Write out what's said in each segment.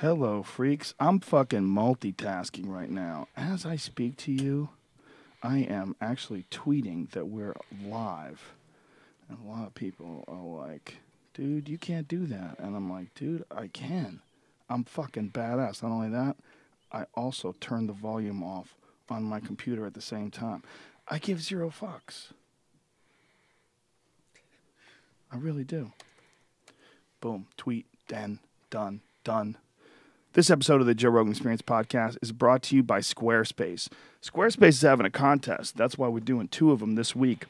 Hello, freaks. I'm fucking multitasking right now. As I speak to you, I am actually tweeting that we're live. And a lot of people are like, dude, you can't do that. And I'm like, dude, I can. I'm fucking badass. Not only that, I also turn the volume off on my computer at the same time. I give zero fucks. I really do. Boom. Tweet. Then. Done. This episode of the Joe Rogan Experience podcast is brought to you by Squarespace. Squarespace is having a contest. That's why we're doing 2 of them this week.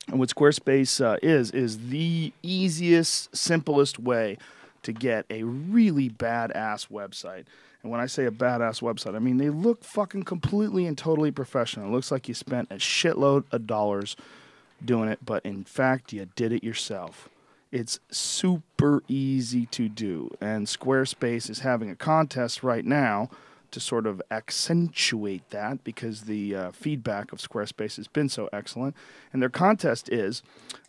And what Squarespace is the easiest, simplest way to get a really badass website. And when I say a badass website, I mean they look fucking completely and totally professional. It looks like you spent a shitload of dollars doing it, but in fact, you did it yourself. It's super easy to do, and Squarespace is having a contest right now to sort of accentuate that because the feedback of Squarespace has been so excellent. And their contest is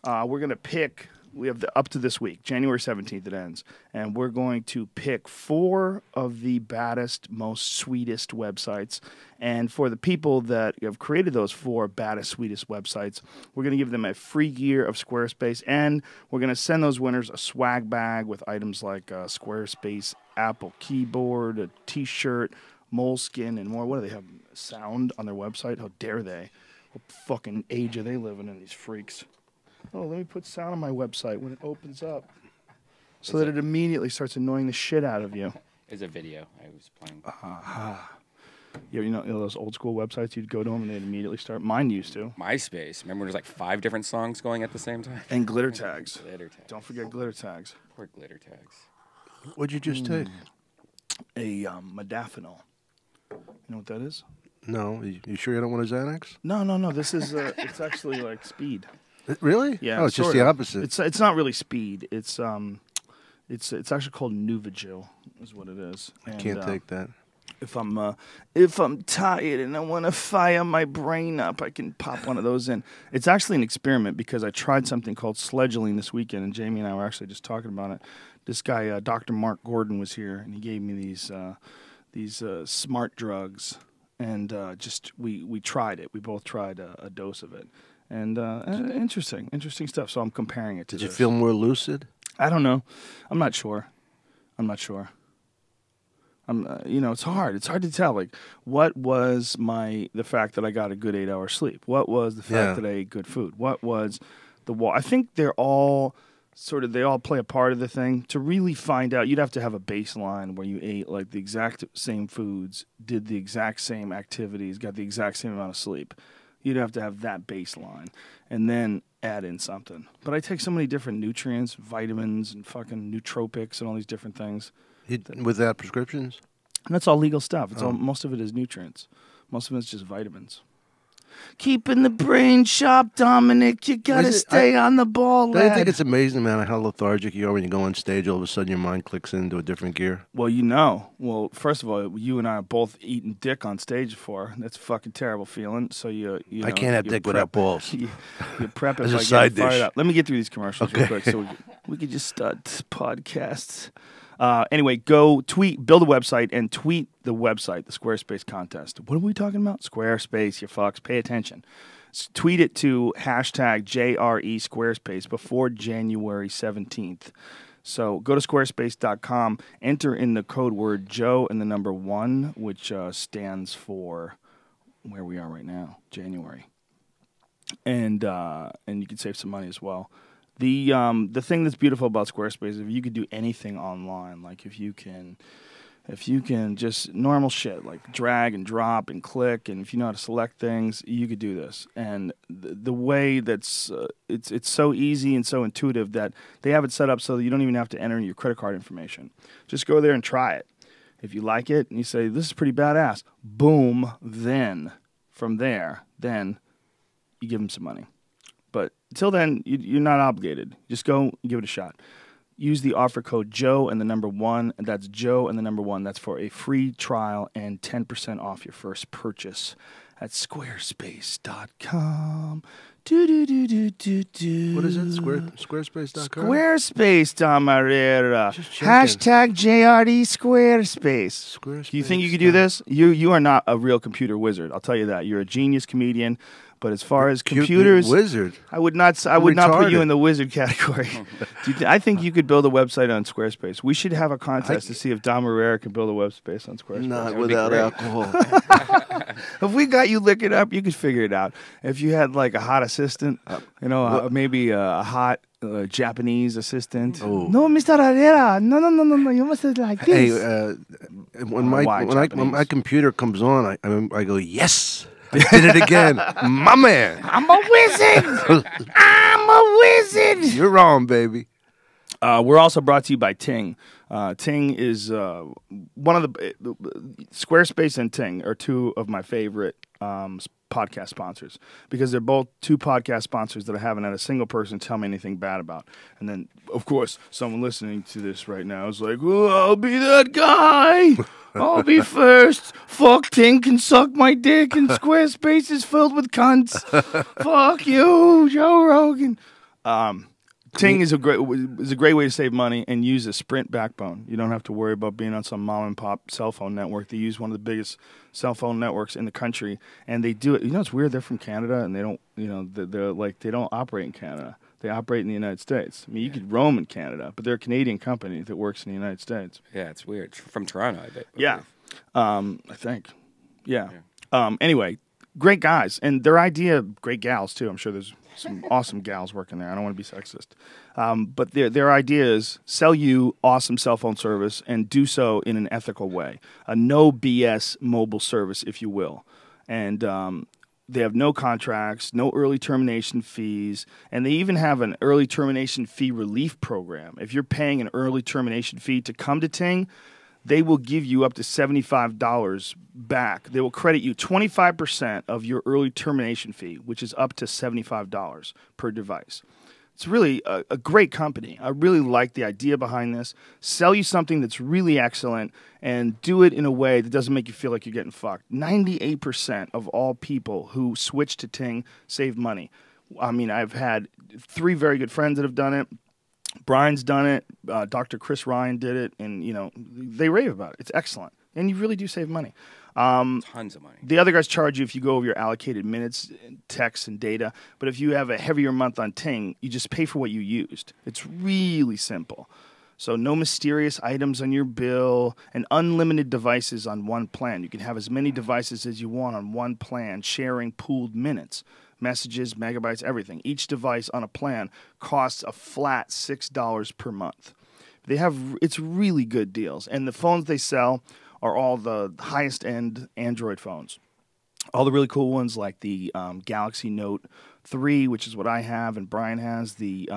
we're going to pick, we have up to this week, January 17th it ends, and we're going to pick 4 of the baddest, most sweetest websites. And for the people that have created those 4 baddest, sweetest websites, we're going to give them a free year of Squarespace, and we're going to send those winners a swag bag with items like a Squarespace Apple keyboard, a t-shirt, moleskin, and more. What do they have? Sound on their website? How dare they? What fucking age are they living in, these freaks? Oh, let me put sound on my website when it opens up so that it immediately starts annoying the shit out of you. It's a video I was playing. Yeah, you know those old school websites, you'd go to them and they'd immediately start. Mine used to. MySpace. Remember when there's like 5 different songs going at the same time? And glitter tags. Glitter tags. Don't forget glitter tags. Poor glitter tags. What'd you just take? A modafinil. You know what that is? No. You sure you don't want a Xanax? No. This is it's actually like speed. Really? Yeah. Oh, it's just the opposite. It's not really speed. It's actually called Nuvigil, is what it is. I can't take that. If I'm tired and I want to fire my brain up, I can pop one of those in. It's actually an experiment because I tried something called sledgeling this weekend, and Jamie and I were actually just talking about it. This guy, Dr. Mark Gordon, was here, and he gave me these smart drugs, and we tried it. We both tried a dose of it, and interesting stuff. So I'm comparing it to. Did you feel more lucid? I don't know. I'm not sure. It's hard. It's hard to tell. Like, what was the fact that I got a good 8-hour sleep? What was the fact that I ate good food? What was the wall? I think they all play a part of the thing. To really find out, you'd have to have a baseline where you ate like the exact same foods, did the exact same activities, got the exact same amount of sleep. You'd have to have that baseline and then add in something. But I take so many different nutrients, vitamins, and fucking nootropics and all these different things. Without prescriptions? And that's all legal stuff. It's all, most of it is nutrients. Most of it's just vitamins. Keeping the brain sharp, Dominic. You gotta stay on the ball, lad. I think it's amazing, man, how lethargic you are when you go on stage. All of a sudden, your mind clicks into a different gear. Well, first of all, you and I are both eating dick on stage before. That's a fucking terrible feeling. So I can't have dick without balls. you prep it as by a side getting fired dish. up. Let me get through these commercials real quick so we could just start podcasts. Anyway, go build a website and tweet the website, the Squarespace contest. What are we talking about? Squarespace, you fucks. Pay attention. Tweet it to hashtag JRE Squarespace before January 17th. So go to squarespace.com, enter in the code word Joe and the number 1, which stands for where we are right now, January. And you can save some money as well. The thing that's beautiful about Squarespace is if you could do anything online, like if you can just normal shit like drag and drop and click, and if you know how to select things, you could do this. And the way that's it's so easy and so intuitive that they have it set up so that you don't even have to enter your credit card information. Just go there and try it. If you like it and you say this is pretty badass, boom, then from there, then you give them some money. But until then, you're not obligated. Just go and give it a shot. Use the offer code Joe and the number 1. And that's Joe and the number 1. That's for a free trial and 10% off your first purchase at squarespace.com. What is it? Squarespace.com? Squarespace, Dom Irrera. Just checking. Hashtag JRD Squarespace. Squarespace. Do you think you could do this? You are not a real computer wizard. I'll tell you that. You're a genius comedian. But as far as computers, wizard. I would not put you in the wizard category. I think you could build a website on Squarespace. We should have a contest to see if Dom Irrera can build a website on Squarespace. Not without alcohol. If we got you lick it up, you could figure it out. If you had like a hot assistant, maybe a hot Japanese assistant. Oh. No, Mr. Irrera. No. You must have like Hey, this. when my computer comes on, I go, yes. I did it again. My man. I'm a wizard. I'm a wizard. You're wrong, baby. We're also brought to you by Ting. Ting is one of the Squarespace and Ting are two of my favorite podcast sponsors because they're both two podcast sponsors that I haven't had a single person tell me anything bad about. And then, of course, someone listening to this right now is like, "Oh, I'll be that guy. I'll be first. Fuck, Ting can suck my dick, and Squarespace is filled with cunts. Fuck you, Joe Rogan." Ting is a great way to save money and use a Sprint backbone. You don't have to worry about being on some mom and pop cell phone network. They use one of the biggest cell phone networks in the country, and they do it. You know, it's weird. They're from Canada, and they don't. They don't operate in Canada. They operate in the United States. I mean, you could roam in Canada, but they're a Canadian company that works in the United States. Yeah, it's weird. From Toronto, I bet. Yeah, I think. Yeah. Anyway, great guys, and their idea, great gals too. I'm sure there's some awesome gals working there. I don't want to be sexist. But their idea is sell you awesome cell phone service and do so in an ethical way. A no BS mobile service, if you will. And they have no contracts, no early termination fees, and they even have an early termination fee relief program. If you're paying an early termination fee to come to Ting, they will give you up to $75 back. They will credit you 25% of your early termination fee, which is up to $75 per device. It's really a great company. I really like the idea behind this. Sell you something that's really excellent and do it in a way that doesn't make you feel like you're getting fucked. 98% of all people who switch to Ting save money. I mean, I've had 3 very good friends that have done it. Brian's done it. Dr. Chris Ryan did it. And, they rave about it. It's excellent. And you really do save money. Tons of money. The other guys charge you if you go over your allocated minutes, texts, and data. But if you have a heavier month on Ting, you just pay for what you used. It's really simple. So no mysterious items on your bill and unlimited devices on one plan. You can have as many devices as you want on one plan, sharing pooled minutes, messages, megabytes, everything. Each device on a plan costs a flat $6 per month. It's really good deals. And the phones they sell are all the highest end Android phones. All the really cool ones like the Galaxy Note 3, which is what I have, and Brian has the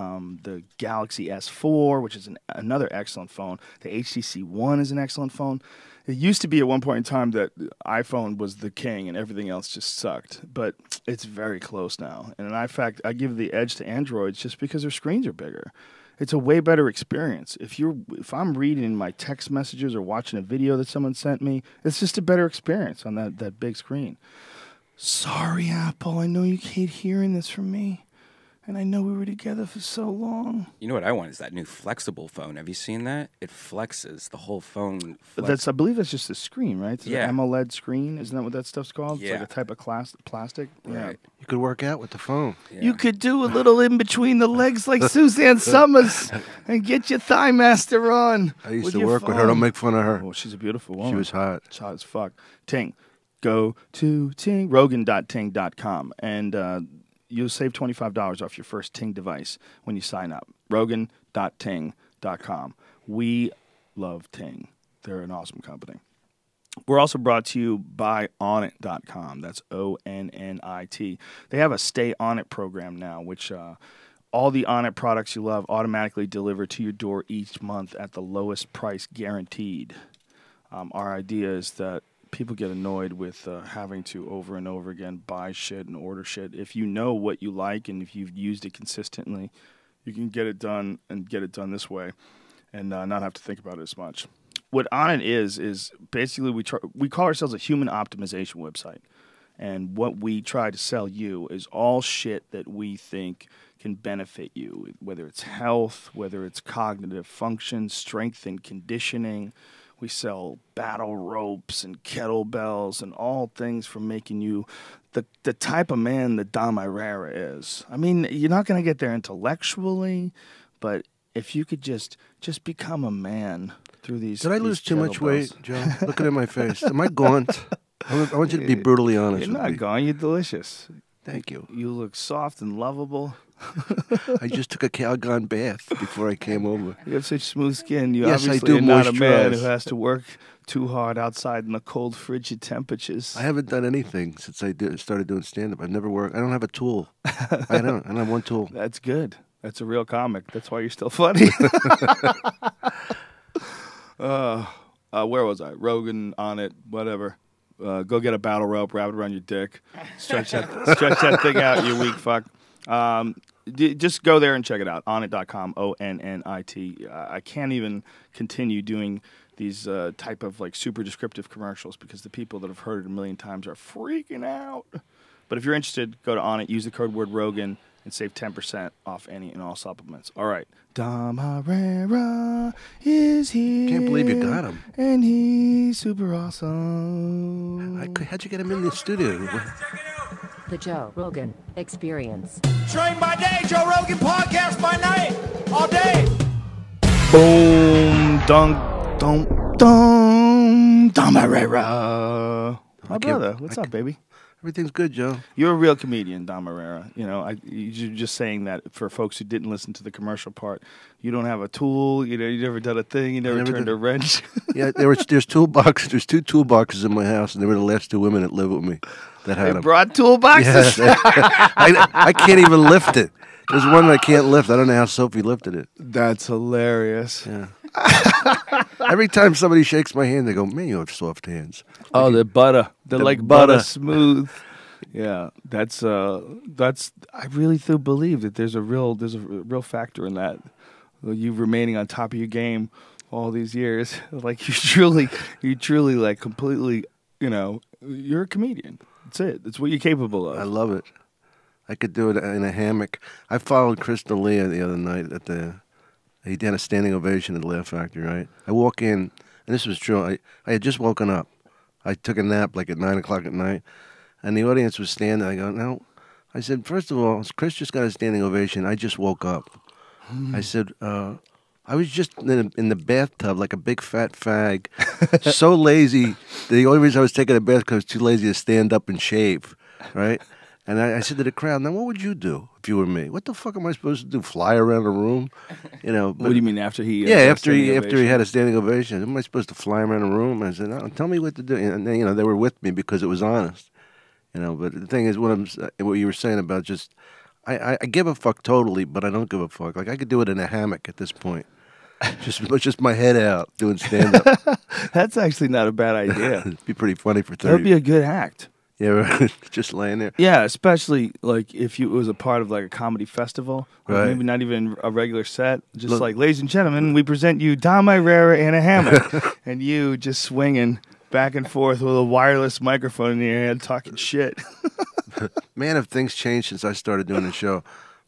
Galaxy S4, which is another excellent phone. The HTC One is an excellent phone. It used to be at one point in time that iPhone was the king and everything else just sucked, but it's very close now. And in fact, I give the edge to Androids just because their screens are bigger. It's a way better experience. If I'm reading my text messages or watching a video that someone sent me, it's just a better experience on that big screen. Sorry, Apple. I know you hate hearing this from me. And I know we were together for so long. You know what I want is that new flexible phone. Have you seen that? It flexes. The whole phone I believe that's just a screen, right? It's an AMOLED screen. Isn't that what that stuff's called? Yeah. It's like a type of plastic. Right. Yeah. You could work out with the phone. Yeah. You could do a little in between the legs like Suzanne Summers and get your thigh master on. I used to work with her. Don't make fun of her. Oh, she's a beautiful woman. She was hot. She's hot as fuck. Ting. Go to Ting. Rogan.ting.com. And you'll save $25 off your first Ting device when you sign up. Rogan.ting.com. We love Ting. They're an awesome company. We're also brought to you by Onnit.com. That's ONNIT. They have a Stay On It program now, which all the Onnit products you love automatically deliver to your door each month at the lowest price guaranteed. Our idea is that people get annoyed with having to over and over again buy shit and order shit. If you know what you like and if you've used it consistently, you can get it done and get it done this way and not have to think about it as much. What Onnit is basically we call ourselves a human optimization website. And what we try to sell you is all shit that we think can benefit you, whether it's health, whether it's cognitive function, strength and conditioning. We sell battle ropes and kettlebells and all things for making you the type of man that Dom Irrera is. I mean, you're not going to get there intellectually, but if you could just become a man through these. Did I lose too much weight, Joe? Looking at my face, am I gaunt? I want you to be brutally honest. You're not gaunt. You're delicious. Thank you. You look soft and lovable. I just took a Calgon bath before I came over. You have such smooth skin. You Yes, I obviously do are not a man moisturize. who has to work too hard outside in the cold, frigid temperatures. I haven't done anything since I started doing stand-up. I've never worked. I don't have a tool. I don't have one tool. That's good. That's a real comic. That's why you're still funny. Where was I? Rogan, On It, whatever. Go get a battle rope, wrap it around your dick. Stretch that thing out, you weak fuck. Just go there and check it out. Onnit.com, ONNIT. I can't even continue doing these type of like super descriptive commercials because the people that have heard it a million times are freaking out. But if you're interested, go to Onnit, use the code word Rogan, and save 10% off any and all supplements. All right. Dom Irrera is here. Can't believe you got him. And he's super awesome. How'd you get him in the studio? The Joe Rogan Experience. Train by day, Joe Rogan podcast by night, all day. Boom, dunk, dum, Dom Irrera. My brother, what's up, baby? Everything's good, Joe. You're a real comedian, Dom Irrera. You know, you're just saying that for folks who didn't listen to the commercial part. You don't have a tool. You never done a thing. You never turned a wrench. Yeah, there's toolboxes. There's 2 toolboxes in my house, and they were the last 2 women that lived with me that had They them. brought toolboxes. Yeah, I can't even lift it. There's one that I can't lift. I don't know how Sophie lifted it. That's hilarious. Yeah. Every time somebody shakes my hand, they go, "Man, you have soft hands." Oh, they're butter. They're like butter butter. smooth. Yeah, that's. I really do believe that there's a real real factor in that. You remaining on top of your game all these years, like you truly like completely. You know, you're a comedian. That's it. That's what you're capable of. I love it. I could do it in a hammock. I followed Chris D'Elia the other night at the. He did a standing ovation at the Laugh Factory, right? I walk in, and this was true. I had just woken up. I took a nap like at 9 o'clock at night, and the audience was standing. I go, no. I said, first of all, Chris just got a standing ovation. I just woke up. I said, I was just in the bathtub like a big fat fag, so lazy. The only reason I was taking a bath because I was too lazy to stand up and shave, right? And I said to the crowd, now what would you do if you were me? What the fuck am I supposed to do? Fly around the room? You know. What do you mean after he? Yeah, after he had a standing ovation. Am I supposed to fly around the room? I said, no, tell me what to do. And then, they were with me because it was honest. But the thing is, what you were saying about just, I give a fuck totally, but I don't give a fuck. Like I could do it in a hammock at this point. Just my head out doing stand up. That's actually not a bad idea. It'd be pretty funny for 30. That'd be a good act. Yeah, right. Just laying there. Yeah, especially like if it was a part of like a comedy festival, or Right. maybe not even a regular set. Just like, ladies and gentlemen, we present you Dom Irrera in a hammock, and you just swinging back and forth with a wireless microphone in your hand, talking shit. Man, have things changed since I started doing the show.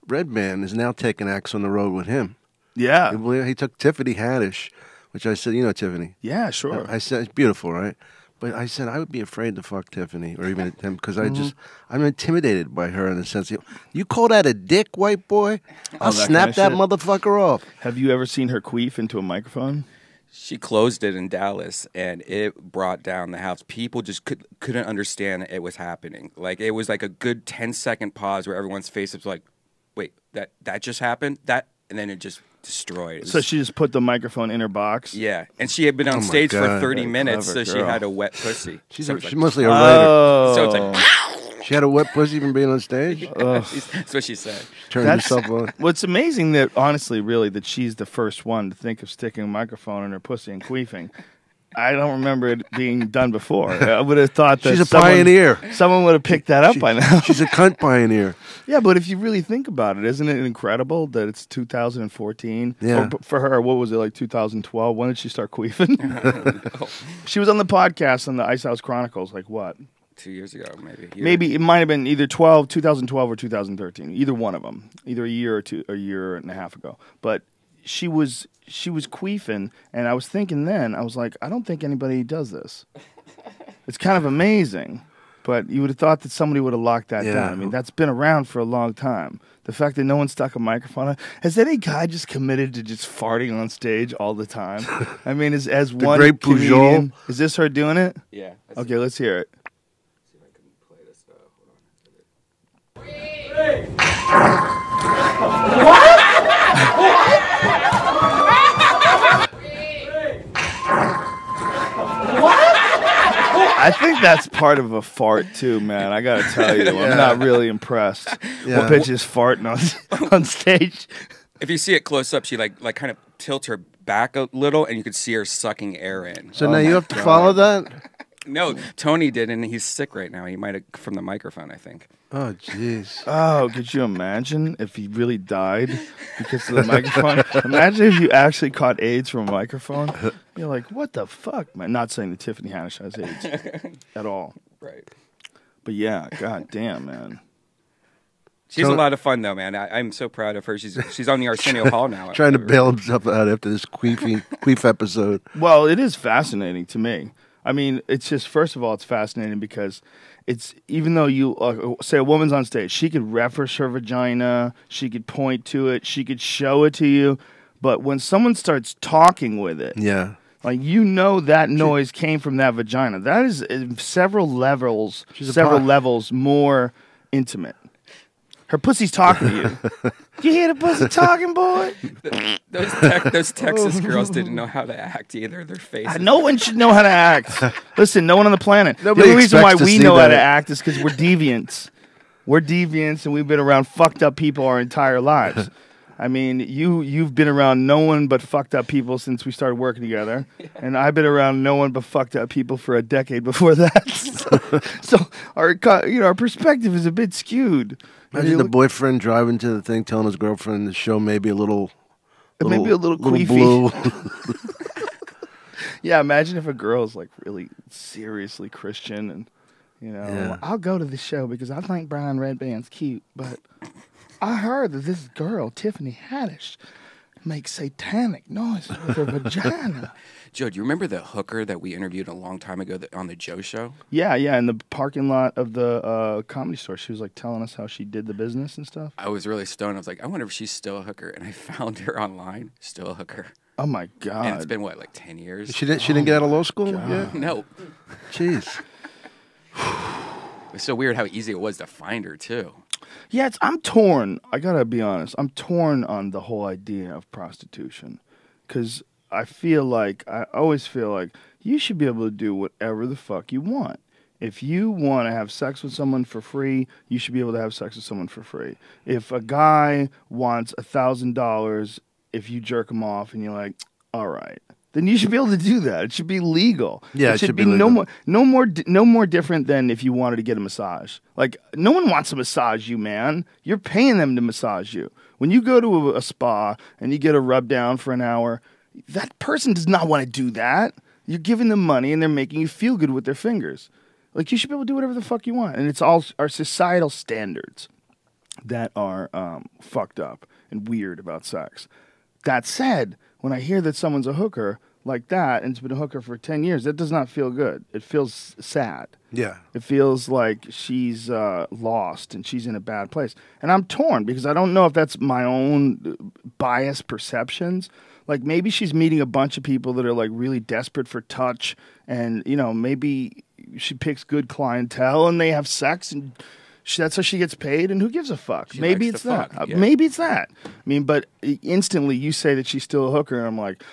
Redman is now taking acts on the road with him. Yeah, You believe he took Tiffany Haddish, which I said, Tiffany. yeah, sure. I said, it's beautiful, right? But I said I would be afraid to fuck Tiffany or even him because I'm intimidated by her in the sense you call that a dick, white boy? I'll that snap kinda that shit? motherfucker off. Have you ever seen her queef into a microphone? She closed it in Dallas, and it brought down the house. People just couldn't understand it was happening. Like it was like a good 10-second pause where everyone's face was like, "Wait, that just happened?" And then it just destroyed. So she just put the microphone in her box? Yeah, and she had been on my stage for God. 30 Very minutes, clever so she girl. had a wet pussy. She's so it was like, mostly a writer. Oh. so it's like, She had a wet pussy from being on stage. that's what she said. Turned herself on. Well, it's amazing that, honestly, really, that she's the first one to think of sticking a microphone in her pussy and queefing. I don't remember it being done before. I would have thought that She's a pioneer. Someone would have picked that up by now. She's a cunt pioneer. Yeah, but if you really think about it, isn't it incredible that it's 2014? Yeah. Or for her, what was it, like 2012? When did she start queefing? She was on the podcast on the Ice House Chronicles, like what? 2 years ago, maybe. Maybe it might have been either 2012 or 2013. Either one of them. Either a year and a half ago. But she was queefing, and I was thinking then, I was like, I don't think anybody does this. It's kind of amazing. But you would have thought that somebody would have locked that down. I mean, that's been around for a long time. The fact that no one stuck a microphone on. Has any guy just committed to just farting on stage all the time? I mean, as one great comedian, Pujol. is this her doing it? Yeah. Okay, let's hear it. See if I can play this. Hold on. I think that's part of a fart too, man. I gotta tell you, I'm not really impressed. Yeah. What bitch is farting on stage? If you see it close up, she like kind of tilts her back a little, and you could see her sucking air in. So now you have to follow that? No, Tony did, and he's sick right now. He might have from the microphone, I think. Oh, jeez. Oh, could you imagine if he really died because of the microphone? Imagine if you actually caught AIDS from a microphone. You're like, what the fuck, man? Not saying that Tiffany Haddish has AIDS at all. Right. But yeah, god damn, man. She's a lot of fun, though, man. I'm so proud of her. She's on the Arsenio Hall now. Trying to bail himself out after this queef episode. Well, it is fascinating to me. I mean, it's just, first of all, it's fascinating because it's, even though you, say a woman's on stage, she could reference her vagina, she could point to it, she could show it to you, but when someone starts talking with it, Yeah. like, you know that noise came from that vagina. That is several levels more intimate. Her pussy's talking to you. You hear the pussy talking, boy? Those Texas girls didn't know how to act either. Their faces. No one should know how to act. Listen, no one on the planet. Nobody the only reason why expects to we see know how that. to act is because we're deviants. We're deviants, and we've been around fucked up people our entire lives. I mean, you've been around no one but fucked up people since we started working together, and I've been around no one but fucked up people for a decade before that. so our perspective is a bit skewed. Imagine the boyfriend driving to the thing, telling his girlfriend the show may be a little queefy. blue. Yeah, imagine if a girl is like really seriously Christian and, I'll go to the show because I think Brian Redband's cute, but I heard that this girl, Tiffany Haddish, makes satanic noises with her vagina. Joe, do you remember the hooker that we interviewed a long time ago on the Joe Show? Yeah, in the parking lot of the Comedy Store. She was like telling us how she did the business and stuff. I was really stoned. I was like, I wonder if she's still a hooker. And I found her online, still a hooker. Oh, my God. And it's been, what, like 10 years? She didn't get out of law school yet? No. Jeez. It's so weird how easy it was to find her, too. Yeah, I'm torn. I got to be honest. I'm torn on the whole idea of prostitution. Because I always feel like you should be able to do whatever the fuck you want. If you want to have sex with someone for free, you should be able to have sex with someone for free. If a guy wants $1,000, if you jerk him off and you're like, all right, then you should be able to do that. It should be legal. Yeah, it should be legal. no more different than if you wanted to get a massage. Like, no one wants to massage you, man. You're paying them to massage you. When you go to a spa and you get a rub down for an hour, that person does not want to do that. You're giving them money and they're making you feel good with their fingers. Like, you should be able to do whatever the fuck you want. And it's all our societal standards that are fucked up and weird about sex. That said, when I hear that someone's a hooker like that and has been a hooker for 10 years, that does not feel good. It feels sad. Yeah. It feels like she's lost and she's in a bad place. And I'm torn because I don't know if that's my own biased perceptions. Like, maybe she's meeting a bunch of people that are like really desperate for touch, and maybe she picks good clientele and they have sex and that's how she gets paid, and who gives a fuck? Maybe it's that. Fuck, yeah. Maybe it's that. I mean, but instantly you say that she's still a hooker, and I'm like,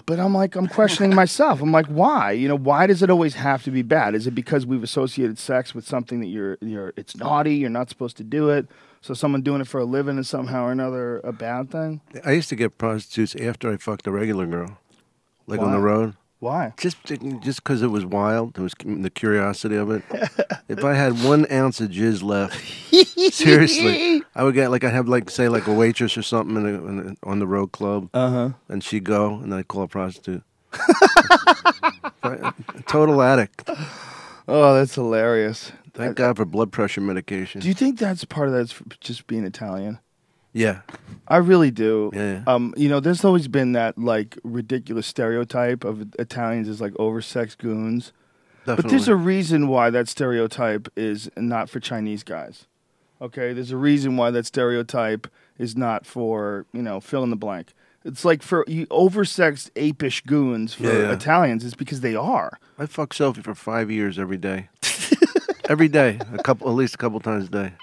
but I'm questioning myself. I'm like, why? Why does it always have to be bad? Is it because we've associated sex with something that it's naughty, you're not supposed to do it? So someone doing it for a living is somehow or another a bad thing? I used to get prostitutes after I fucked a regular girl, like Why? on the road. Why? Just because it was wild. It was the curiosity of it. If I had 1 ounce of jizz left, seriously, I would get I'd have say a waitress or something on the road club, and she'd go, and I'd call a prostitute. Total addict. Oh, that's hilarious. Thank God for blood pressure medication. Do you think that's part of that's just being Italian? Yeah. I really do. Yeah. There's always been that like ridiculous stereotype of Italians as like oversexed goons. Definitely. But there's a reason why that stereotype is not for Chinese guys. Okay, there's a reason why that stereotype is not for, fill in the blank. It's like for you oversexed apish goons for Italians, it's because they are. I fucked Sophie for 5 years every day. Every day. At least a couple times a day.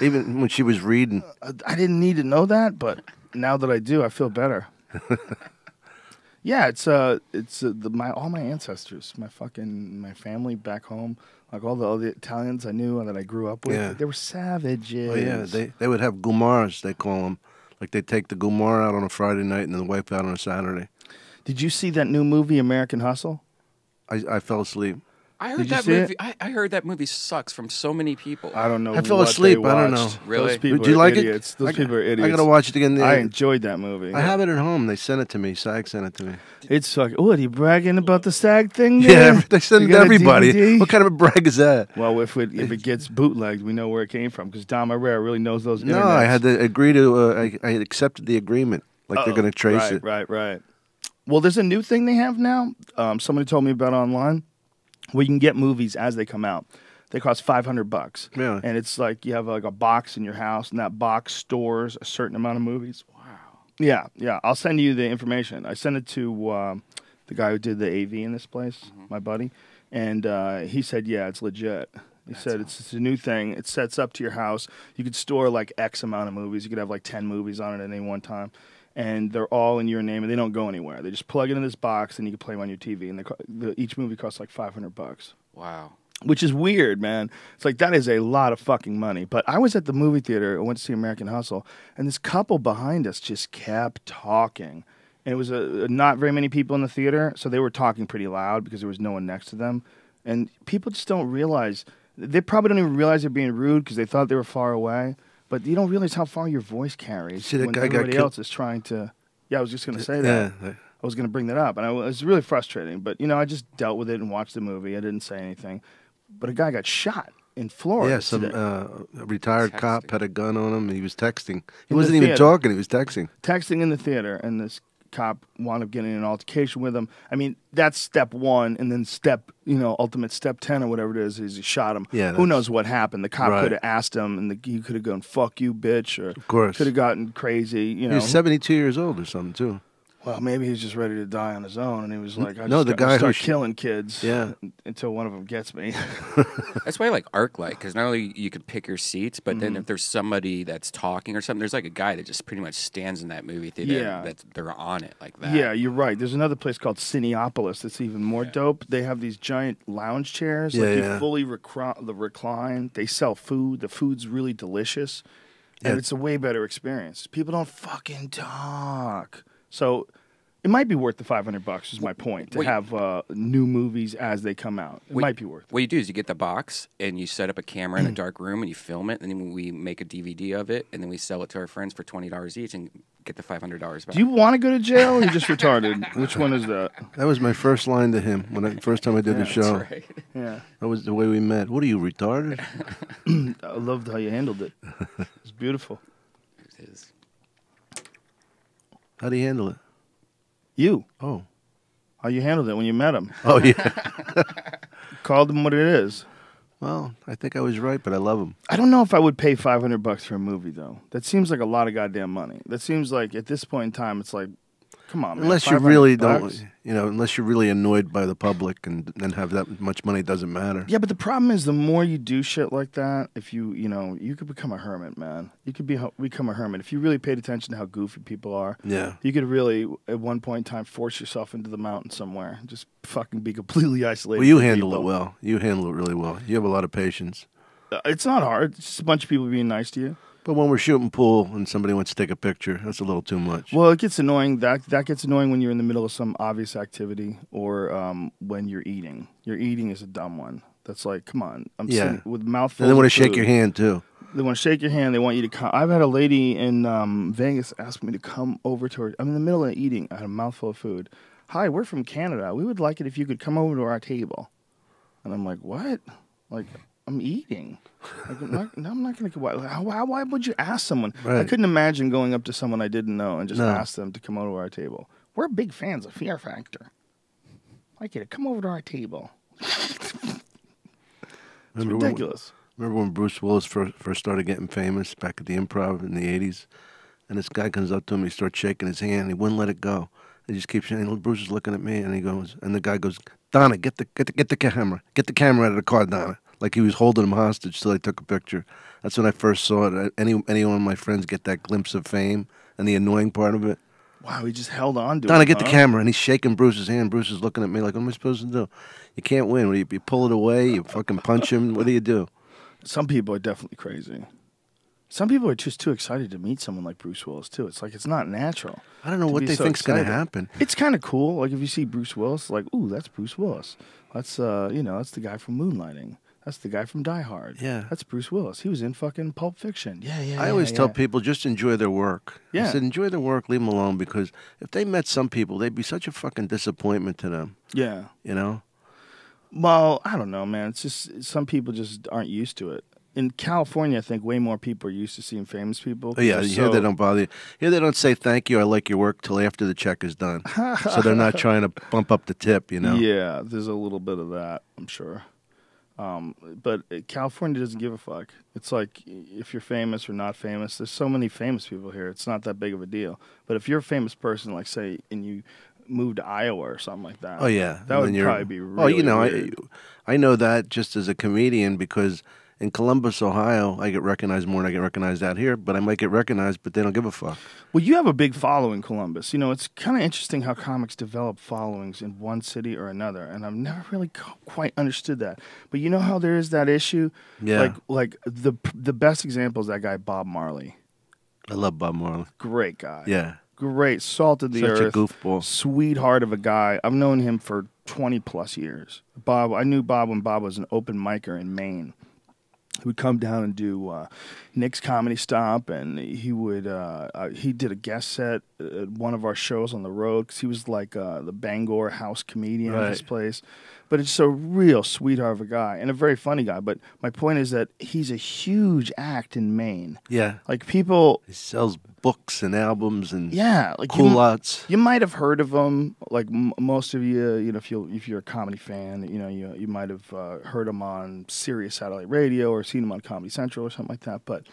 Even when she was reading. I didn't need to know that, but now that I do, I feel better. Yeah, it's all my ancestors, my family back home, like all the Italians I knew that I grew up with. They were savages. Oh yeah, they would have gumars, they call them. Like they take the gumar out on a Friday night and then wipe out on a Saturday. Did you see that new movie, American Hustle? I fell asleep. I heard that movie. I heard that movie sucks from so many people. I don't know. I fell asleep. I don't know. Really? Those people Did you are like idiots. it? Those people are idiots. I gotta watch it again. I enjoyed that movie. I have it at home. They sent it to me. SAG sent it to me. It's fucking. What are you bragging about the SAG thing? Yeah, There? they send You it to got a everybody. DVD? What kind of a brag is that? Well, if it gets bootlegged, we know where it came from because Dom Irrera really knows those. No, internets. I had to agree to. I accepted the agreement. Like they're going to trace it. Right. Well, there's a new thing they have now. Somebody told me about online where you can get movies as they come out. They cost $500. Really? And it's like you have like a box in your house, and that box stores a certain amount of movies. Wow. Yeah. I'll send you the information. I sent it to the guy who did the AV in this place, my buddy, and he said, yeah, it's legit. He said it's a new thing. It sets up to your house. You could store like X amount of movies. You could have like 10 movies on it at any one time. And they're all in your name, and they don't go anywhere. They just plug it in this box, and you can play them on your TV. And each movie costs like $500. Wow. Which is weird, man. It's like, that is a lot of fucking money. But I was at the movie theater. I went to see American Hustle, and this couple behind us just kept talking. And it was not very many people in the theater, so they were talking pretty loud because there was no one next to them. And people just don't realize. They probably don't even realize they're being rude because they thought they were far away. But you don't realize how far your voice carries See, that when guy got everybody killed. else is trying to. Yeah, I was just going to say that. Yeah. I was going to bring that up, and it was really frustrating. But I just dealt with it and watched the movie. I didn't say anything. But a guy got shot in Florida. Yeah, some retired cop had a gun on him, and he was texting. He In wasn't the even theater. talking. He was texting. Texting in the theater, and this cop wound up getting in an altercation with him. I mean, that's step one, and then ultimate step 10 or whatever it is he shot him. Yeah, who knows what happened? The cop Right. could have asked him, and he could have gone, "Fuck you, bitch," or Of course. could have gotten crazy. He was 72 years old or something, too. Well, maybe he's just ready to die on his own, and he was like, No, the guy who start killing kids, Yeah. until one of them gets me." That's why I like ArcLight, because not only you can pick your seats, but then if there's somebody that's talking or something, there's like a guy that just pretty much stands in that movie theater. Yeah. They're on it like that. Yeah, you're right. There's another place called Cineopolis that's even more dope. They have these giant lounge chairs. Yeah, like yeah. you fully recline. They sell food. The food's really delicious. And Yeah. it's a way better experience. People don't fucking talk. So it might be worth the $500 is my point, to Wait. have new movies as they come out. It might be worth it. What you do is you get the box and you set up a camera in a dark room and you film it, and then we make a DVD of it, and then we sell it to our friends for $20 each and get the $500 back. Do you want to go to jail, or you're just retarded? Which one is that? That was my first line to him first time I did the show. That's right. Yeah. That was the way we met. What are you, retarded? I loved how you handled it. It's beautiful. It is. How do you handle it? You. Oh. How you handled it when you met him. Oh, yeah. Called him what it is. Well, I think I was right, but I love him. I don't know if I would pay $500 for a movie, though. That seems like a lot of goddamn money. That seems like, at this point in time, it's like, come on, man. Unless you really $500? don't, unless you're really annoyed by the public and have that much money, it doesn't matter. Yeah, but the problem is the more you do shit like that, if you could become a hermit, man. You could become a hermit. If you really paid attention to how goofy people are, Yeah. you could really, at one point in time, force yourself into the mountain somewhere. Just fucking be completely isolated. Well, you from handle it people. well. You handle it really well. You have a lot of patience. It's not hard. It's just a bunch of people being nice to you. But when we're shooting pool and somebody wants to take a picture, that's a little too much. Well, it gets annoying. That gets annoying when you're in the middle of some obvious activity, or when you're eating. Your eating is a dumb one. That's like, come on, I'm sitting with mouthfuls. And they want to of shake food. your hand, too. They want to shake your hand. They want you to come. I've had a lady in Vegas ask me to come over to her. I'm in the middle of eating. I had a mouthful of food. Hi, we're from Canada. We would like it if you could come over to our table. And I'm like, what? Like, I'm eating. Like, I'm not going to. Why would you ask someone? I Right. couldn't imagine going up to someone I didn't know and just No. ask them to come over to our table. We're big fans of Fear Factor. I get it. Come over to our table. It's ridiculous. Remember when Bruce Willis first started getting famous back at the Improv in the 80s? And this guy comes up to him, he starts shaking his hand, he wouldn't let it go. He just keeps saying, Bruce is looking at me, and the guy goes, Donna, get the camera. Get the camera out of the car, Donna. Like he was holding him hostage till I took a picture. That's when I first saw it. Any one of my friends get that glimpse of fame and the annoying part of it. Wow, he just held on to it. Donna, get the camera. And he's shaking Bruce's hand. Bruce is looking at me like, what am I supposed to do? You can't win. You pull it away, you fucking punch him. What do you do? Some people are definitely crazy. Some people are just too excited to meet someone like Bruce Willis, too. It's like it's not natural. I don't know what they think's going to happen. It's kind of cool. Like if you see Bruce Willis, like, ooh, that's Bruce Willis. That's that's the guy from Moonlighting. That's the guy from Die Hard. Yeah. That's Bruce Willis. He was in fucking Pulp Fiction. Yeah. I always tell people just enjoy their work. Yeah. I said enjoy their work, leave them alone, because if they met some people, they'd be such a fucking disappointment to them. Yeah. You know? Well, I don't know, man. It's just some people just aren't used to it. In California, I think way more people are used to seeing famous people. Oh, yeah, here they don't bother you. Here they don't say thank you, I like your work, till after the check is done. So they're not trying to bump up the tip, you know? Yeah, there's a little bit of that, I'm sure. But California doesn't give a fuck. It's like if you're famous or not famous, there's so many famous people here. It's not that big of a deal. But if you're a famous person, like say, and you move to Iowa or something like that. Oh, yeah. That would probably be really weird. I know that just as a comedian because in Columbus, Ohio, I get recognized more than I get recognized out here, but I might get recognized, but they don't give a fuck. Well, you have a big following in Columbus. You know, it's kind of interesting how comics develop followings in one city or another, and I've never really quite understood that. But you know how there is that issue? Yeah. Like the best example is that guy Bob Marley. I love Bob Marley. Great guy. Yeah. Great, salt of the Such earth. a goofball. Sweetheart of a guy. I've known him for 20-plus years. I knew Bob when Bob was an open micer in Maine. He would come down and do Nick's Comedy Stop, and he did a guest set at one of our shows on the road because he was like the Bangor house comedian of this place. But it's a real sweetheart of a guy and a very funny guy. But my point is that he's a huge act in Maine. Yeah. Like people... He sells books and albums and like culottes. You might have heard of him. Like most of you, you know, if you're a comedy fan, you know, you might have heard him on Sirius Satellite Radio or seen him on Comedy Central or something like that. But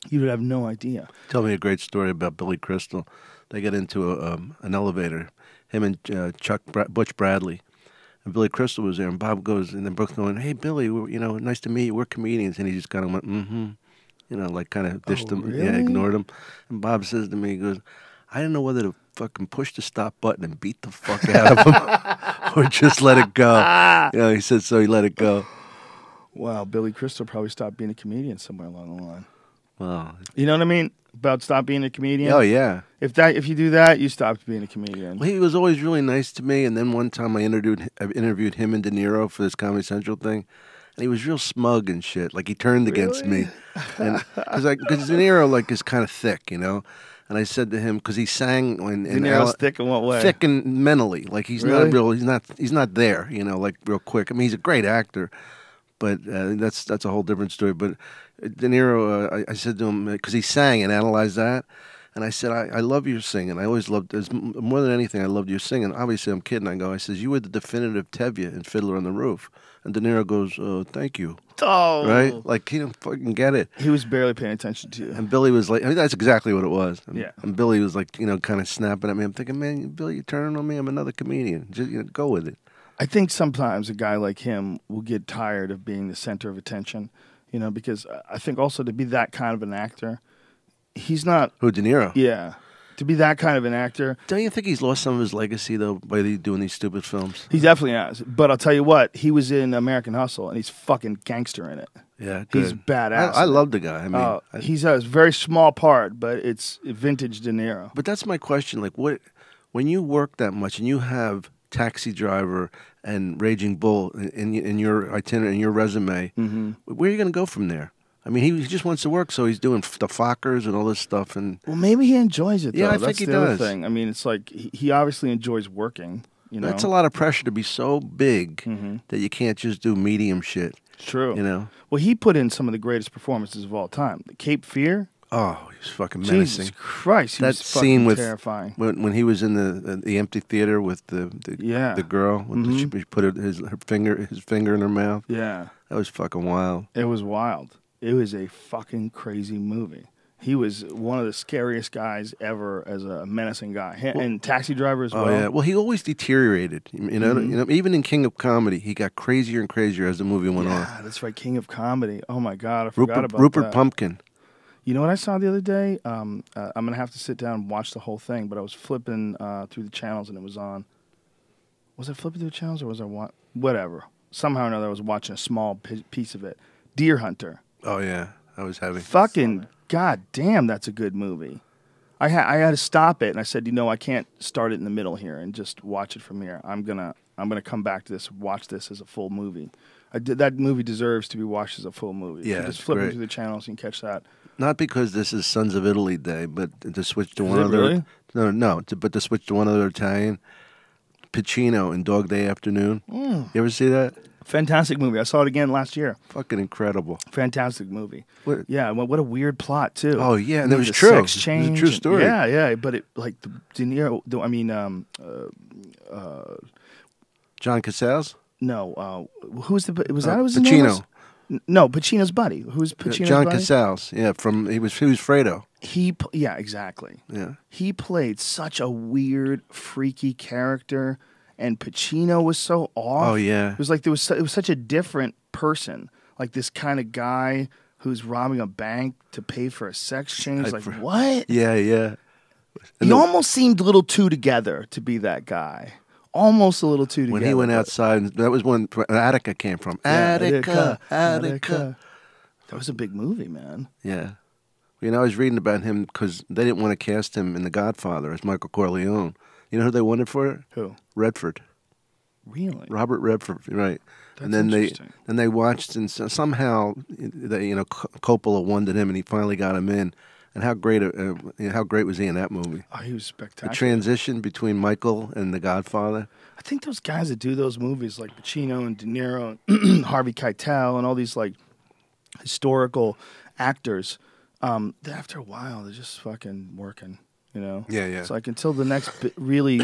you would have no idea. Tell me a great story about Billy Crystal. They get into an elevator, him and Butch Bradley. And Billy Crystal was there, and Bob goes, and then Brooks going, "Hey, Billy, nice to meet you. We're comedians." And he just kind of went, "Mm-hmm," like kind of dished him, really? ignored him. And Bob says to me, he goes, "I didn't know whether to fucking push the stop button and beat the fuck out of him, or just let it go." He said so. He let it go. Wow, Billy Crystal probably stopped being a comedian somewhere along the line. Wow. You know what I mean? About stop being a comedian? Oh, yeah. If you do that, you stopped being a comedian. Well, he was always really nice to me, and then one time I interviewed him and De Niro for this Comedy Central thing, and he was real smug and shit. Like, he turned against me. Because De Niro, is kind of thick, And I said to him, because he sang... De Niro's thick in what way? Thick and mentally. Like, he's really? not real... He's not there, real quick. I mean, he's a great actor, but that's a whole different story. But De Niro, I said to him, because he sang and analyzed that, and I said, I love your singing. I always loved, more than anything, I loved your singing. Obviously, I'm kidding. I says, you were the definitive Tevye in Fiddler on the Roof. And De Niro goes, thank you. Oh. Right? Like, he didn't fucking get it. He was barely paying attention to you. And Billy was like, that's exactly what it was. Yeah. And Billy was like, kind of snapping at me. I'm thinking, man, Billy, you're turning on me. I'm another comedian. Just, go with it. I think sometimes a guy like him will get tired of being the center of attention, because I think also to be that kind of an actor, he's not... Who, De Niro? Yeah. To be that kind of an actor... Don't you think he's lost some of his legacy, though, by doing these stupid films? He definitely has. But I'll tell you what, he was in American Hustle, and he's fucking gangster in it. Yeah, good. He's badass. I love the guy. I mean, he's a very small part, but it's vintage De Niro. But that's my question. Like, when you work that much and you have Taxi Driver and Raging Bull in your itinerary, in your resume, where are you going to go from there? I mean, he just wants to work, so he's doing the Fockers and all this stuff. And well, maybe he enjoys it, though. Yeah, I That's think he the other does. thing. I mean, it's like he obviously enjoys working. You know, That's a lot of pressure to be so big that you can't just do medium shit. True. You know? Well, he put in some of the greatest performances of all time. The Cape Fear. Oh, he was fucking menacing. Jesus Christ, he That was scene fucking with terrifying. when he was in the empty theater with the girl, with she put his finger in her mouth. Yeah, That was fucking wild. it was wild. It was a fucking crazy movie. He was one of the scariest guys ever as a menacing guy, and Taxi Driver as well. Oh yeah. Well, he always deteriorated. You know, even in King of Comedy, he got crazier and crazier as the movie went on. Yeah, that's right, King of Comedy. Oh my God, I forgot about Rupert that. Pumpkin. You know what I saw the other day? I'm gonna have to sit down and watch the whole thing, but I was flipping through the channels and it was on. Was I flipping through the channels or was I whatever? Somehow or another, I was watching a small piece of it. Deer Hunter. Oh yeah, I was having Fucking goddamn, that's a good movie. I had to stop it and I said, I can't start it in the middle here and just watch it from here. I'm gonna come back to this, watch this as a full movie. That movie deserves to be watched as a full movie. Yeah, just it's flipping great. through the channels and catch that. Not because this is Sons of Italy Day, but to switch to Is one it other. really? But to switch to one other Italian. Pacino in Dog Day Afternoon. You ever see that? Fantastic movie. I saw it again last year. Fucking incredible. Fantastic movie. What- Yeah, what a weird plot too. Oh, yeah, and it was The true. Sex It was a change. true story. Yeah, but it like the De Niro. John Casals? No, who's the? Was that his Pacino. name? was? No, Pacino's buddy. Who's Pacino's John buddy? Casals. Yeah, he was Fredo. Yeah, exactly. Yeah. He played such a weird, freaky character, and Pacino was so off. Oh, yeah. It was like it was such a different person, like this kind of guy who's robbing a bank to pay for a sex change. Like what? Yeah, yeah. He almost seemed a little too together to be that guy. Almost a little too together. When he went but- outside, that was when Attica came from. Yeah, Attica. That was a big movie, man. Yeah. You know, I was reading about him because they didn't want to cast him in The Godfather as Michael Corleone. You know who they wanted for it? Who? Redford. Really? Robert Redford, right? That's and then interesting. they watched, and somehow Coppola wanted him, and he finally got him in. And how great was he in that movie? Oh, he was The spectacular. transition between Michael and The Godfather. I think those guys that do those movies like Pacino and De Niro and Harvey Keitel and all these like historical actors, after a while they're just fucking working, Yeah, yeah. It's like until the next really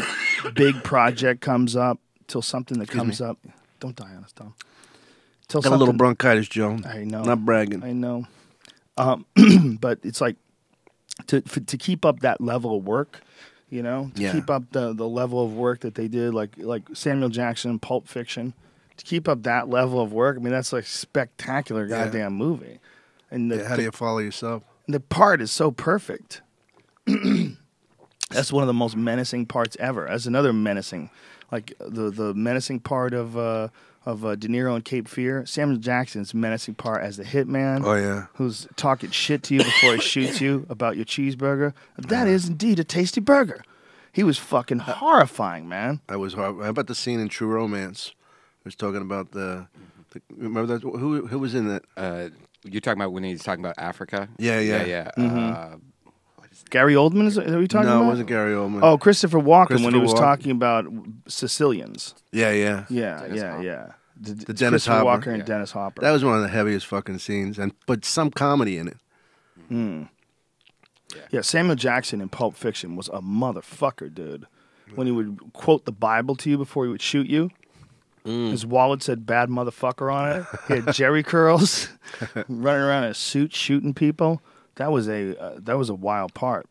big project comes up, till something that comes up. Don't die on us, Tom. Till Got a little bronchitis, Joe. I know. Not bragging. I know. But it's like to keep up that level of work, to keep up the level of work that they did, like Samuel Jackson, Pulp Fiction, to keep up that level of work. I mean, that's like spectacular goddamn movie. And How do you follow yourself? the part is so perfect. That's one of the most menacing parts ever. That's another menacing, like the menacing part of De Niro and Cape Fear. Samuel Jackson's menacing part as the hitman. Oh, yeah. Who's talking shit to you before he shoots you about your cheeseburger. That is indeed a tasty burger. He was fucking horrifying, man. I was horrible. How about the scene in True Romance? I was talking about remember that? Who was in that? You're talking about when he's talking about Africa? Yeah, yeah. Yeah. Gary Oldman, are we talking about? No, it wasn't Gary Oldman. Oh, Christopher Walken when he Christopher was Walken. talking about Sicilians. Yeah, yeah. Yeah, Dennis Hopper. yeah. The Dennis Christopher Hopper. Walker and Yeah. Dennis Hopper. That was one of the heaviest fucking scenes, but some comedy in it. Yeah, Samuel Jackson in Pulp Fiction was a motherfucker, dude. When he would quote the Bible to you before he would shoot you, his wallet said "bad motherfucker" on it. He had jerry curls, running around in a suit shooting people. That was a wild part.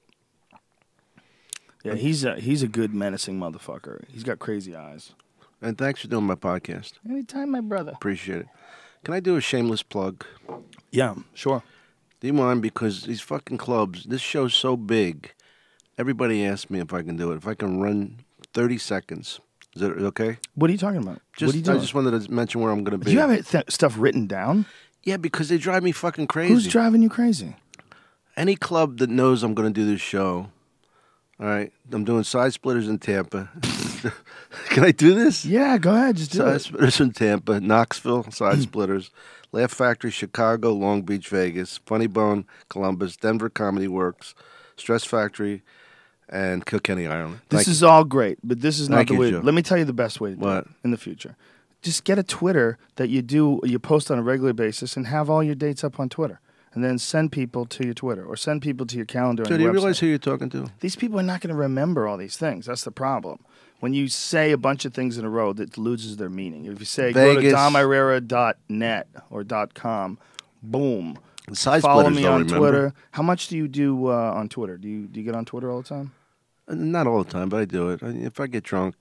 Yeah, he's a good menacing motherfucker. He's got crazy eyes. And thanks for doing my podcast. Anytime, my brother. Appreciate it. Can I do a shameless plug? Yeah, sure. Do you mind? Because these fucking clubs, this show's so big, everybody asks me if I can do it. If I can run 30 seconds. Is that okay? What are you talking about? What are you doing? I just wanted to mention where I'm going to be. Do you have stuff written down? Yeah, because they drive me fucking crazy. Who's driving you crazy? Any club that knows I'm going to do this show, all right, I'm doing Side Splitters in Tampa. Can I do this? Yeah, go ahead. Just do Side it. Splitters in Tampa, Knoxville, Side Splitters, Laugh Factory, Chicago, Long Beach, Vegas, Funny Bone, Columbus, Denver Comedy Works, Stress Factory, and Kilkenny, Ireland. This Thank is you. all great, but this is not Thank the you, way. Joe. Let me tell you the best way to do What? it in the future. Just get a Twitter that you post on a regular basis and have all your dates up on Twitter. And then send people to your Twitter or send people to your calendar on So your do you website. realize who you're talking to? These people are not going to remember all these things. That's the problem. When you say a bunch of things in a row, that loses their meaning. If you say Vegas. go to domirrera.net or .com, boom. The side Follow splitters me don't on remember. Twitter. How much do you do on Twitter? Do you get on Twitter all the time? Not all the time, but I do it. If I get drunk,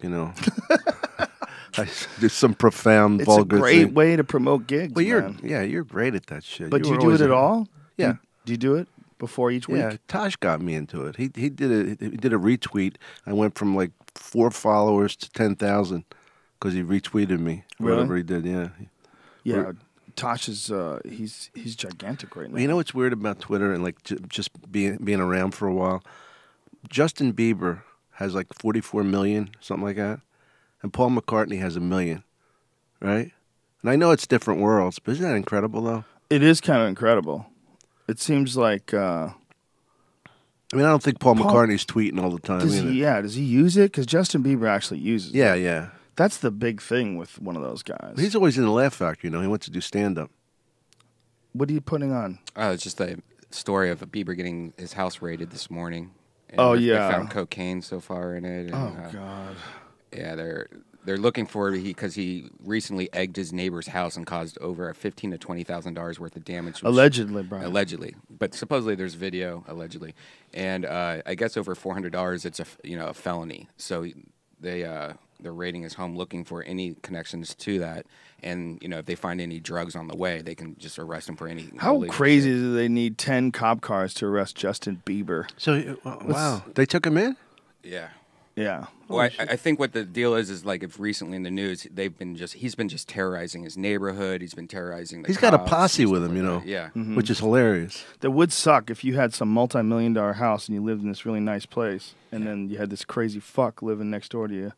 I do some profound, It's vulgar a great thing. way to promote gigs, But man. you're great at that shit. But do were you do it always at all? Yeah. Do you do it before each week? Yeah, Tosh got me into it. He did a retweet. I went from like 4 followers to 10,000 because he retweeted me. Really? Whatever he did, yeah. Yeah. Tosh is he's gigantic right now. Well, you know what's weird about Twitter and like just being around for a while? Justin Bieber has like 44 million, something like that, and Paul McCartney has 1 million, right? And I know it's different worlds, but isn't that incredible though? It is kind of incredible. It seems like I mean, I don't think Paul Paul- McCartney's tweeting all the time. does either. does he use it? Because Justin Bieber actually uses it. Yeah. That's the big thing with one of those guys. He's always in the Laugh Factory, He wants to do stand-up. What are you putting on? It's just a story of Bieber getting his house raided this morning. And Oh, they yeah. found cocaine so far in it. And, Oh God. Yeah, they're looking for it because he recently egged his neighbor's house and caused over $15,000 to $20,000 worth of damage. which- Allegedly, Brian. Allegedly, but supposedly there's video. Allegedly, and I guess over $400, it's a felony. So they're raiding his home, looking for any connections to that. And if they find any drugs on the way, they can just arrest him for any. How illegal crazy shit. do they need 10 cop cars to arrest Justin Bieber? So, wow. They took him in? Yeah. Yeah. Well, I think what the deal is like if recently in the news he's been just terrorizing his neighborhood. He's been terrorizing the He's got a cops posse and with stuff him, like that. Yeah. which is hilarious. That would suck if you had some multi-million-dollar house and you lived in this really nice place, and then you had this crazy fuck living next door to you.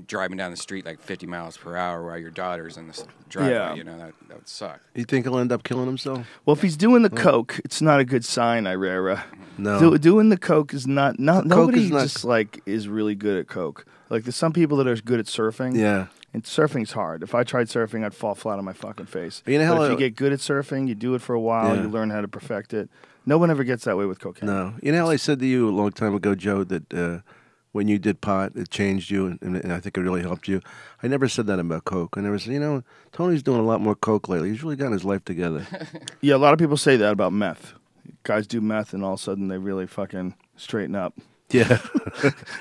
Driving down the street like 50 miles per hour while your daughter's in the driveway, Yeah. that would suck. You think he'll end up killing himself? Well, if he's doing the coke, it's not a good sign, Irrera. No. Doing the coke is not nobody is not- just like is really good at coke. Like there's some people that are good at surfing. Yeah. And surfing's hard. If I tried surfing, I'd fall flat on my fucking face. You know how but if I- you get good at surfing, you do it for a while, Yeah. you learn how to perfect it. No one ever gets that way with cocaine. No. You know how I said to you a long time ago, Joe, that when you did pot, it changed you, and I think it really helped you. I never said that about coke. I never said, Tony's doing a lot more coke lately. He's really gotten his life together. Yeah, a lot of people say that about meth. Guys do meth, and all of a sudden they really fucking straighten up. Yeah.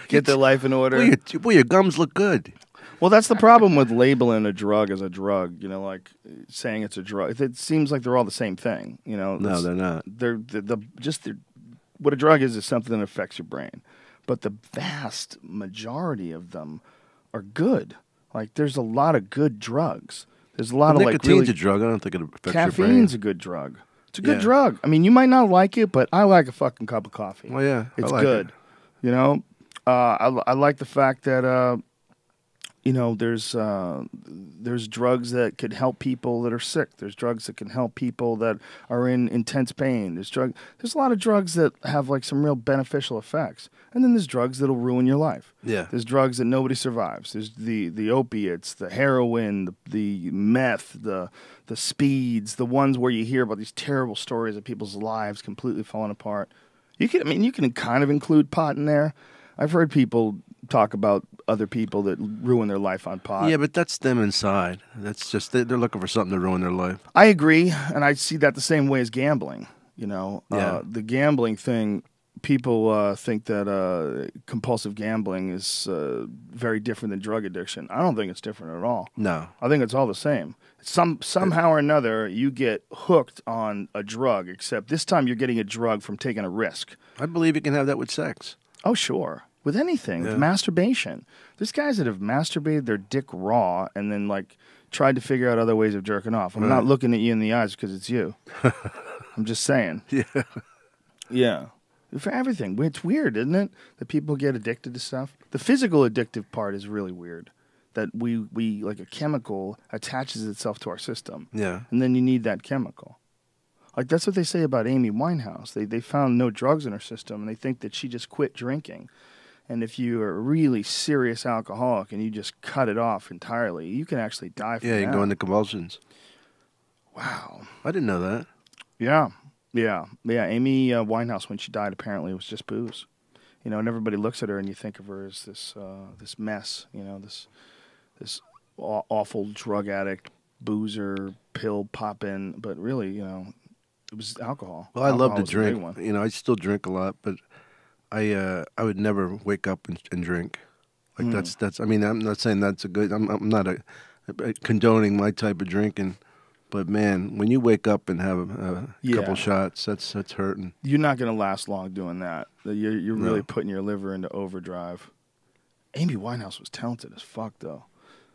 Get their life in order. Well, your gums look good. Well, that's the problem with labeling a drug as a drug. Like saying it's a drug. It seems like they're all the same thing. No, It's- they're not. What a drug is something that affects your brain, but the vast majority of them are good. Like there's a lot of good drugs. There's a lot of like Nicotine's really a drug. I don't think it affects your brain. caffeine's a good drug. It's a good Yeah. drug. I mean, you might not like it, but I like a fucking cup of coffee. Well, yeah, I it's like good. it. I like the fact that there's drugs that could help people that are sick. There's drugs that can help people that are in intense pain. There's a lot of drugs that have like some real beneficial effects. And then there's drugs that'll ruin your life. Yeah. There's drugs that nobody survives. There's the opiates, the heroin, the meth, the speeds, the ones where you hear about these terrible stories of people's lives completely falling apart. You can kind of include pot in there. I've heard people talk about other people that ruin their life on pot. Yeah, but that's them inside. That's just they're looking for something to ruin their life. I agree, and I see that the same way as gambling. Yeah. The gambling thing, people think that compulsive gambling is very different than drug addiction. I don't think it's different at all. No. I think it's all the same. Somehow or another, you get hooked on a drug, except this time you're getting a drug from taking a risk. I believe you can have that with sex. Oh, sure. With anything. Yeah. With masturbation. There's guys that have masturbated their dick raw and then, tried to figure out other ways of jerking off. I'm not looking at you in the eyes because it's you. I'm just saying. Yeah. Yeah. For everything. It's weird, isn't it? That people get addicted to stuff. The physical addictive part is really weird. That we like a chemical attaches itself to our system. Yeah. And then you need that chemical. Like that's what they say about Amy Winehouse. They found no drugs in her system and they think that she just quit drinking. And if you are a really serious alcoholic and you just cut it off entirely, you can actually die from Yeah, you that. go into convulsions. Wow. I didn't know that. Yeah. Amy Winehouse, when she died, apparently it was just booze. You know, and everybody looks at her and you think of her as this this mess. You know, this awful drug addict, boozer, pill popping. But really, you know, it was alcohol. Well, I love to Alcohol was the big drink. one. You know, I still drink a lot, but I would never wake up and drink. Like that's. I mean, I'm not saying that's a good. I'm not condoning my type of drinking, but man, when you wake up and have a couple shots, that's hurting. You're not going to last long doing that. You're really No. putting your liver into overdrive. Amy Winehouse was talented as fuck, though.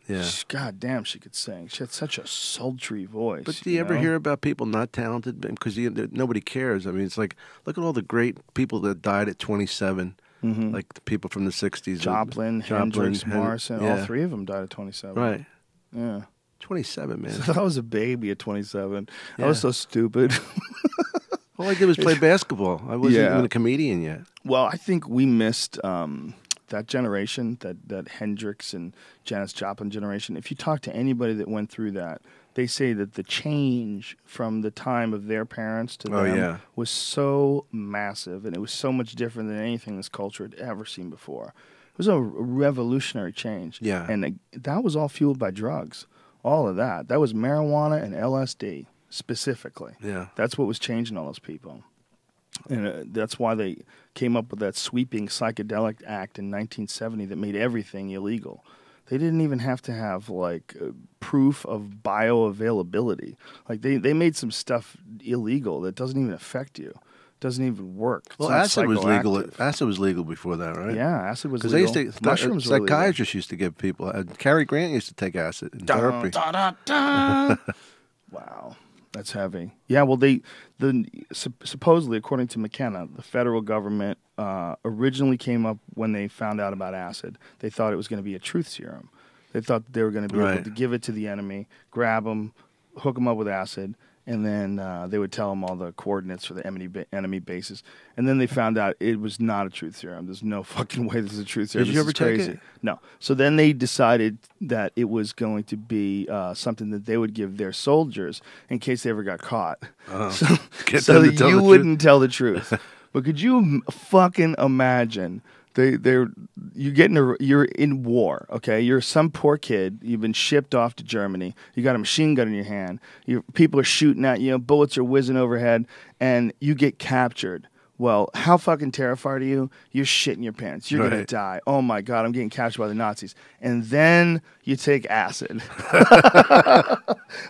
Yeah. God damn, she could sing. She had such a sultry voice. But do you ever know? hear about people not talented? Because nobody cares. I mean, it's like, look at all the great people that died at 27, like the people from the 60s. Joplin, Hendrix, Morrison, all three of them died at 27. Right. Yeah. 27, man. So I was a baby at 27. I Yeah. was so stupid. All I did was play basketball. I wasn't even a comedian yet. Well, I think we missed that generation, that Hendrix and Janis Joplin generation. If you talk to anybody that went through that, they say that the change from the time of their parents to them was so massive, and it was so much different than anything this culture had ever seen before. It was a revolutionary change. Yeah. And that was all fueled by drugs. All of that. That was marijuana and LSD specifically. Yeah. That's what was changing all those people. And that's why they came up with that sweeping psychedelic act in 1970 that made everything illegal. They didn't even have to have proof of bioavailability. Like they made some stuff illegal that doesn't even affect you. Doesn't even work. It's Well, not acid was legal. psychoactive. Acid was legal before that, right? Yeah, acid was Because legal. they used to, Mushrooms were legal. psychiatrists used to give people. Cary Grant used to take acid in therapy. Dun, dun, dun, dun. Wow, that's heavy. Yeah, well, supposedly, according to McKenna, the federal government originally came up when they found out about acid. They thought it was going to be a truth serum. They thought that they were going to be able to give it to the enemy, grab them, hook them up with acid, and then they would tell them all the coordinates for the enemy bases. And then they found out it was not a truth serum. There's no fucking way this is a truth serum. Did you This ever is take crazy. it? No. So then they decided that it was going to be something that they would give their soldiers in case they ever got caught. So Get them to that tell you the wouldn't tell the truth. But could you fucking imagine? You're in war, okay? You're some poor kid. You've been shipped off to Germany. You got a machine gun in your hand. People are shooting at you. Bullets are whizzing overhead, and you get captured. Well, how fucking terrified are you? You're shitting your pants. You're gonna die. Oh my God, I'm getting captured by the Nazis. And then you take acid.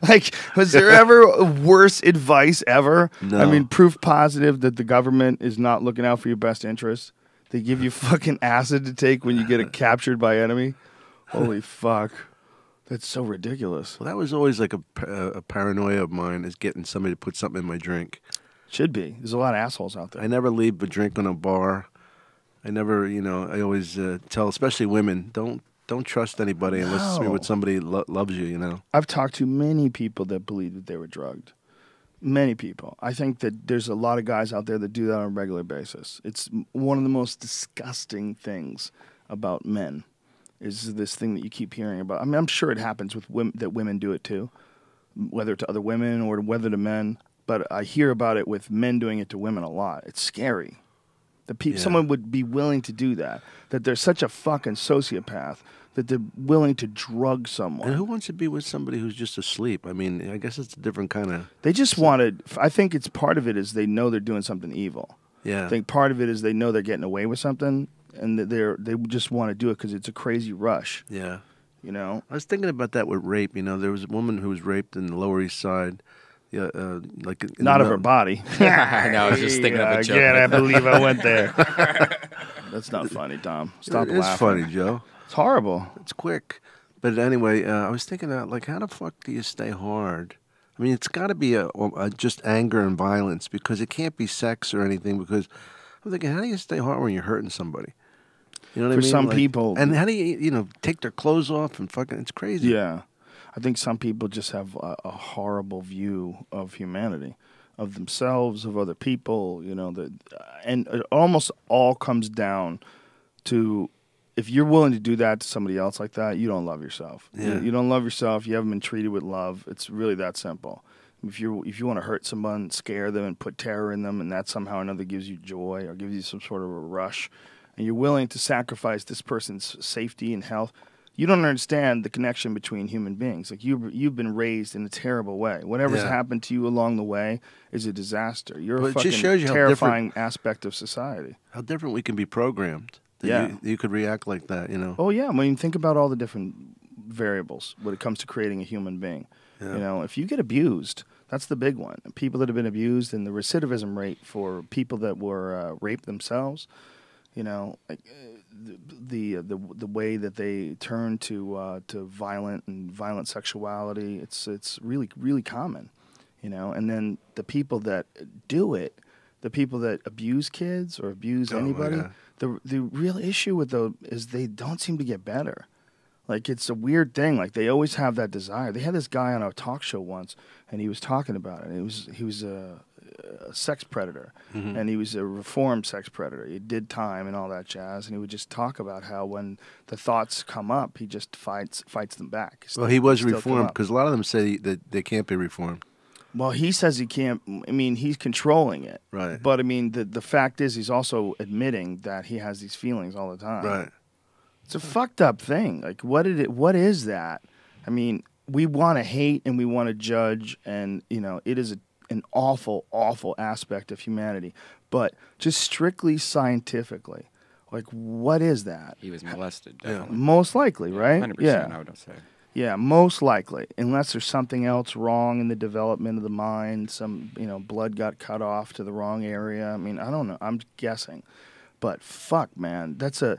Like, was there ever worse advice ever? No. I mean, proof positive that the government is not looking out for your best interests. They give you fucking acid to take when you get captured by enemy. Holy fuck. That's so ridiculous. Well, that was always like a paranoia of mine, is getting somebody to put something in my drink. Should be. There's a lot of assholes out there. I never leave a drink on a bar. I never, I always tell, especially women, don't trust anybody unless you're with somebody loves you, I've talked to many people that believe that they were drugged. Many people. I think that there's a lot of guys out there that do that on a regular basis. It's one of the most disgusting things about men is this thing that you keep hearing about. I mean, I'm sure it happens with women, that women do it too, whether to other women or whether to men. But I hear about it with men doing it to women a lot. It's scary. That someone would be willing to do that. That they're such a fucking sociopath that they're willing to drug someone. And who wants to be with somebody who's just asleep? I mean, I guess it's a different kind of... They just wanted... I think it's part of it is they know they're doing something evil. Yeah. I think part of it is they know they're getting away with something, and that they just want to do it because it's a crazy rush. Yeah. I was thinking about that with rape. There was a woman who was raped in the Lower East Side. Yeah, not of her body. I know. I was just thinking of a joke. I can't believe I went there. That's not funny, Tom. Stop laughing. It's funny, Joe. It's horrible. It's quick. But anyway, I was thinking about, how the fuck do you stay hard? I mean, it's got to be a just anger and violence, because it can't be sex or anything, because I'm thinking, how do you stay hard when you're hurting somebody? You know what I mean? For some people. And how do you, take their clothes off and fucking, it's crazy. Yeah. I think some people just have a horrible view of humanity, of themselves, of other people, and it almost all comes down if you're willing to do that to somebody else like that, you don't love yourself. Yeah. You don't love yourself. You haven't been treated with love. It's really that simple. If you want to hurt someone, scare them, and put terror in them, and that somehow or another gives you joy or gives you some sort of a rush, and you're willing to sacrifice this person's safety and health, you don't understand the connection between human beings. Like you've been raised in a terrible way. Whatever's happened to you along the way is a disaster. You're Well, a it fucking just shows you how terrifying aspect of society. How different we can be programmed. That Yeah. you could react like that, Oh yeah, I mean think about all the different variables when it comes to creating a human being. Yeah. If you get abused, that's the big one. People that have been abused and the recidivism rate for people that were raped themselves, like the way that they turn to violent sexuality, it's really really common, and then the people that do it, the people that abuse kids or abuse anybody, the real issue with those is they don't seem to get better. Like it's a weird thing. Like they always have that desire. They had this guy on a talk show once, and he was talking about it. He was a sex predator, and he was a reformed sex predator. He did time and all that jazz, and he would just talk about how when the thoughts come up, he just fights them back. Well, he was Still come reformed up. because a lot of them say that they can't be reformed. Well, he says he can't. I mean, he's controlling it. Right. But I mean, the fact is, he's also admitting that he has these feelings all the time. Right. It's a fucked up thing. Like, what is that? I mean, we want to hate and we want to judge, and it is an awful, awful aspect of humanity. But just strictly scientifically, like, what is that? He was molested, definitely. Most likely, right? 100%, I would say. Yeah, most likely, unless there's something else wrong in the development of the mind, some blood got cut off to the wrong area. I mean, I don't know. I'm guessing, but fuck, man, that's a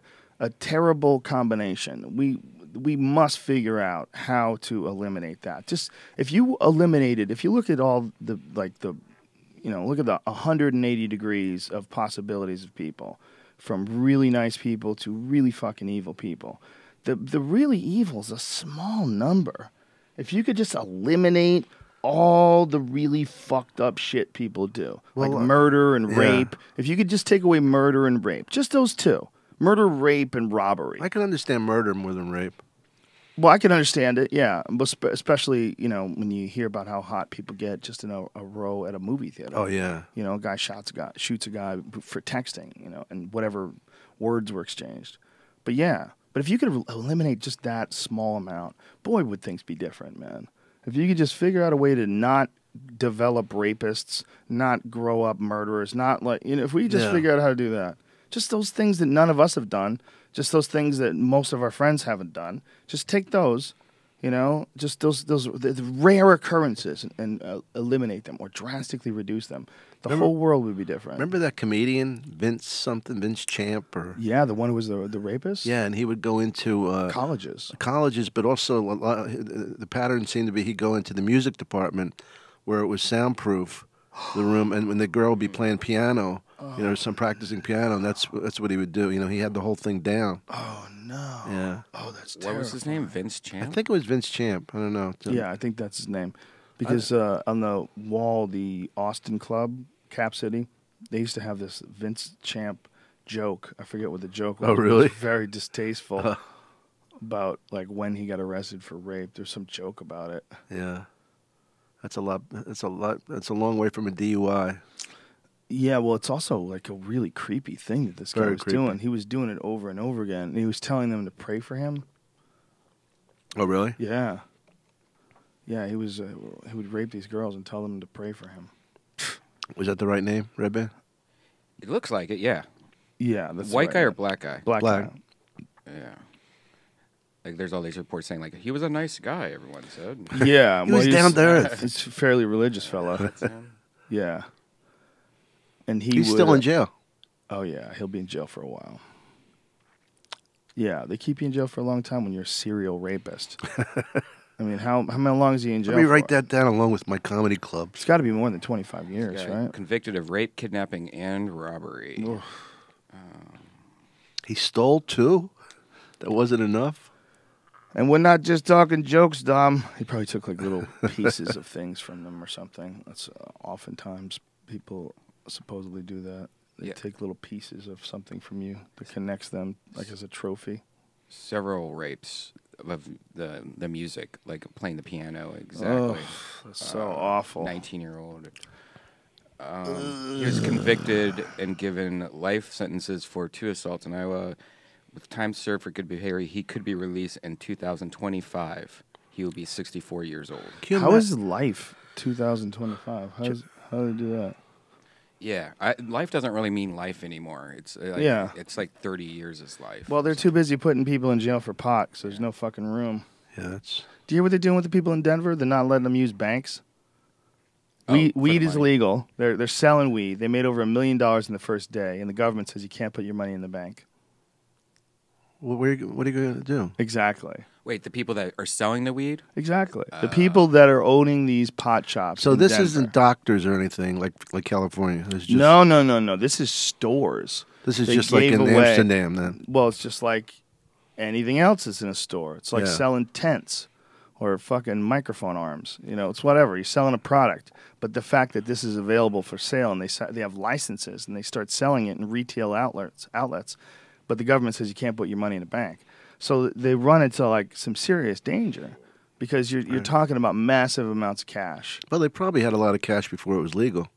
terrible combination. We must figure out how to eliminate that. Just if you look at all look at the 180 degrees of possibilities of people, from really nice people to really fucking evil people. The really evil is a small number. If you could just eliminate all the really fucked up shit people do, like murder and rape. If you could just take away murder and rape, just those two. Murder, rape, and robbery. I can understand murder more than rape. Well, I can understand it, yeah. But especially, when you hear about how hot people get just in a row at a movie theater. Oh, yeah. A guy shoots a guy for texting, and whatever words were exchanged. But yeah. But if you could eliminate just that small amount, boy, would things be different, man. If you could just figure out a way to not develop rapists, not grow up murderers, not if we just figure out how to do that. Just those things that none of us have done, just those things that most of our friends haven't done. Just take those, just the rare occurrences and eliminate them or drastically reduce them. The whole world would be different. Remember that comedian, Vince Champ? Yeah, the one who was the rapist? Yeah, and he would go into colleges, but also the pattern seemed to be he'd go into the music department where it was soundproof, the room, and when the girl would be playing piano, some practicing piano, and that's what he would do. He had the whole thing down. Oh, no. Yeah. Oh, that's What terrible. was his name? Vince I Champ? think it was Vince Champ. I don't know. Yeah, I think that's his name. Because on the wall, the Austin Club, Cap City, they used to have this Vince Champ joke. I forget what the joke was. Oh, really? It was very distasteful about when he got arrested for rape. There's some joke about it. Yeah. That's a lot. That's a long way from a DUI. Yeah, well, it's also a really creepy thing that this guy Very was creepy. doing. He was doing it over and over again. And he was telling them to pray for him. Oh, really? Yeah. Yeah, he would rape these girls and tell them to pray for him. Was that the right name, Red Band? It looks like it, yeah. Yeah, that's White right. guy or black guy? Black Black. guy. Yeah. There's all these reports saying, he was a nice guy, everyone said. Yeah, He was down to earth. He's a fairly religious fella. That's him. Yeah, and He's still in jail. Oh yeah, he'll be in jail for a while. Yeah, they keep you in jail for a long time when you're a serial rapist. I mean, how long is he in jail? Let me write for? that down along with my comedy clubs. It's got to be more than 25 years, Guy right? Convicted of rape, kidnapping, and robbery. Oof. He stole too? That wasn't enough? And we're not just talking jokes, Dom. He probably took little pieces of things from them or something. That's oftentimes people supposedly do that. They Yeah. take little pieces of something from you that connects them, like as a trophy. Several rapes of the music, like playing the piano. Oh, Exactly. that's so awful. 19-year-old. He was convicted and given life sentences for 2 assaults in Iowa. With time served for good behavior, he could be released in 2025. He will be 64 years old. How is life 2025? How do they do that? Yeah, life doesn't really mean life anymore. It's it's like 30 years is life. Well, they're too busy putting people in jail for pot, so there's no fucking room. Yeah, that's. Do you hear what they're doing with the people in Denver? They're not letting them use banks. Weed is legal. They're selling weed. They made over $1 million in the first day, and the government says you can't put your money in the bank. Well, what are you going to do? Exactly. Wait, the people that are selling the weed? Exactly. The people that are owning these pot shops. So in this Denver. isn't doctors or anything like California. It's just, No. This is stores. This is They just like gave in away- Amsterdam then. Well, it's just like anything else that's in a store. It's like Yeah. selling tents or fucking microphone arms. You know, it's whatever. You're selling a product. But the fact that this is available for sale and they have licenses and they start selling it in retail outlets, but the government says you can't put your money in a bank. So they run into like some serious danger because you're talking about massive amounts of cash. Well, they probably had a lot of cash before it was legal.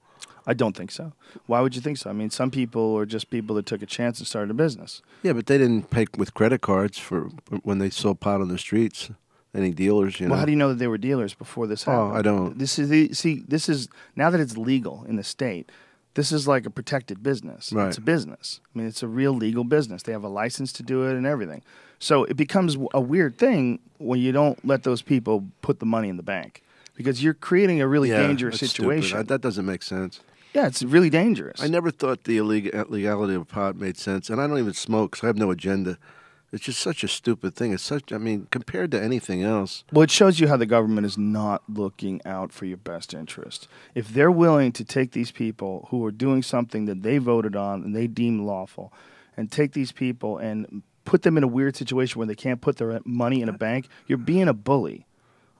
I don't think so. Why would you think so? I mean, some people are just people that took a chance and started a business. Yeah, but they didn't pay with credit cards for when they sold pot on the streets. Any dealers, you know? Well, how do you know that they were dealers before this happened? I don't. This is now that it's legal in the state. This is like a protected business. Right. It's a business. I mean, it's a real legal business. They have a license to do it and everything. So it becomes a weird thing when you don't let those people put the money in the bank because you're creating a really dangerous that's situation. stupid. That doesn't make sense. Yeah, it's really dangerous. I never thought the legality of pot made sense, and I don't even smoke, so I have no agenda. It's just such a stupid thing. It's such. I mean, compared to anything else. Well, it shows you how the government is not looking out for your best interest. If they're willing to take these people who are doing something that they voted on and they deem lawful and take these people and put them in a weird situation where they can't put their money in a bank, you're being a bully.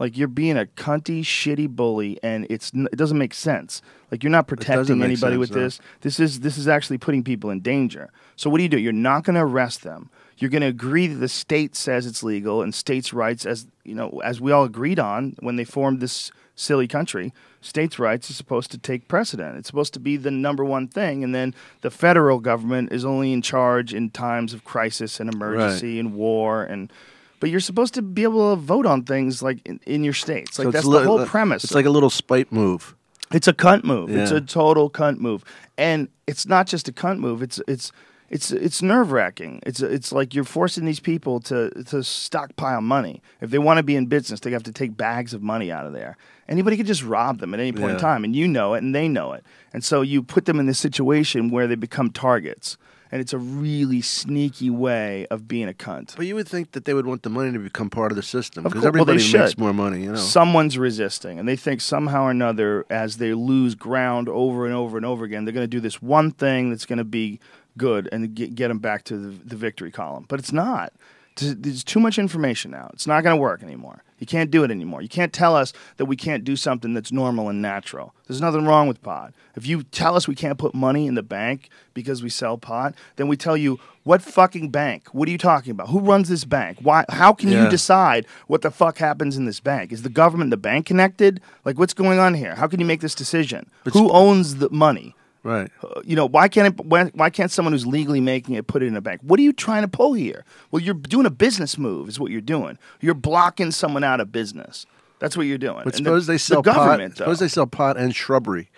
Like, you're being a cunty, shitty bully, and it doesn't make sense. Like, you're not protecting anybody with this. This is actually putting people in danger. So what do? You're not going to arrest them. You're going to agree that the state says it's legal and states' rights, as you know, as we all agreed on when they formed this silly country, states' rights is supposed to take precedent. It's supposed to be the number one thing, and then the federal government is only in charge in times of crisis and emergency and war and. But you're supposed to be able to vote on things like in your states. Like, so that's the whole premise. It's like a little spite move. It's a cunt move. Yeah. It's a total cunt move. And it's not just a cunt move. It's nerve-wracking. It's like you're forcing these people to stockpile money. If they want to be in business, they have to take bags of money out of there. Anybody could just rob them at any point in time, and you know it, and they know it. And so you put them in this situation where they become targets. And it's a really sneaky way of being a cunt. But you would think that they would want the money to become part of the system Of because course. everybody Well, they makes should. more money. You know, Someone's resisting, and they think somehow or another, as they lose ground over and over and over again, they're going to do this one thing that's going to be good and get them back to the victory column. But it's not. There's too much information now. It's not going to work anymore. You can't do it anymore. You can't tell us that we can't do something that's normal and natural. There's nothing wrong with pot. If you tell us we can't put money in the bank because we sell pot, then we tell you, what fucking bank? What are you talking about? Who runs this bank? Why? How can you decide what the fuck happens in this bank? Is the government and the bank connected? Like, what's going on here? How can you make this decision? Who owns the money? right? Why can't someone who's legally making it put it in a bank? What are you trying to pull here? Well, you're doing a business move, is what you're doing. You're blocking someone out of business. That's what you're doing. But And suppose they sell pot. Suppose they sell pot and shrubbery,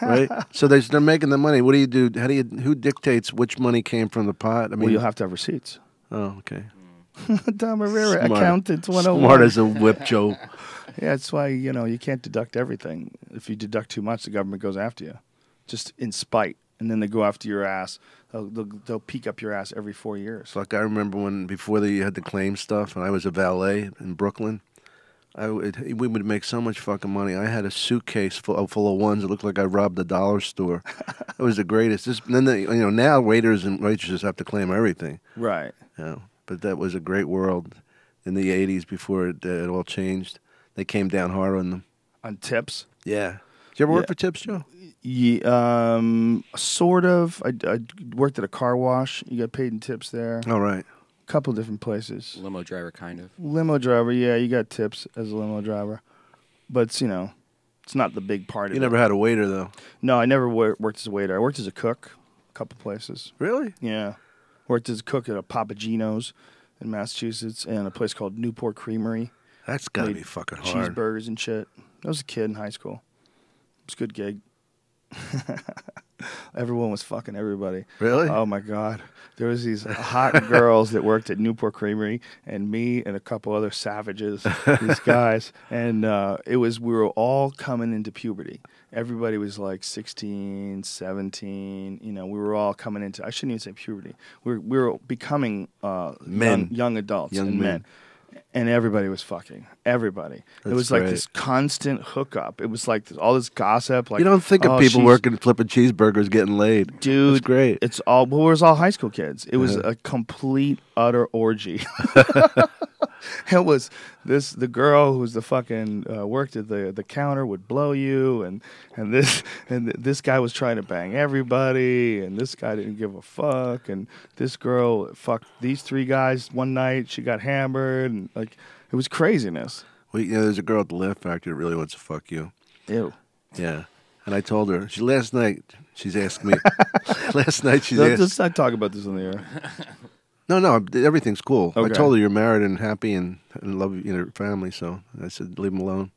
right? So they're making the money. What do you do? Who dictates which money came from the pot? I mean, well, you'll have to have receipts. Oh, okay. Tom Irrera, Smart. Accountant 101. Smart as a whip, Joe. Yeah, that's why you can't deduct everything. If you deduct too much, the government goes after you, just in spite, and then they go after your ass. They'll peek up your ass every 4 years. Like I remember before they had the claim stuff, and I was a valet in Brooklyn. We would make so much fucking money. I had a suitcase full of ones that looked like I robbed a dollar store. It was the greatest. Now waiters and waitresses have to claim everything. Right. But that was a great world in the 80s before it all changed. They came down hard on them. On tips? Yeah. you ever work Yeah. for tips, Joe? Yeah, sort of. I worked at a car wash. You got paid in tips there. All right. A couple different places. Limo driver, kind of. Limo driver, yeah, you got tips as a limo driver, but it's, it's not the big part of You it. never had a waiter though. No, I never worked as a waiter. I worked as a cook, a couple places. Really? Yeah, worked as a cook at a Papagino's in Massachusetts and a place called Newport Creamery. That's gotta Made be fucking hard. Cheeseburgers and shit. I was a kid in high school. It was a good gig. Everyone was fucking everybody. Really? Oh my god. There was these hot girls that worked at Newport Creamery, and me and a couple other savages, these guys, and we were all coming into puberty. Everybody was like 16, 17. We were all coming into. I shouldn't even say puberty. We were becoming Men. young adults, Young and men. And everybody was fucking. Everybody. That's it was like great. this constant hookup. It was like all this gossip. Like, You don't think of oh, people she's- working flipping cheeseburgers getting laid. Dude, That's great. It's all. Well, it was all high school kids. It was Uh-huh. a complete utter orgy. It was the girl who was the fucking worked at the counter would blow you, and this guy was trying to bang everybody, and this guy didn't give a fuck, and this girl fucked these three guys one night. She got hammered, and like it was craziness. Well, there's a girl at the Laugh Factory that really wants to fuck you. Ew. Yeah. And I told her, last night, she's asked me, last night she's Let's asked, just not talk about this on the air. no, everything's cool. I Okay. told her you're married and happy and love your family, so I said, leave them alone.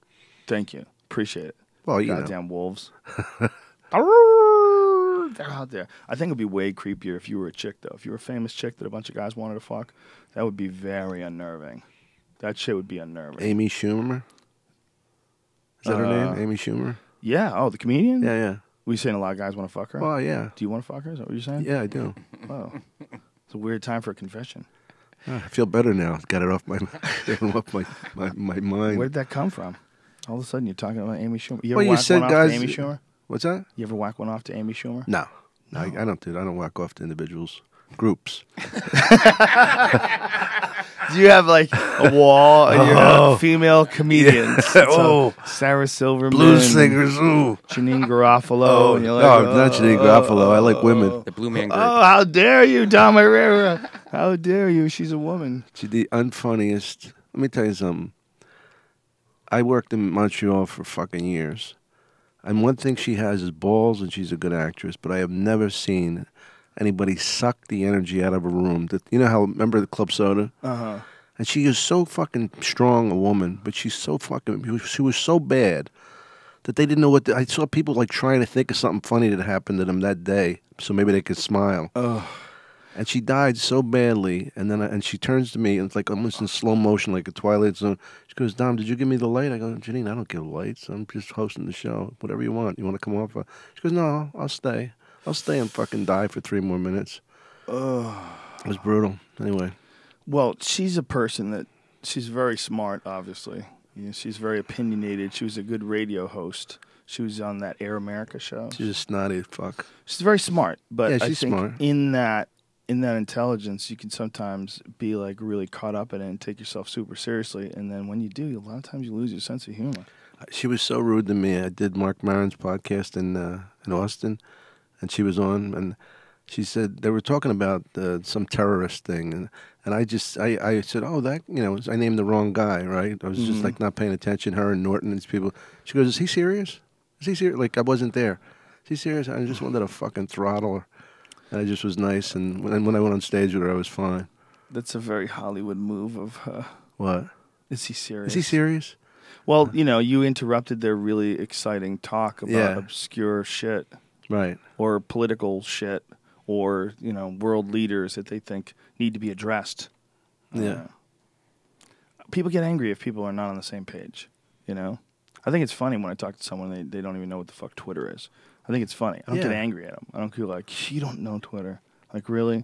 Thank you. Appreciate it. Well, you know. Goddamn wolves. They're out there. I think it would be way creepier if you were a chick, though. If you were a famous chick that a bunch of guys wanted to fuck, that would be very unnerving. That shit would be unnerving. Amy Schumer? Is that her name? Amy Schumer? Yeah. Oh, the comedian? Yeah, yeah. Were you saying a lot of guys want to fuck her? Well, yeah. Do you want to fuck her? Is that what you're saying? Yeah, I do. Oh. It's a weird time for a confession. I feel better now. Got it off my mind. Where did that come from? All of a sudden, you're talking about Amy Schumer. You ever Well, you whack said one off guys- to Amy Schumer? What's that? You ever whack one off to Amy Schumer? No. I don't do that. I don't whack off to individuals. Groups. Do you have like a wall and you have female comedians? Yeah. Oh. Sarah Silverman, Blues singers. Ooh. Janine Garofalo. Oh, and you're no, like, not Janine Garofalo. I like women. The Blue Man Group. Oh, how dare you, Dom Irrera? How dare you? She's a woman. She's the unfunniest. Let me tell you something. I worked in Montreal for fucking years. And one thing she has is balls, and she's a good actress, but I have never seen anybody suck the energy out of a room. You know how, remember the Club Soda? Uh-huh. And she is so fucking strong a woman, but she's so fucking, she was so bad that they didn't know what, I saw people like trying to think of something funny that happened to them that day, so maybe they could smile. Ugh. And she died so badly, and then and she turns to me, and it's like almost in slow motion, like a Twilight Zone. She goes, "Dom, did you give me the light?" I go, "Janine, I don't give lights. I'm just hosting the show. Whatever you want. You want to come off?" She goes, "No, I'll stay. I'll stay and fucking die for 3 more minutes." Ugh. It was brutal. Anyway, Well, she's a person that she's very smart. Obviously, she's very opinionated. She was a good radio host. She was on that Air America show. she's a snotty fuck. She's very smart, but Yeah, I she's think smart. in that intelligence, you can sometimes be like really caught up in it and take yourself super seriously. And then when you do, a lot of times you lose your sense of humor. She was so rude to me. I did Mark Maron's podcast in Austin, and she was on, and she said they were talking about some terrorist thing, and I said, "Oh, that I named the wrong guy, right?" I was just like not paying attention. Her and Norton and these people. She goes, "Is he serious? Is he serious?" Like I wasn't there. Is he serious? I just wanted to fucking throttle her, and I just was nice. And when I went on stage with her, I was fine. That's a very Hollywood move of, What? is he serious? Is he serious? Well, you interrupted their really exciting talk about Yeah. obscure shit Right. or political shit or, world leaders that they think need to be addressed. Yeah. People get angry if people are not on the same page, I think it's funny when I talk to someone, they don't even know what the fuck Twitter is. I think it's funny. I don't get Yeah. angry at them. I don't feel like, you don't know Twitter. Like, really?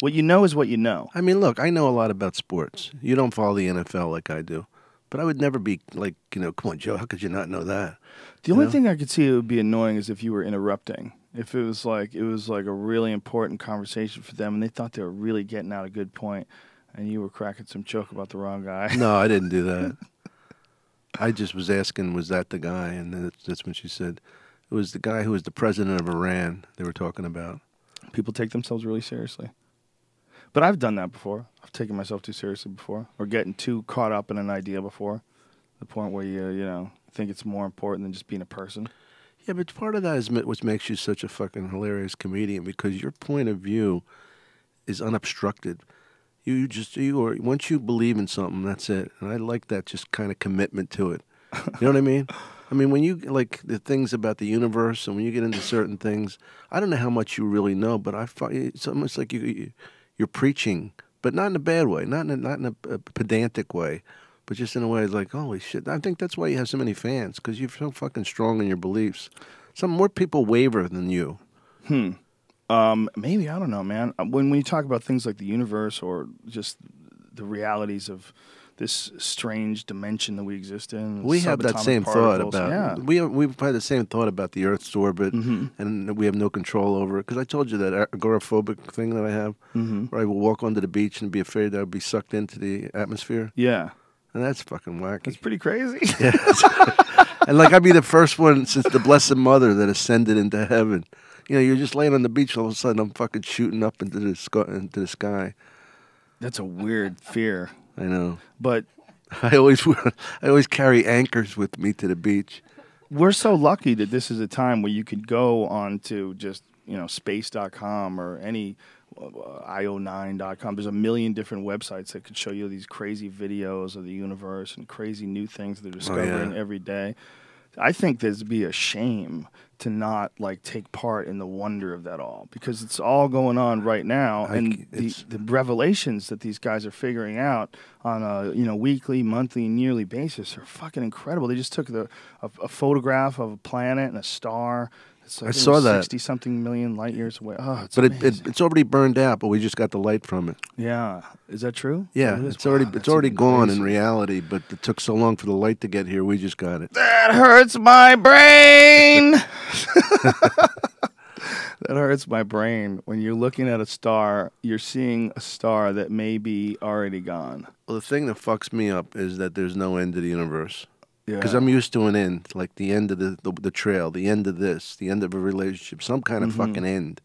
What you know is what you know. I mean, look, I know a lot about sports. You don't follow the NFL like I do. But I would never be like, come on, Joe, how could you not know that? The only thing I could see it would be annoying is if you were interrupting. If it was like a really important conversation for them and they thought they were really getting out a good point and you were cracking some joke about the wrong guy. No, I didn't do that. I just was asking, was that the guy? And then that's when she said, it was the guy who was the president of Iran they were talking about. People take themselves really seriously. But I've done that before. I've taken myself too seriously before, or getting too caught up in an idea before, the point where you think it's more important than just being a person. Yeah, but part of that is what makes you such a fucking hilarious comedian, because your point of view is unobstructed. Once you believe in something, that's it. And I like that just kind of commitment to it. You know what I mean? I mean, when you like the things about the universe, and when you get into certain things, I don't know how much you really know, but it's almost like you're preaching, but not in a bad way, not in a pedantic way, but just in a way like, holy shit. I think that's why you have so many fans, because you're so fucking strong in your beliefs. Some more people waver than you. Maybe, I don't know, man. When you talk about things like the universe or just the realities of this strange dimension that we exist in, we have that same thought about. Yeah. We've had the same thought about the Earth's orbit, and we have no control over it. Because I told you that agoraphobic thing that I have, where I will walk onto the beach and be afraid that I'll be sucked into the atmosphere. Yeah. And that's fucking wacky. That's pretty crazy. Yeah. And like I'd be the first one since the Blessed Mother that ascended into heaven. You know, you're just laying on the beach, all of a sudden I'm fucking shooting up into the sky. That's a weird fear. I know. But I always carry anchors with me to the beach. We're so lucky that this is a time where you could go on to just, space.com or any io9.com. There's a million different websites that could show you these crazy videos of the universe and crazy new things they're discovering every day. I think there'd be a shame to not take part in the wonder of that all, because it's all going on right now, and the revelations that these guys are figuring out on a weekly, monthly, and yearly basis are fucking incredible. They just took a photograph of a planet and a star. It's I saw that 60-something million light years away. Oh, it's but amazing. it's already burned out, but we just got the light from it. Yeah, is that true? Yeah, Oh, it's already gone crazy. in reality, but it took so long for the light to get here. We just got it. That hurts my brain. That hurts my brain. When you're looking at a star, you're seeing a star that may be already gone. Well, the thing that fucks me up is that there's no end to the universe. Yeah. Because I'm used to an end, like the end of the trail, the end of this, the end of a relationship, some kind of fucking end.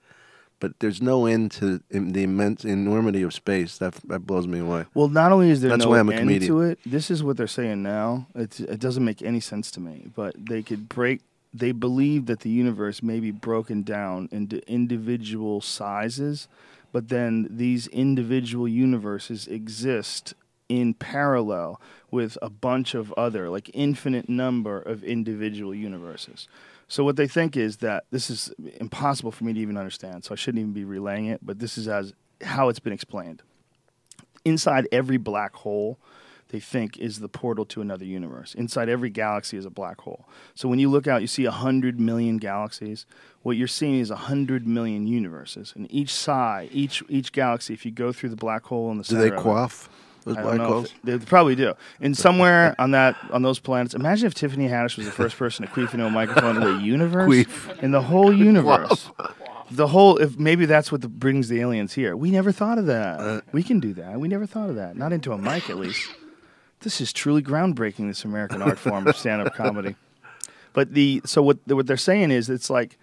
But there's no end to the immense enormity of space. That blows me away. Well, not only is there That's no why I'm a end comedian. to it, this is what they're saying now. It doesn't make any sense to me, but they believe that the universe may be broken down into individual sizes, but then these individual universes exist in parallel with a bunch of other, infinite number of individual universes. So what they think is that this is impossible for me to even understand, so I shouldn't even be relaying it, but this is how it's been explained. Inside every black hole, they think, is the portal to another universe. Inside every galaxy is a black hole. So when you look out, you see 100 million galaxies. What you're seeing is 100 million universes. And each galaxy, if you go through the black hole in the Do center they of it, quaff those I black don't know holes? they probably do. And somewhere on those planets, imagine if Tiffany Haddish was the first person to queef into a microphone in the universe. Queef. In the whole universe. If maybe that's what brings the aliens here. We never thought of that. We can do that. We never thought of that. Not into a mic, at least. This is truly groundbreaking, this American art form of stand-up comedy. But what they're saying is it's like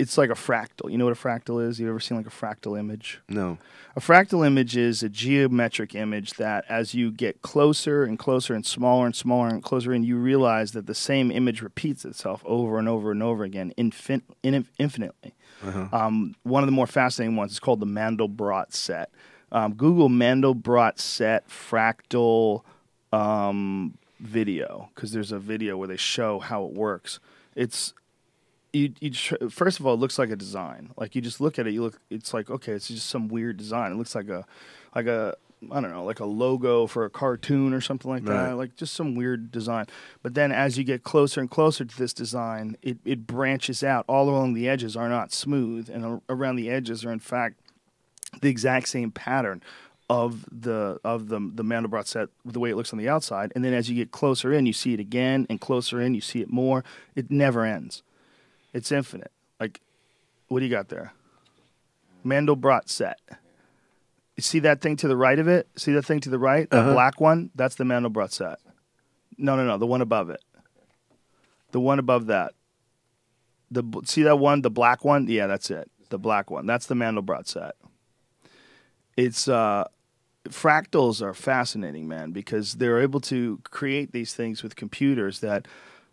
a fractal. You know what a fractal is? You ever seen a fractal image? No. A fractal image is a geometric image that as you get closer and closer and smaller and closer in, you realize that the same image repeats itself over and over and over again infinitely. One of the more fascinating ones is called the Mandelbrot set. Google Mandelbrot set fractal video, because there's a video where they show how it works. It's first of all, it looks like a design. You just look at it, it's like, okay, it's just some weird design. It looks like a I don't know, like a logo for a cartoon or something like that, like just some weird design. But then as you get closer and closer to this design, it branches out. All along the edges are not smooth, and around the edges are in fact the exact same pattern of the Mandelbrot set, the way it looks on the outside. And then as you get closer in, you see it again, and closer in, you see it more. It never ends. It's infinite. What do you got there? Mandelbrot set. You see that thing to the right of it? See that thing to the right? The black one? That's the Mandelbrot set. No. The one above it. The one above that. See that one? The black one? Yeah, that's it. The black one. That's the Mandelbrot set. It's fractals are fascinating, man, because they're able to create these things with computers that,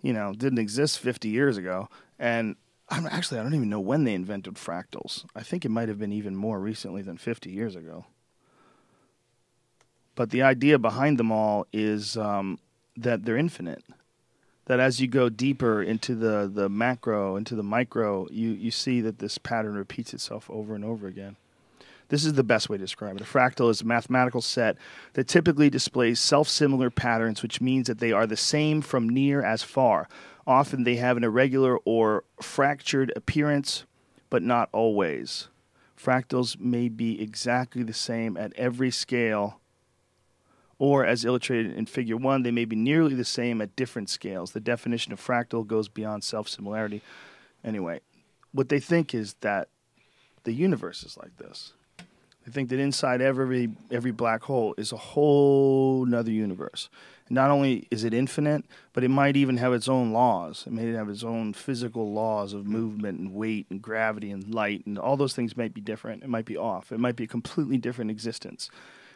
didn't exist 50 years ago. And I don't even know when they invented fractals. I think it might have been even more recently than 50 years ago. But the idea behind them all is that they're infinite. That as you go deeper into the macro, into the micro, you see that this pattern repeats itself over and over again. This is the best way to describe it. A fractal is a mathematical set that typically displays self-similar patterns, which means that they are the same from near as far. Often they have an irregular or fractured appearance, but not always. Fractals may be exactly the same at every scale, or as illustrated in Figure 1, they may be nearly the same at different scales. The definition of fractal goes beyond self-similarity. Anyway, what they think is that the universe is like this. They think that inside every black hole is a whole nother universe. Not only is it infinite, but it might even have its own laws. It may have its own physical laws of movement and weight and gravity and light, and all those things might be different. It might be off. It might be a completely different existence.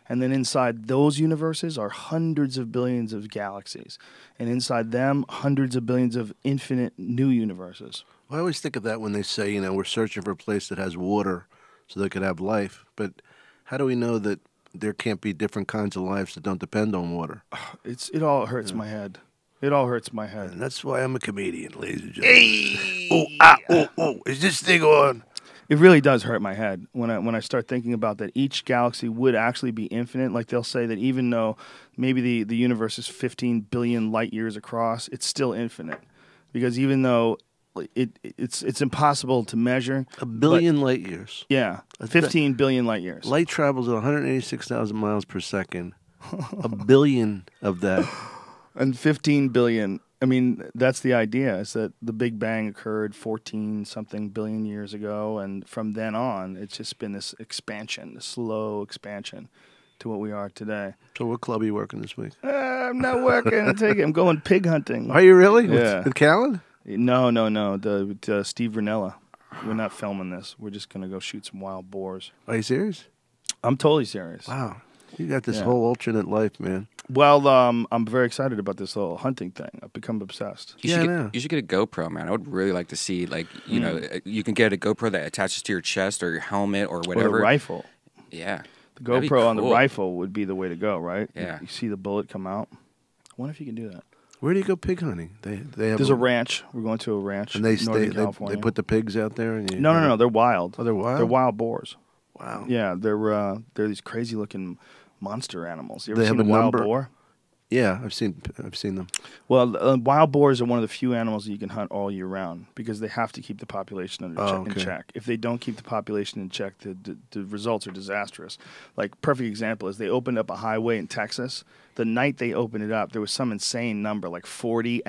And then inside those universes are hundreds of billions of galaxies. And inside them, hundreds of billions of infinite new universes. Well, I always think of that when they say, we're searching for a place that has water so they could have life. But how do we know that there can't be different kinds of lives that don't depend on water? It all hurts my head. It all hurts my head. And that's why I'm a comedian, ladies and gentlemen. Hey! Is this thing on? It really does hurt my head when I start thinking about that each galaxy would actually be infinite. Like they'll say that even though maybe the universe is 15 billion light years across, it's still infinite. Because even though it's impossible to measure. A billion light years. Yeah, 15 billion light years. Light travels at 186,000 miles per second. A billion of that. And 15 billion. I mean, that's the idea, is that the Big Bang occurred 14-something billion years ago, and from then on, it's just been this expansion, this slow expansion to what we are today. So what club are you working this week? I'm not working. I'm going pig hunting. Are you really? Yeah. With Callan? No. The Steve Vernella. We're not filming this. We're just going to go shoot some wild boars. Are you serious? I'm totally serious. Wow. You got this whole alternate life, man. Well, I'm very excited about this little hunting thing. I've become obsessed. You should get a GoPro, man. I would really like to see, you can get a GoPro that attaches to your chest or your helmet or whatever. Or the rifle. Yeah. The GoPro on the rifle would be the way to go, right? Yeah. You see the bullet come out. I wonder if you can do that. Where do you go pig hunting? They have There's a ranch. We're going to a ranch and they in Northern stay. California. They put the pigs out there. And No. They're wild. Oh, they're wild. They're wild boars. Wow. Yeah, they're these crazy looking monster animals. You ever They seen have a a wild number? boar? Yeah, I've seen them. Well, wild boars are one of the few animals that you can hunt all year round because they have to keep the population in check. If they don't keep the population in check, the results are disastrous. Like, perfect example is they opened up a highway in Texas. The night they opened it up, there was some insane number, like 40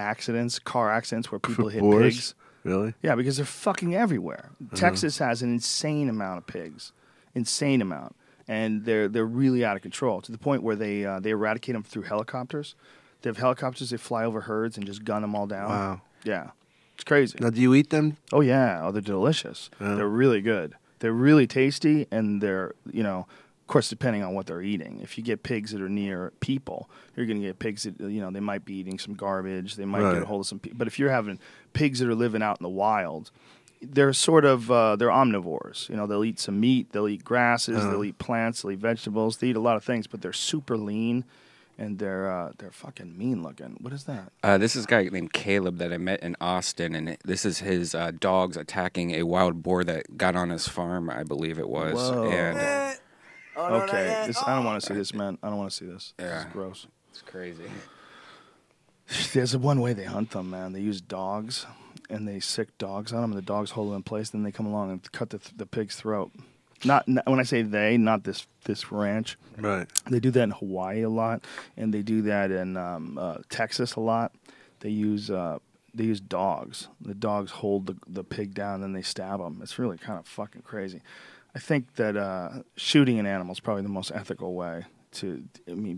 car accidents where people hit Boars? pigs. Really? Yeah, because they're fucking everywhere. Texas has an insane amount of pigs. Insane amount. And they're really out of control to the point where they eradicate them through helicopters. They have helicopters. They fly over herds and just gun them all down. Wow. Yeah, it's crazy. Now, do you eat them? Oh yeah. Oh, they're delicious. Yeah. They're really good. They're really tasty, and they're of course, depending on what they're eating. If you get pigs that are near people, you're going to get pigs that they might be eating some garbage. They might get a hold of some. But if you're having pigs that are living out in the wild, they're sort of they're omnivores. They'll eat some meat, they'll eat grasses, they'll eat plants, they'll eat vegetables. They eat a lot of things, but they're super lean, and they're fucking mean looking. What is that? This is a guy named Caleb that I met in Austin, and this is his dogs attacking a wild boar that got on his farm, I believe it was. Whoa. And Okay, I don't want to see this, man. I don't want to see this. Yeah. This is gross. it's crazy. There's one way they hunt them, man. They use dogs, and they sick dogs on them, and the dogs hold them in place. Then they come along and cut the pig's throat. Not when I say they, not this ranch. Right. They do that in Hawaii a lot, and they do that in Texas a lot. They use dogs. The dogs hold the pig down, and they stab them. It's really kind of fucking crazy. I think that shooting an animal is probably the most ethical way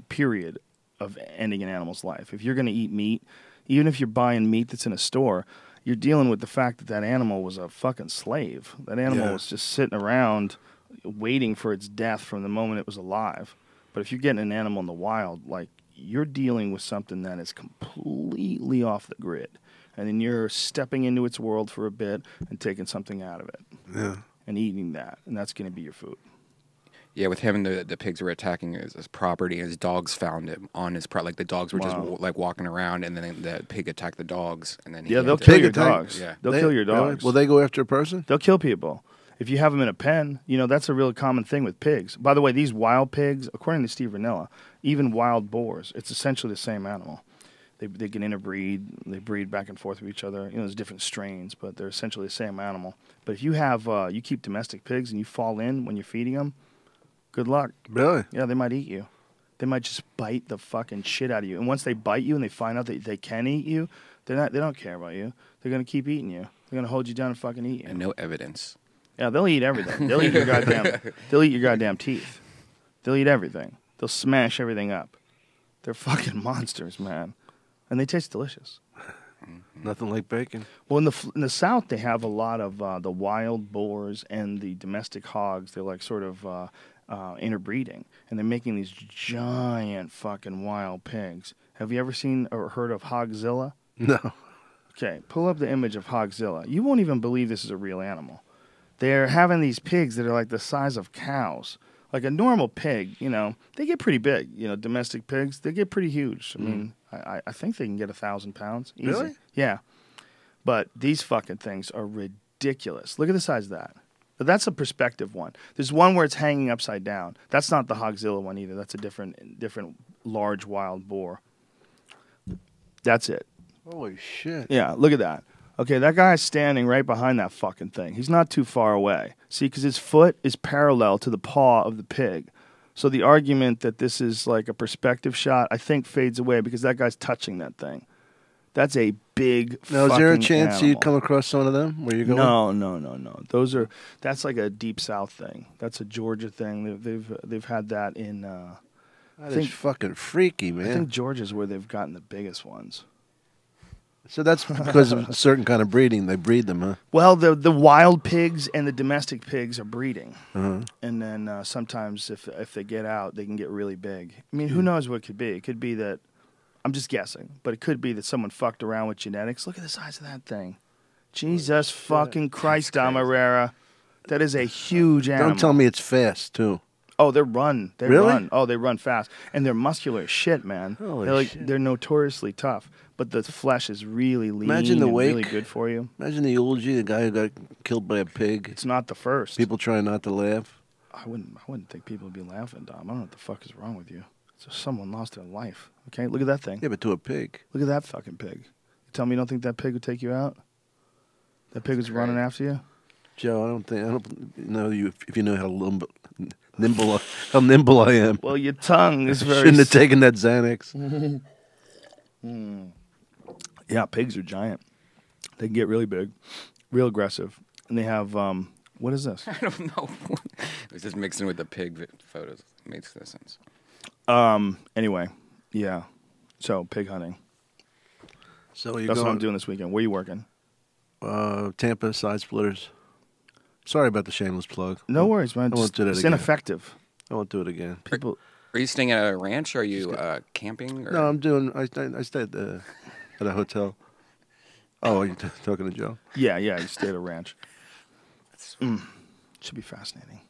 period, of ending an animal's life. If you're going to eat meat, even if you're buying meat that's in a store, you're dealing with the fact that that animal was a fucking slave. That animal was just sitting around waiting for its death from the moment it was alive. But if you're getting an animal in the wild, like, you're dealing with something that is completely off the grid. And then you're stepping into its world for a bit and taking something out of it. Yeah. And eating that. And that's going to be your food. Yeah, with him, the pigs were attacking his property, and his dogs found him on his property. Like, the dogs were just like walking around, and then the pig attacked the dogs, and then they'll kill your attack- dogs. Yeah. They'll kill your dogs. Will they go after a person? They'll kill people. If you have them in a pen, you know, that's a really common thing with pigs. By the way, these wild pigs, according to Steve Ranella, even wild boars, it's essentially the same animal. They can interbreed. They breed back and forth with each other. You know, there's different strains, but they're essentially the same animal. But if you have, you keep domestic pigs and you fall in when you're feeding them, good luck. Really? Yeah, they might eat you. They might just bite the fucking shit out of you. And once they bite you and they find out that they can eat you, they don't care about you. They're gonna keep eating you. They're gonna hold you down and fucking eat you. And no evidence. Yeah, they'll eat everything. They'll eat your goddamn. They'll eat your goddamn teeth. They'll eat everything. They'll smash everything up. They're fucking monsters, man, and they taste delicious. Nothing like bacon. Well, in the South, they have a lot of the wild boars and the domestic hogs. They're like sort of interbreeding, and they're making these giant fucking wild pigs. Have you ever seen or heard of Hogzilla? No. Okay, pull up the image of Hogzilla. You won't even believe this is a real animal. They're having these pigs that are like the size of cows. Like a normal pig, you know, they get pretty big. You know, domestic pigs, they get pretty huge. I mean, I think they can get 1,000 pounds. Easy. Really? Yeah. But these fucking things are ridiculous. Look at the size of that. But that's a perspective one. There's one where it's hanging upside down. That's not the Hogzilla one either. That's a different large wild boar. That's it. Holy shit. Yeah, look at that. Okay, that guy's standing right behind that fucking thing. He's not too far away. See, because his foot is parallel to the paw of the pig. So the argument that this is like a perspective shot, I think, fades away because that guy's touching that thing. That's a big Now, fucking is there a chance animal. you come across some of them where you go? No. That's like a deep south thing. That's a Georgia thing. They've had that in. That is fucking freaky, man. I think Georgia's where they've gotten the biggest ones. So that's because of a certain kind of breeding. They breed them, huh? Well, the wild pigs and the domestic pigs are breeding, Uh-huh. and then sometimes if they get out, they can get really big. I mean, who knows what it could be? It could be that I'm just guessing, but it could be that someone fucked around with genetics. Look at the size of that thing. Jesus fucking Christ, Dom Irrera. That is a huge animal. Don't tell me it's fast, too. Oh, they run. They Really? run. Oh, they run fast, and they're muscular as shit, man. Holy shit. They're notoriously tough, but the flesh is really lean Imagine the and wake. really good for you. Imagine the eulogy, the guy who got killed by a pig. It's not the first. People trying not to laugh. I wouldn't think people would be laughing, Dom. I don't know what the fuck is wrong with you. So someone lost their life. Okay, look at that thing. Yeah, but to a pig. Look at that fucking pig. You tell me you don't think that pig would take you out? That pig was running after you? Joe, I don't know you if you know how nimble I am. Well, your tongue is very... Shouldn't have taken that Xanax. Yeah, pigs are giant. They can get really big, real aggressive. And they have, what is this? I don't know. It was just mixing with the pig photos. It makes no sense. Anyway, yeah. So, pig hunting. So you're That's what I'm going doing this weekend. Where are you working? Tampa Side Splitters. Sorry about the shameless plug. No worries, man. I won't do that It's again. ineffective. I won't do it again. People... Are you staying at a ranch? Or are you camping? Or? No, I'm doing. I stay at a hotel. Oh, are you talking to Joe? Yeah, you stay at a ranch. Should be fascinating.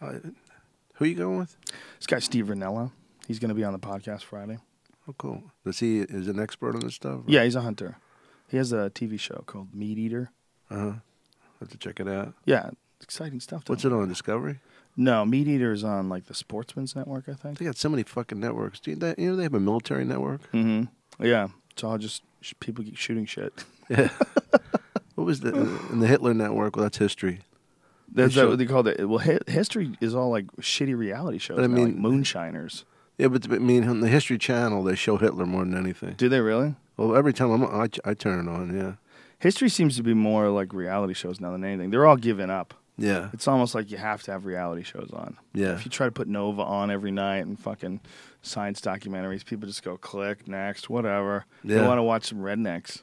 Who are you going with? This guy, Steve Ranella, he's going to be on the podcast Friday. Oh, cool. Is he an expert on this stuff? Or? Yeah, he's a hunter. He has a TV show called Meat Eater. Uh-huh. Have to check it out. Yeah, exciting stuff. What's it on, Discovery? No, Meat Eater is on like the Sportsman's Network, I think. They got so many fucking networks. Do you know they have a military network? Mm-hmm. Yeah, it's all just people shooting shit. Yeah. What was in the Hitler network? Well, that's history. That's what they call it. Well, history is all like shitty reality shows. But I now, mean, like Moonshiners. Yeah, but I mean, on the History Channel, they show Hitler more than anything. Do they really? Well, every time I turn it on, yeah. History seems to be more like reality shows now than anything. They're all giving up. Yeah. It's almost like you have to have reality shows on. Yeah. If you try to put Nova on every night and fucking science documentaries. People just go click, next, whatever. They Yeah. want to watch some rednecks.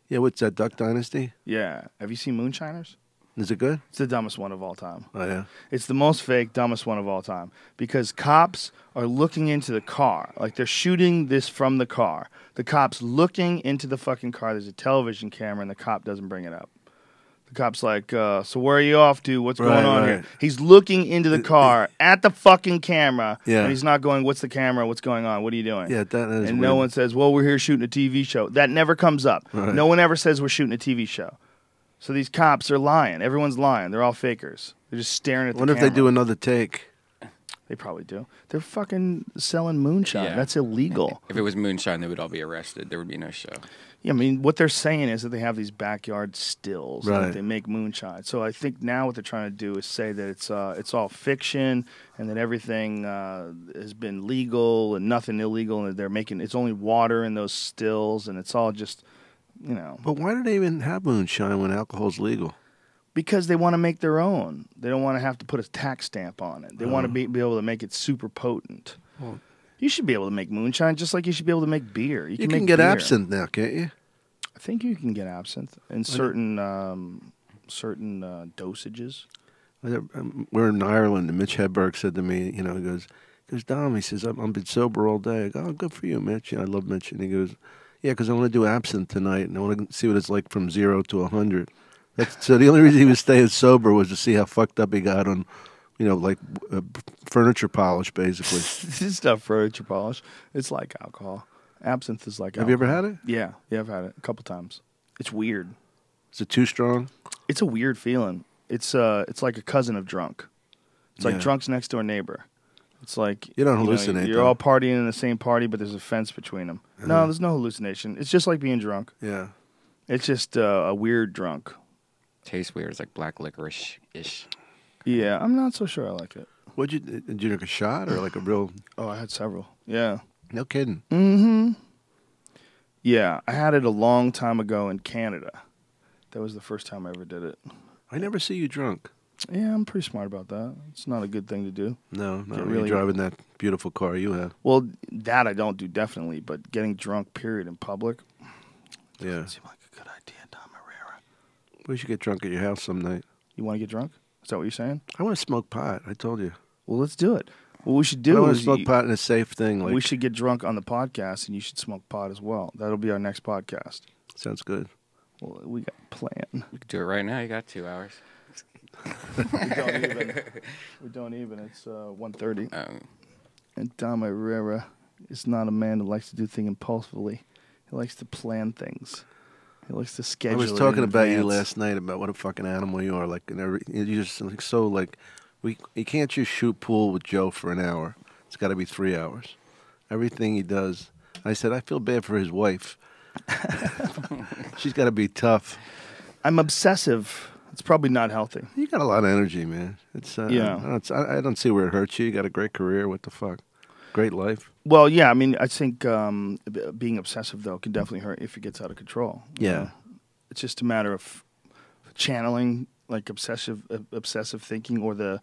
Yeah, what's that, Duck Dynasty? Yeah. Have you seen Moonshiners? Is it good? It's the dumbest one of all time. Oh, yeah. It's the most fake, dumbest one of all time. Because cops are looking into the car. Like, they're shooting this from the car. The cop's looking into the fucking car. There's a television camera, and the cop doesn't bring it up. The cop's like, so where are you off to? What's going on here? He's looking into the car at the fucking camera. Yeah. And he's not going, what's the camera? What's going on? What are you doing? Yeah, that is And weird. no one says, well, we're here shooting a TV show. That never comes up. Right. No one ever says we're shooting a TV show. So these cops are lying. Everyone's lying. They're all fakers. They're just staring at I the wonder camera. if they do another take. They probably do. They're fucking selling moonshine. Yeah. That's illegal. If it was moonshine, they would all be arrested. There would be no show. Yeah, I mean, what they're saying is that they have these backyard stills and Right. that they make moonshine. So I think now what they're trying to do is say that it's all fiction and that everything has been legal and nothing illegal, and that they're making it's only water in those stills, and it's all just, you know, But why do they even have moonshine when alcohol's legal? because they want to make their own. They don't want to have to put a tax stamp on it. They want to be able to make it super potent. Well, You should be able to make moonshine just like you should be able to make beer. you can can make get beer. absinthe now, can't you? I think you can get absinthe in certain dosages. We're in Ireland, and Mitch Hedberg said to me, he goes, Dom, he says, I've been sober all day. I go, oh, good for you, Mitch. I love Mitch. And he goes, yeah, because I want to do absinthe tonight, and I want to see what it's like from 0 to 100. So the only reason he was staying sober was to see how fucked up he got on, like furniture polish, basically. It's not furniture polish. It's like alcohol. Absinthe is like Have you alcohol. ever had it? Yeah, I've had it a couple times. It's weird. Is it too strong? It's a weird feeling. It's like a cousin of drunk. It's like Yeah. drunk's next door neighbor. It's like You don't hallucinate, You're though. all partying in the same party, but there's a fence between them. No, there's no hallucination. It's just like being drunk. Yeah. It's just a weird drunk. Tastes weird. It's like black licorice-ish. Yeah, I'm not so sure I like it. Did you drink a shot or like a real? Oh, I had several. Yeah. No kidding. Yeah, I had it a long time ago in Canada. That was the first time I ever did it. I never see you drunk. Yeah, I'm pretty smart about that. It's not a good thing to do. No, Get not when really- you're driving that beautiful car you have. Well, that I don't do definitely, but getting drunk, period, in public, Yeah. doesn't seem like a good idea, Tom Irrera. We should get drunk at your house some night. You want to get drunk? Is that what you're saying? I want to smoke pot. I told you. Well, let's do it. What we should I do want to is smoke pot in a safe thing. Like we should get drunk on the podcast, and you should smoke pot as well. That'll be our next podcast. sounds good. Well, we got a plan. We could do it right now. You got 2 hours. We don't even. It's 1:30. Um, And Tom Irrera is not a man who likes to do things impulsively. He likes to plan things. He likes to I schedule. was it talking in about you advance. last night about what a fucking animal you are. Like, you just like so like you can't just shoot pool with Joe for an hour. It's got to be 3 hours. Everything he does. I said I feel bad for his wife. She's got to be tough. I'm obsessive. It's probably not healthy. You got a lot of energy, man. It's Yeah. I don't see where it hurts you. You got a great career. What the fuck? Great life. Well, yeah. I mean, I think being obsessive though can definitely hurt if it gets out of control. you Yeah. know? It's just a matter of channeling like obsessive thinking, or the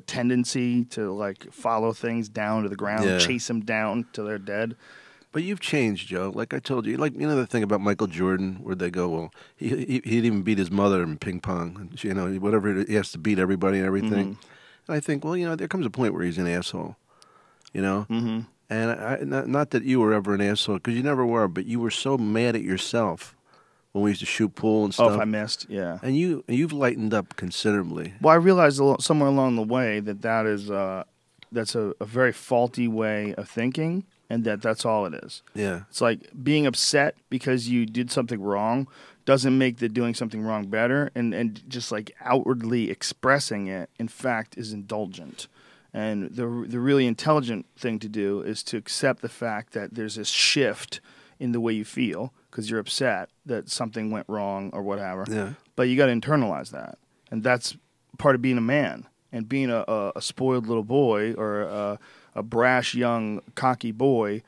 tendency to like follow things down to the ground, Yeah. chase them down till they're dead. But you've changed, Joe. Like I told you, like the thing about Michael Jordan, where they go, well, he'd even beat his mother in ping pong, and, whatever he has to beat everybody and everything. And I think, well, there comes a point where he's an asshole, Mm-hmm. And not that you were ever an asshole, because you never were, but you were so mad at yourself when we used to shoot pool and Oh, stuff. if I missed, yeah. And you've lightened up considerably. Well, I realized somewhere along the way that's a very faulty way of thinking, and that's all it is. Yeah. It's like being upset because you did something wrong doesn't make the doing something wrong better, and just like outwardly expressing it, in fact, is indulgent. And the really intelligent thing to do is to accept the fact that there's this shift in the way you feel because you're upset that something went wrong or whatever. Yeah. But you got to internalize that, and that's part of being a man. And being a spoiled little boy or a a brash, young, cocky boy,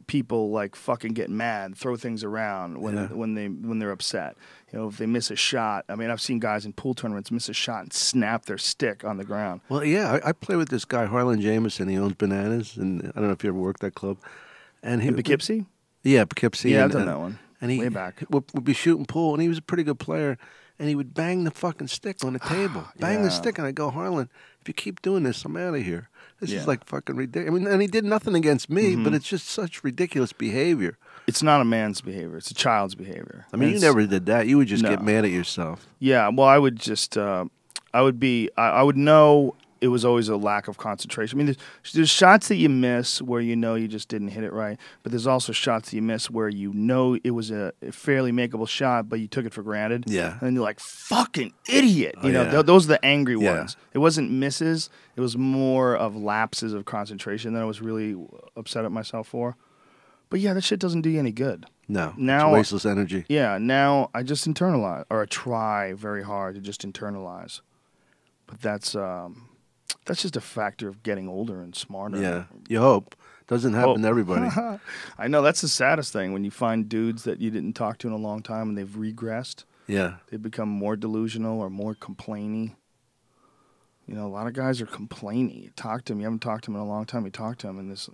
people like fucking get mad, throw things around when they're upset. You know, if they miss a shot. I mean, I've seen guys in pool tournaments miss a shot and snap their stick on the ground. Well, yeah, I play with this guy, Harlan Jameson. He owns Bananas, and I don't know if you ever worked that club. And he In Poughkeepsie? Yeah, Poughkeepsie. Yeah, I've done that one. And he way back. would be shooting pool, and he was a pretty good player. And he would bang the fucking stick on the table. Bang the stick, and I go, Harlan, if you keep doing this, I'm out of here. This is like fucking ridiculous. I mean, and he did nothing against me, but it's just such ridiculous behavior. It's not a man's behavior. It's a child's behavior. I mean, you never did that. You would just get mad at yourself. Yeah, well, I would just, I would know it was always a lack of concentration. I mean, there's shots that you miss where you know you just didn't hit it right, but there's also shots that you miss where you know it was a fairly makeable shot, but you took it for granted. Yeah. And you're like, fucking idiot. You know, those are the angry ones. It wasn't misses. It was more of lapses of concentration that I was really upset at myself for. But yeah, that shit doesn't do you any good. No, now, it's wasteless energy. Yeah, now I just internalize, or I try very hard to just internalize. But that's just a factor of getting older and smarter. Yeah, you hope. Doesn't happen to everybody. I know, that's the saddest thing, when you find dudes that you didn't talk to in a long time and they've regressed. Yeah. They've become more delusional or more complainy. You know, a lot of guys are complainy. You talk to them, you haven't talked to them in a long time, you talk to them, and this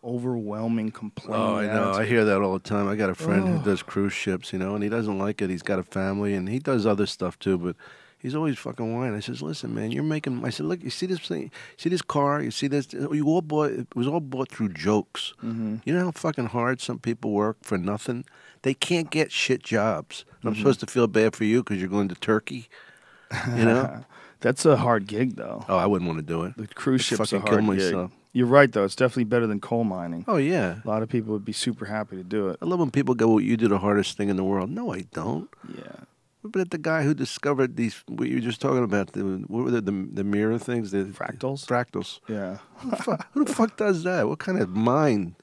overwhelming complaining. Oh, I know. attitude. I hear that all the time. I got a friend who does cruise ships, you know, and he doesn't like it. He's got a family, and he does other stuff too, but he's always fucking whining. I says, listen, man, you're making. I said, look, you see this thing? See this car? You see this? You all bought. It was all bought through jokes. Mm-hmm. You know how fucking hard some people work for nothing? They can't get shit jobs. And I'm supposed to feel bad for you because you're going to Turkey. You know? That's a hard gig, though. Oh, I wouldn't want to do it. The cruise ship's a fucking hard kill gig. myself. You're right, though. It's definitely better than coal mining. Oh, yeah. A lot of people would be super happy to do it. I love when people go, well, you do the hardest thing in the world. No, I don't. Yeah. But the guy who discovered these, what you were just talking about, what were the mirror things? The Fractals? Fractals. Yeah. Who the fuck does that? What kind of mind?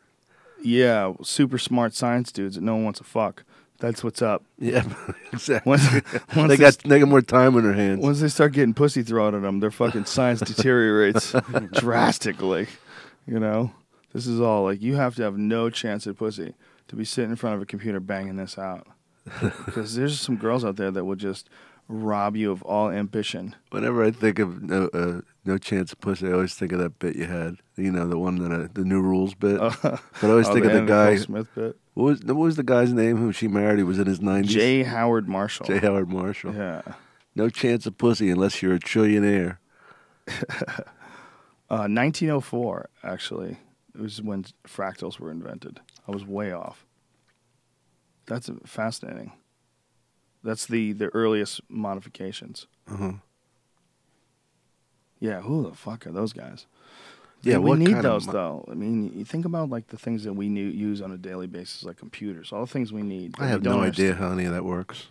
Yeah, super smart science dudes that no one wants to fuck. That's what's up. Yeah, exactly. Once they got more time on their hands. Once they start getting pussy thrown at them, their fucking science deteriorates drastically. You know? This is all like, you have to have no chance at pussy to be sitting in front of a computer banging this out. Because there's some girls out there that will just rob you of all ambition. Whenever I think of No Chance of Pussy, I always think of that bit you had. You know, the one that the New Rules bit. But I always think of the guy. Smith bit. What was the guy's name who she married? He was in his 90s. J. Howard Marshall. J. Howard Marshall. Yeah. No chance of pussy unless you're a trillionaire. 1904, actually. It was when fractals were invented. I was way off. That's fascinating. That's the earliest modifications. Uh-huh. Yeah, who the fuck are those guys? Yeah, we what need kind those of though. I mean, you think about like the things that we use on a daily basis, like computers, all the things we need. I have no idea how any of that works.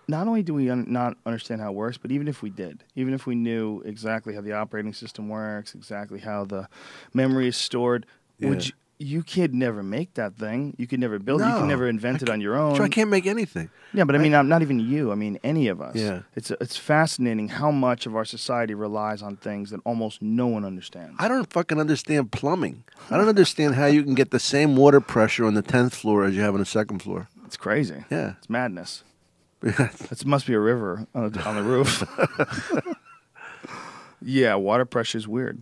Not only do we not understand how it works, but even if we did, even if we knew exactly how the operating system works, exactly how the memory is stored, would you could never make that thing. You could never build it. You can never invent it on your own. Sure, I can't make anything. Yeah, but I mean, not even you. I mean, any of us. Yeah. It's fascinating how much of our society relies on things that almost no one understands. I don't fucking understand plumbing. I don't understand how you can get the same water pressure on the 10th floor as you have on the second floor. It's crazy. Yeah. It's madness. It must be a river on the roof. Yeah, water pressure is weird.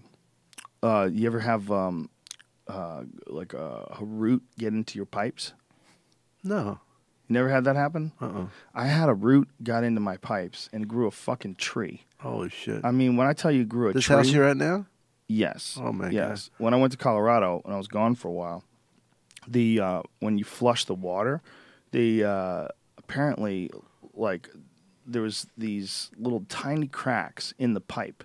You ever have like a root get into your pipes? No. You never had that happen? I had a root got into my pipes and grew a fucking tree. Holy shit. I mean, when I tell you grew a This tree... house you're at now? Yes. Oh, my yes. When I went to Colorado and I was gone for a while, when you flush the water, apparently, like, there was these little tiny cracks in the pipe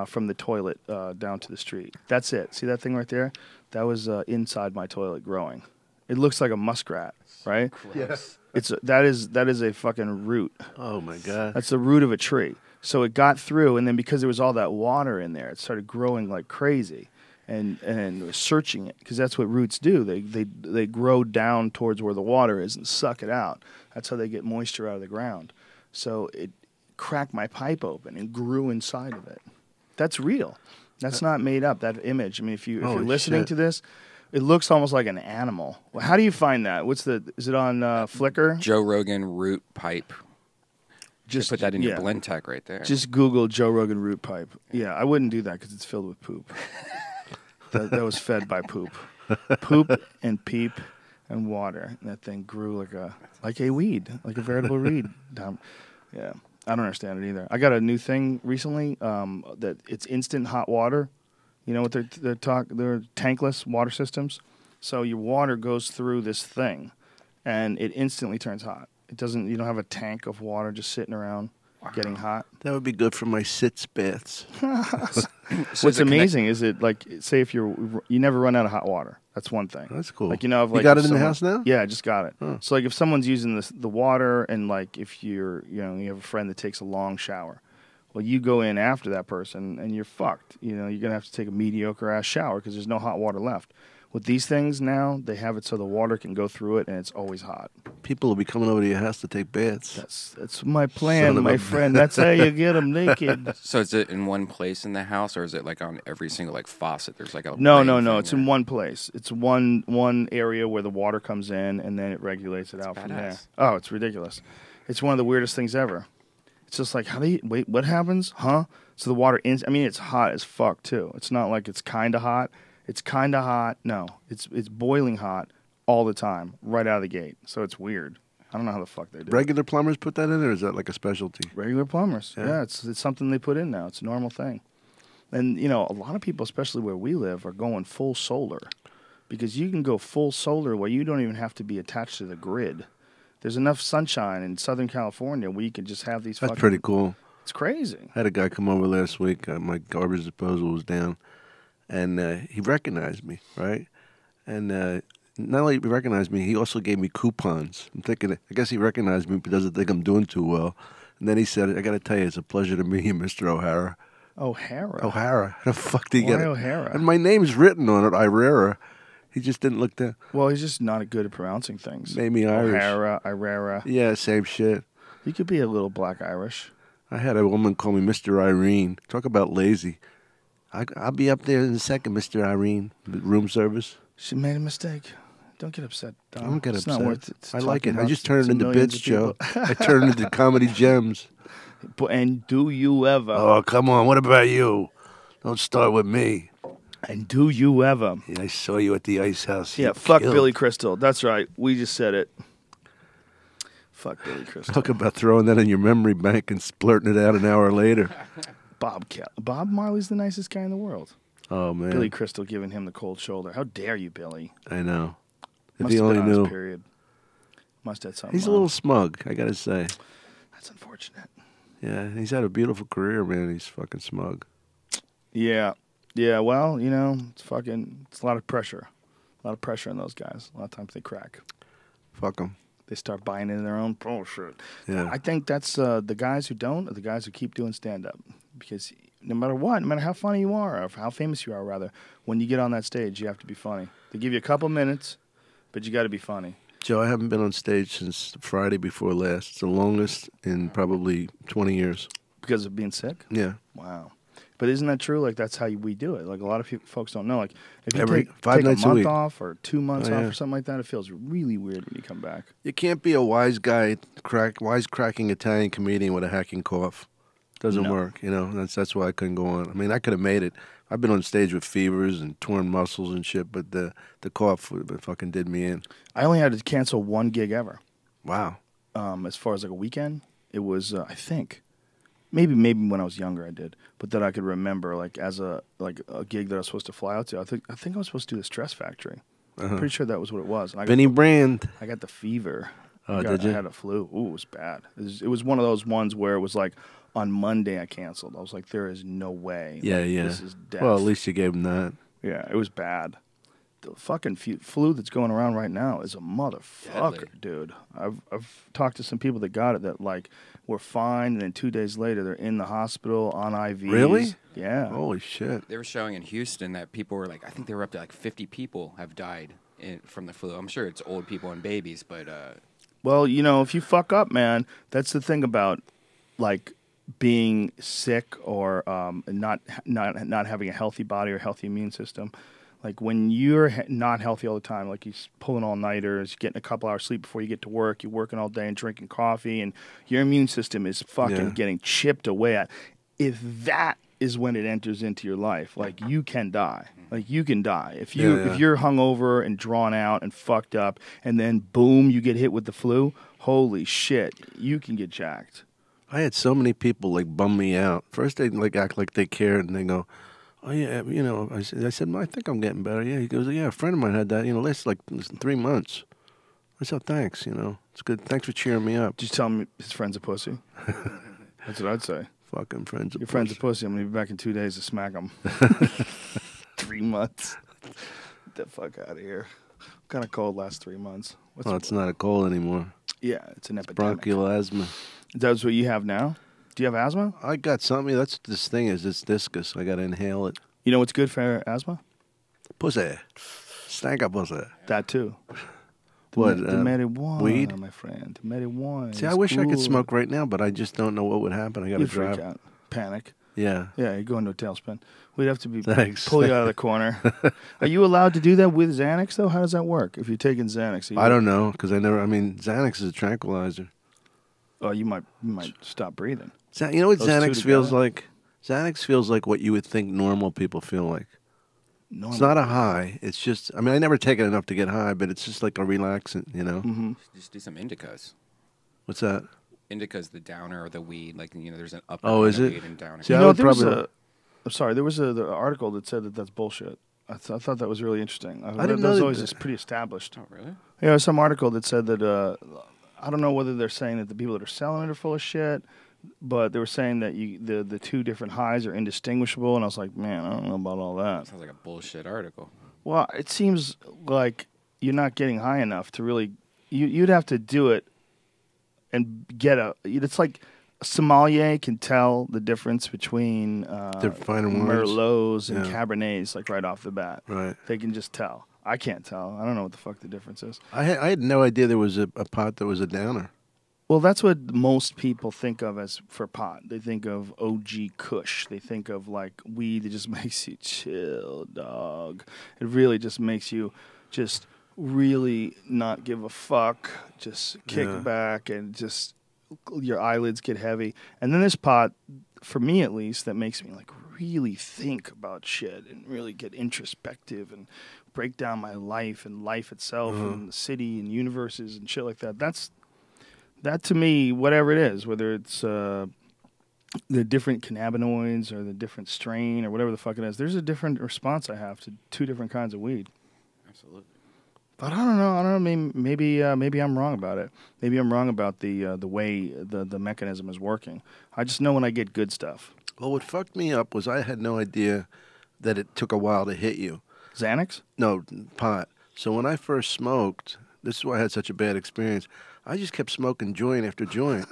from the toilet down to the street. That's it. See that thing right there? That was inside my toilet growing. It looks like a muskrat, right? Yes. That is a fucking root. Oh, my God. That's the root of a tree. So it got through, and then because there was all that water in there, it started growing like crazy, and was searching it, because that's what roots do. They grow down towards where the water is and suck it out. That's how they get moisture out of the ground. So it cracked my pipe open and grew inside of it. That's real. That's not made up. That image. I mean, if you're Holy listening shit. to this, it looks almost like an animal. Well, how do you find that? Is it on Flickr? Joe Rogan root pipe. Just Put that in your yeah. blend tech right there. Just Google Joe Rogan root pipe. Yeah, I wouldn't do that because it's filled with poop. that was fed by poop, poop and peep and water. And that thing grew like a weed, like a veritable reed. Yeah, I don't understand it either. I got a new thing recently that it's instant hot water. You know what they're tankless water systems. So your water goes through this thing, and it instantly turns hot. It doesn't. You don't have a tank of water just sitting around getting hot. That would be good for my sits baths. What's amazing is it like say if you never run out of hot water. That's one thing. That's cool. Like if you got if it in the someone- house now? Yeah, I just got it. Oh. So like if someone's using the water and like if you have a friend that takes a long shower, well you go in after that person and you're fucked. You're gonna have to take a mediocre ass shower because there's no hot water left. With these things now, they have it so the water can go through it and it's always hot. People will be coming over to your house to take baths. That's my Son plan, of my a- friend. That's how you get them naked. So is it in one place in the house, or is it like on every single like faucet? There's like a No. rain thing It's there? in one place. It's one area where the water comes in, and then it regulates it out from there. badass. Oh, it's ridiculous. It's one of the weirdest things ever. It's just like, wait, what happens? Huh? So the water, it's hot as fuck, too. It's not like it's kind of hot. It's kind of hot. No, it's boiling hot all the time, right out of the gate. So it's weird. I don't know how the fuck they do it. Regular plumbers put that in, or is that like a specialty? Regular plumbers. Yeah. Yeah, it's something they put in now. It's a normal thing. And, a lot of people, especially where we live, are going full solar. Because you can go full solar where you don't even have to be attached to the grid. There's enough sunshine in Southern California where you can just have these That's fucking... pretty cool. It's crazy. I had a guy come over last week. My garbage disposal was down, and he recognized me, right? And not only he recognized me, he also gave me coupons. I'm thinking, I guess he recognized me but doesn't think I'm doing too well. And then he said, I got to tell you, it's a pleasure to meet you, Mr. O'Hara. O'Hara. O'Hara. How the fuck did you Why get it? O'Hara? And my name's written on it, Irrera. He just didn't look that. Well, he's just not good at pronouncing things. Made me Irish. O'Hara, Irrera. Yeah, same shit. You could be a little black Irish. I had a woman call me Mr. Irene. Talk about lazy. I'll be up there in a second, Mr. Irene. Room service. She made a mistake. Don't get upset, Don. I don't get It's upset. not worth it. I like talking it. I about just turn it to into millions bits, of Joe. people. I turn it into comedy gems. And do you ever? Oh, come on. What about you? Don't start with me. And do you ever? Yeah, I saw you at the ice house. Yeah, You fuck killed. Billy Crystal. That's right. We just said it. Fuck Billy Crystal. Talk about throwing that in your memory bank and splurting it out an hour later. Bob Marley's the nicest guy in the world. Oh, man. Billy Crystal giving him the cold shoulder. How dare you, Billy? I know. If Must he have only been on his knew. period. Must have something. He's a on. little smug, I got to say. That's unfortunate. Yeah, he's had a beautiful career, man. He's fucking smug. Yeah. Yeah, well, it's a lot of pressure. A lot of pressure on those guys. A lot of times they crack. Fuck him. They start buying into their own bullshit. Yeah. I think that's the guys who don't are the guys who keep doing stand-up. Because no matter what, no matter how funny you are, or how famous you are, rather, when you get on that stage, you have to be funny. They give you a couple minutes, but you got to be funny. Joe, I haven't been on stage since Friday before last. It's the longest in probably 20 years. Because of being sick? Yeah. Wow. But isn't that true? Like, that's how we do it. Like, a lot of folks don't know. Like, if you Every- take 5 a nights a month week. off or 2 months Oh, off yeah. or something like that, it feels really weird when you come back. You can't be a wise guy, wise-cracking Italian comedian with a hacking cough. Doesn't No. work, That's why I couldn't go on. I mean, I could have made it. I've been on stage with fevers and torn muscles and shit, but the cough fucking did me in. I only had to cancel one gig ever. Wow. As far as like a weekend, it was I think maybe when I was younger I did, but that I could remember like as a gig that I was supposed to fly out to. I think I was supposed to do the Stress Factory. I'm pretty sure that was what it was. And Benny Brand. I got the fever. Oh, did you? I had a flu. Ooh, it was bad. It was one of those ones where it was like on Monday I canceled. I was like, there is no way. Yeah, Like, yeah. This is death. Well, at least you gave him that. Yeah, it was bad. The fucking flu that's going around right now is a motherfucker, Deadly. dude. I've talked to some people that got it that like were fine, and then 2 days later they're in the hospital on IVs. Really? Yeah. Holy shit. They were showing in Houston that people were like, I think they were up to like 50 people have died from the flu. I'm sure it's old people and babies, but Well, if you fuck up, man, that's the thing about like being sick or not having a healthy body or healthy immune system. Like when you're not healthy all the time, like you're pulling all-nighters, getting a couple hours sleep before you get to work, you're working all day and drinking coffee, and your immune system is fucking getting chipped away at. If that is when it enters into your life, like you can die. Like you can die. If you're hungover and drawn out and fucked up, and then boom, you get hit with the flu, holy shit, you can get jacked. I had so many people like bum me out. First they like act like they cared, and they go, "Oh yeah, you know." I said, well, "I think I'm getting better." Yeah, he goes, "Yeah, a friend of mine had that. You know, last like 3 months." I said, "Thanks. You know, it's good. Thanks for cheering me up." Just tell him his friend's a pussy. That's what I'd say. Fucking friends. Your friend's a pussy. I'm gonna be back in 2 days to smack him. 3 months. Get the fuck out of here. What kind of cold last 3 months? Well, it's not a cold anymore. Yeah, it's an epidemic. Bronchial asthma. That's what you have now? Do you have asthma? I got something. That's what this thing is. It's discus. I got to inhale it. You know what's good for asthma? Pussy. Stank up pussy. That too. What? The marijuana, weed? my friend. The marijuana. See, I wish I could smoke right now, but I just don't know what would happen. I got to You'd freak drive. out. Panic. Yeah. Yeah, you go into a tailspin. We'd have to Thanks. pull you out of the corner. Are you allowed to do that with Xanax, though? How does that work? If you're taking Xanax. I don't know, because I mean, Xanax is a tranquilizer. Oh, you might stop breathing. You know what Those two Xanax feels together? like? Xanax feels like what you would think normal people feel like. Normal. It's not a high. It's just, I mean, I never take it enough to get high, but it's just like a relaxant, you know? Mm-hmm. Just do some indicas. What's that? Indica's the downer or the weed. Like, you know, there's an upper Oh, kind is of it? weed and downer. See, You I know, would there was probably- I'm sorry, there was the article that said that that's bullshit. I thought that was really interesting. I didn't know that was that- always just pretty established. Oh, really? Yeah, there was some article that said that I don't know whether they're saying that the people that are selling it are full of shit, but they were saying that the two different highs are indistinguishable, and I was like, man, I don't know about all that. Sounds like a bullshit article. Well, it seems like you're not getting high enough to really. You'd have to do it and get a. It's like a sommelier can tell the difference between The finer wines. Merlots and Yeah. Cabernets, like right off the bat. Right. They can just tell. I can't tell. I don't know what the fuck the difference is. I had no idea there was a pot that was a downer. Well, that's what most people think of as for pot. They think of OG Kush. They think of like weed that just makes you chill, dog. It really just makes you just really not give a fuck. Just kick Yeah. back and just your eyelids get heavy. And then this pot, for me at least, that makes me like really think about shit and really get introspective and break down my life and life itself and the city and universes and shit like that. That to me, whatever it is, whether it's the different cannabinoids or the different strain or whatever the fuck it is, there's a different response I have to two different kinds of weed. Absolutely. But I don't know. I mean, maybe I'm wrong about it. Maybe I'm wrong about the way the mechanism is working. I just know when I get good stuff. Well, what fucked me up was I had no idea that it took a while to hit you. Xanax? No, pot. So when I first smoked, this is why I had such a bad experience. I just kept smoking joint after joint.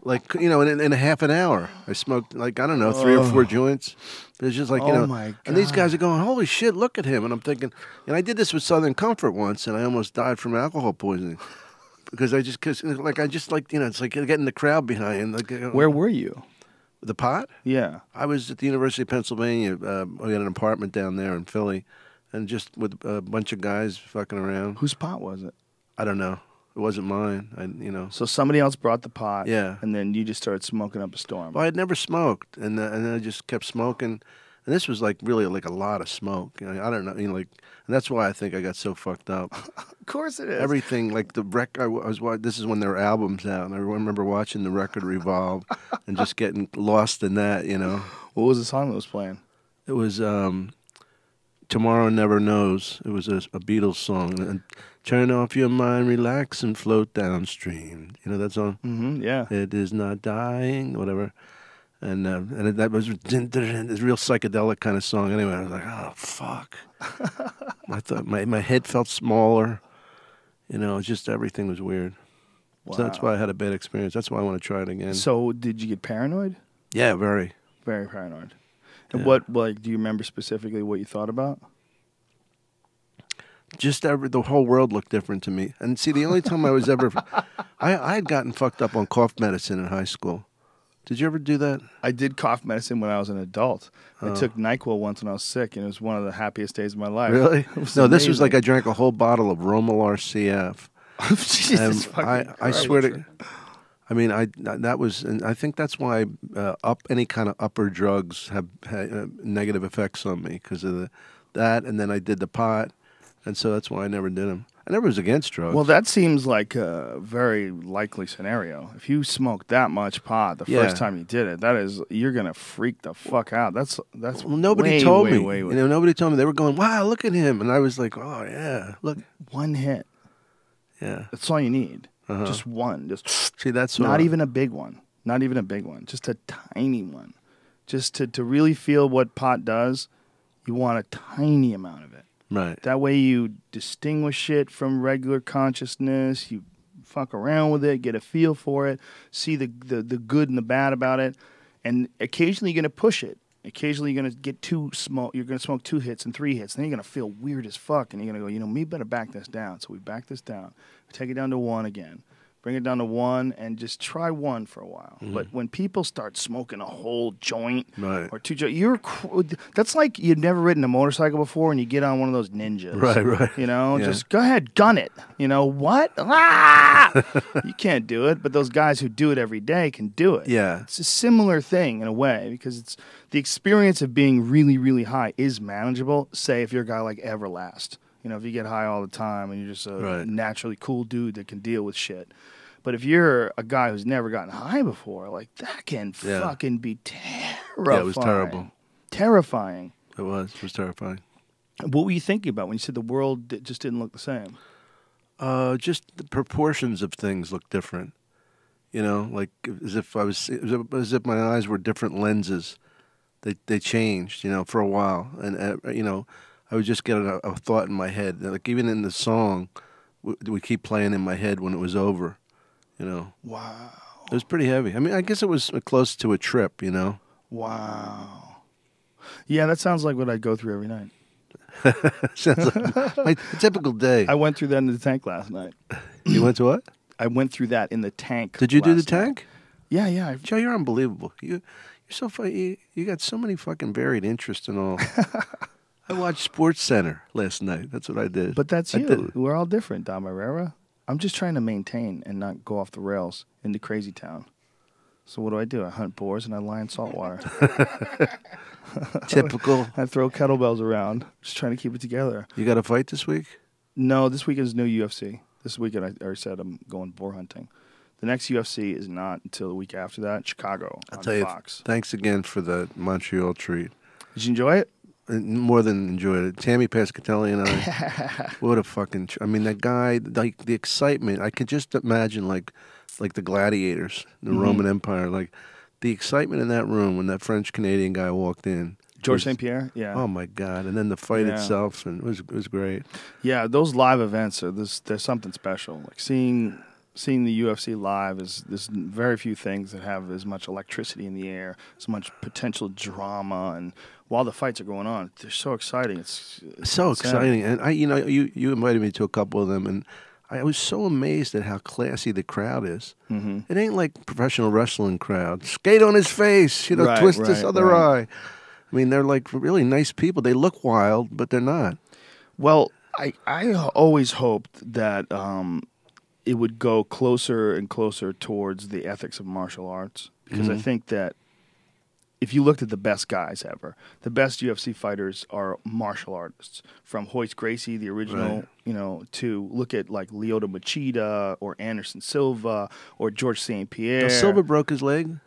Like, you know, in a half an hour, I smoked, like, I don't know, 3 or 4 joints. It's just like, you Oh, know, my and these God. guys are going, holy shit, look at him. And I'm thinking, and I did this with Southern Comfort once, and I almost died from alcohol poisoning. Because I just, you know, it's like getting the crowd behind. Like, Where were you? The pot? Yeah. I was at the University of Pennsylvania. We had an apartment down there in Philly, and just with a bunch of guys fucking around. Whose pot was it? I don't know. It wasn't mine. You know. So somebody else brought the pot. Yeah. And then you just started smoking up a storm. Well, I had never smoked, and then I just kept smoking, and this was like really like a lot of smoke. You know, I don't know, you know, like, and that's why I think I got so fucked up. Of course it is. Everything, like the record. This is when there were albums out, and I remember watching the record revolve, and just getting lost in that. You know. What was the song that was playing? It was Tomorrow Never Knows. It was a Beatles song. And turn off your mind, relax, and float downstream. You know that song? Mm-hmm. Yeah. It is not dying, whatever. And that was this real psychedelic kind of song. Anyway, I was like, oh, fuck. I thought my head felt smaller. You know, just everything was weird. So that's why I had a bad experience. That's why I want to try it again. So did you get paranoid? Yeah, very. Very paranoid. And Yeah. what, like, do you remember specifically what you thought about? Just the whole world looked different to me. And see, the only time I was ever, I had gotten fucked up on cough medicine in high school. Did you ever do that? I did cough medicine when I was an adult. I took NyQuil once when I was sick, and it was one of the happiest days of my life. Really? It was No, this was amazing. like I drank a whole bottle of Romalar CF. Jesus fucking I Christ. swear to, I mean, that was, and I think that's why any kind of upper drugs have negative effects on me because of that, and then I did the pot, and so that's why I never did them. I never was against drugs. Well, that seems like a very likely scenario. If you smoked that much pot the first time you did it, you're gonna freak the fuck out. That's well, nobody way, told way, me. way, way. You know, nobody told me. They were going, "Wow, look at him," and I was like, "Oh yeah, look, One hit. yeah." That's all you need. Just one. Just See, that's not even a big one. Not even a big one. Just a tiny one. Just to really feel what pot does, you want a tiny amount of it. right. That way you distinguish it from regular consciousness. You fuck around with it, get a feel for it, see the good and the bad about it. And occasionally you're going to push it. Occasionally you're going to get you're going to smoke 2 hits and 3 hits. And then you're going to feel weird as fuck. And you're going to go, we better back this down. So we back this down. We take it down to 1 again. Bring it down to 1 and just try 1 for a while. But when people start smoking a whole joint or 2 joints, that's like you've never ridden a motorcycle before and you get on one of those ninjas. Right. Yeah. Just Go ahead, gun it. What? Ah! You can't do it, but those guys who do it every day can do it. Yeah. It's a similar thing in a way because it's the experience of being really, really high is manageable, say if you're a guy like Everlast. If you get high all the time and you're just a naturally cool dude that can deal with shit. But if you're a guy who's never gotten high before, like that can fucking be terrifying. Yeah, it was terrible. Terrifying. It was terrifying. What were you thinking about when you said the world just didn't look the same? Just the proportions of things look different. Like as if my eyes were different lenses. They changed, for a while, and I would just get a thought in my head. Like even in the song, we keep playing in my head when it was over. Wow. It was pretty heavy. I mean, I guess it was close to a trip. Wow. Yeah, that sounds like what I'd go through every night. Sounds like my typical day. I went through that in the tank last night. You went to what? I went through that in the tank. Did you do the last night. tank? Yeah. Joe, you're unbelievable. You're so funny. You got so many fucking varied interests and all. I watched Sports Center last night. That's what I did. But that's I you. did. We're all different, Dom Irrera. I'm just trying to maintain and not go off the rails into crazy town. So what do? I hunt boars and I lie in salt water. Typical. I throw kettlebells around, just trying to keep it together. You got a fight this week? No, this weekend is no UFC. This weekend I already said I'm going boar hunting. The next UFC is not until the week after that, Chicago I'll on tell you. Fox. Thanks again for the Montreal treat. Did you enjoy it? More than enjoyed it. Tammy Pescatelli and I. What a fucking! I mean, that guy. Like the excitement. I could just imagine like the gladiators, the Roman Empire. Like the excitement in that room when that French Canadian guy walked in. George St. Pierre. Yeah. Oh my God! And then the fight Yeah. itself, and it was great. Yeah, those live events are there's something special. Like seeing the UFC live there's very few things that have as much electricity in the air, as much potential drama, and while the fights are going on, they're so exciting. It's So insane. exciting, and you invited me to a couple of them, and I was so amazed at how classy the crowd is. Mm-hmm. It ain't like professional wrestling crowd. Skate on his face, Right, twist this right, other right. eye. I mean, they're like really nice people. They look wild, but they're not. Well, I always hoped that it would go closer and closer towards the ethics of martial arts because I think that if you looked at the best guys ever, the best UFC fighters are martial artists. From Royce Gracie, the original, to look at like Lyoto Machida or Anderson Silva or George St. Pierre. Silva broke his leg.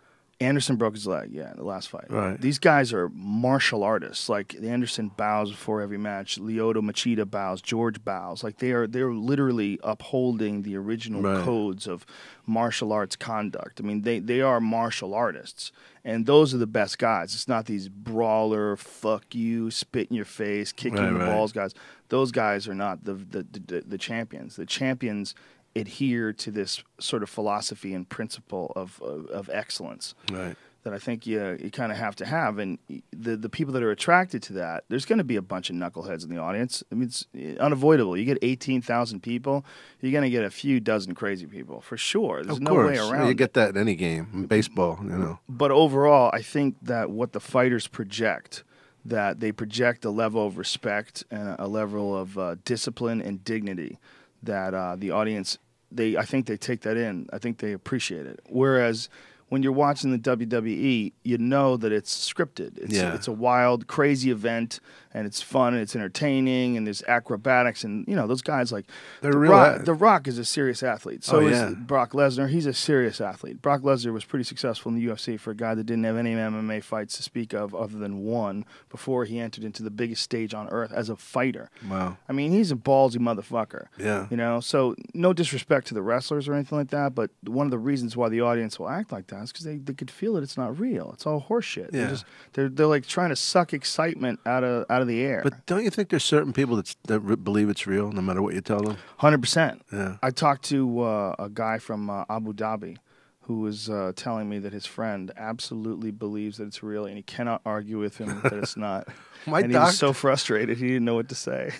Anderson broke his leg, yeah, in the last fight. Right. These guys are martial artists. Like Anderson bows before every match. Lyoto Machida bows. George bows. Like they're literally upholding the original codes of martial arts conduct. I mean, they are martial artists, and those are the best guys. It's not these brawler, fuck you, spit in your face, kick you in the balls guys. Those guys are not the champions. The champions adhere to this sort of philosophy and principle of excellence. Right. that I think you kind of have to have. And the people that are attracted to that, there's going to be a bunch of knuckleheads in the audience. I mean, it's unavoidable. You get 18,000 people, you're going to get a few dozen crazy people for sure. There's no way around You it. get that in any game, in baseball, you know. But overall, I think that what the fighters project, that they project a level of respect and a level of discipline and dignity that the audience, I think they take that in. I think they appreciate it. Whereas when you're watching the WWE, you know that it's scripted. It's a wild, crazy event, and it's fun, and it's entertaining, and there's acrobatics, and those guys like They're The Rock is a serious athlete. So is Brock Lesnar. He's a serious athlete. Brock Lesnar was pretty successful in the UFC for a guy that didn't have any MMA fights to speak of other than one before he entered into the biggest stage on earth as a fighter. Wow. I mean, he's a ballsy motherfucker. Yeah. So no disrespect to the wrestlers or anything like that, but one of the reasons why the audience will act like that is because they could feel that it's not real. It's all horseshit. Yeah. They're like trying to suck excitement out of the air. But don't you think there's certain people that believe it's real no matter what you tell them? 100%. Yeah. I talked to a guy from Abu Dhabi who was telling me that his friend absolutely believes that it's real, and he cannot argue with him that it's not. He was so frustrated he didn't know what to say.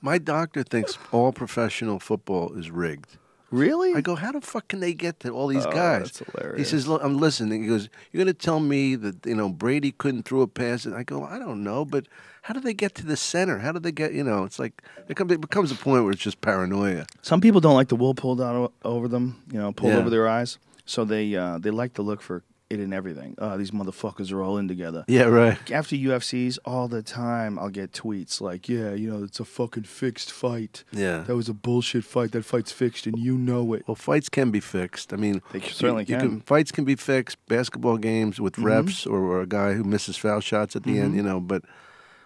My doctor thinks all professional football is rigged. Really? I go, how the fuck can they get to all these guys? That's hilarious. He says, look, I'm listening. He goes, you're going to tell me that, Brady couldn't throw a pass? And I go, I don't know, but how do they get to the center? How do they get, it's like, it becomes a point where it's just paranoia. Some people don't like the wool pulled out over them, pulled over their eyes. So they like to look for it in everything. These motherfuckers are all in together. Yeah, right. After UFCs, all the time, I'll get tweets like, yeah, it's a fucking fixed fight. Yeah. That was a bullshit fight. That fight's fixed, and you know it. Well, fights can be fixed. I mean, they certainly can. Fights can be fixed. Basketball games with refs or a guy who misses foul shots at the end, but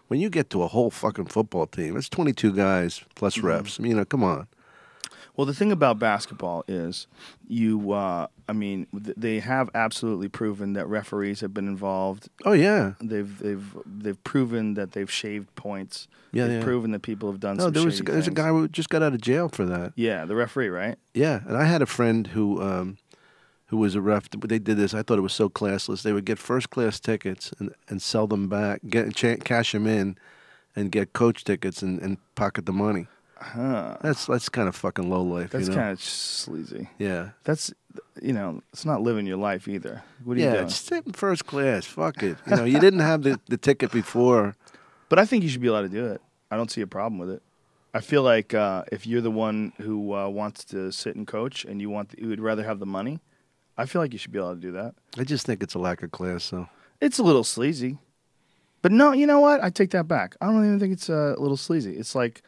when you get to a whole fucking football team, it's 22 guys plus refs. I mean, come on. Well, the thing about basketball is they have absolutely proven that referees have been involved. Oh yeah, they've proven that they've shaved points. Yeah, they've proven that people have done. There's a guy who just got out of jail for that. Yeah, the referee, right? Yeah, and I had a friend who was a ref. They did this. I thought it was so classless. They would get first class tickets and sell them back, cash them in, and get coach tickets and pocket the money. Huh. That's kind of fucking low life. That's kind of sleazy. Yeah. That's it's not living your life either. What are you doing? Yeah, just sit in first class. Fuck it. You didn't have the ticket before. But I think you should be allowed to do it. I don't see a problem with it. I feel like if you're the one who wants to sit and coach and you would rather have the money, I feel like you should be allowed to do that. I just think it's a lack of class, though. It's a little sleazy. But no, you know what? I take that back. I don't even think it's a little sleazy. It's like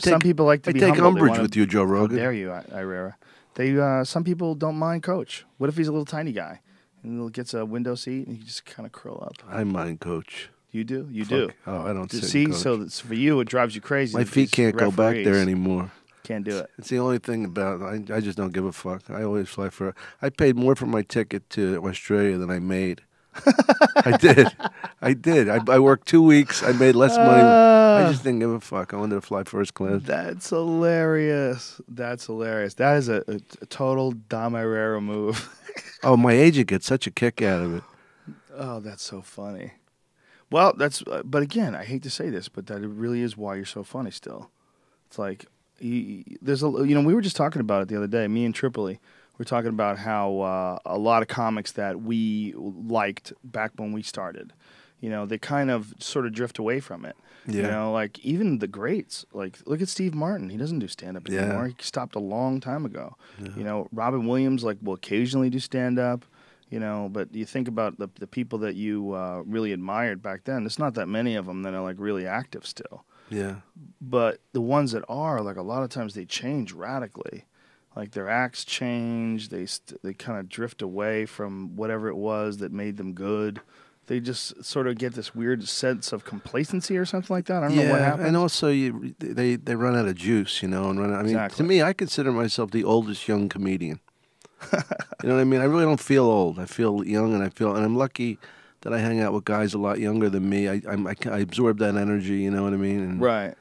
some people like to be humble. I take umbrage with you, Joe Rogan. How dare you, Irrera. Some people don't mind coach. What if he's a little tiny guy and he gets a window seat and he just kind of curl up? I mind coach. You do? You do? Oh, I don't see. So for you, it drives you crazy. My feet can't go back there anymore. Can't do it. It's the only thing about it. I just don't give a fuck. I always fly for. I paid more for my ticket to Australia than I made. I did. I worked 2 weeks. I made less money. I just didn't give a fuck. I wanted to fly first class. That's hilarious. That is a total Dom Irrera move. Oh, my agent gets such a kick out of it. Oh, that's so funny. Well, but again, I hate to say this, but that really is why you're so funny still. It's like, we were just talking about it the other day, me and Tripoli. We're talking about how a lot of comics that we liked back when we started, they kind of sort of drift away from it. Yeah. Like even the greats, like look at Steve Martin. He doesn't do stand-up anymore. He stopped a long time ago. Yeah. Robin Williams will occasionally do stand-up, but you think about the people that you really admired back then. There's not that many of them that are really active still. Yeah. But the ones that are, a lot of times they change radically. Like their acts change, they kind of drift away from whatever it was that made them good. They just sort of get this weird sense of complacency or something like that. I don't know what happens. And also they run out of juice, and run out. Exactly. To me, I consider myself the oldest young comedian. You know what I mean? I really don't feel old. I feel young, and I'm lucky that I hang out with guys a lot younger than me. I absorb that energy. You know what I mean? And, right.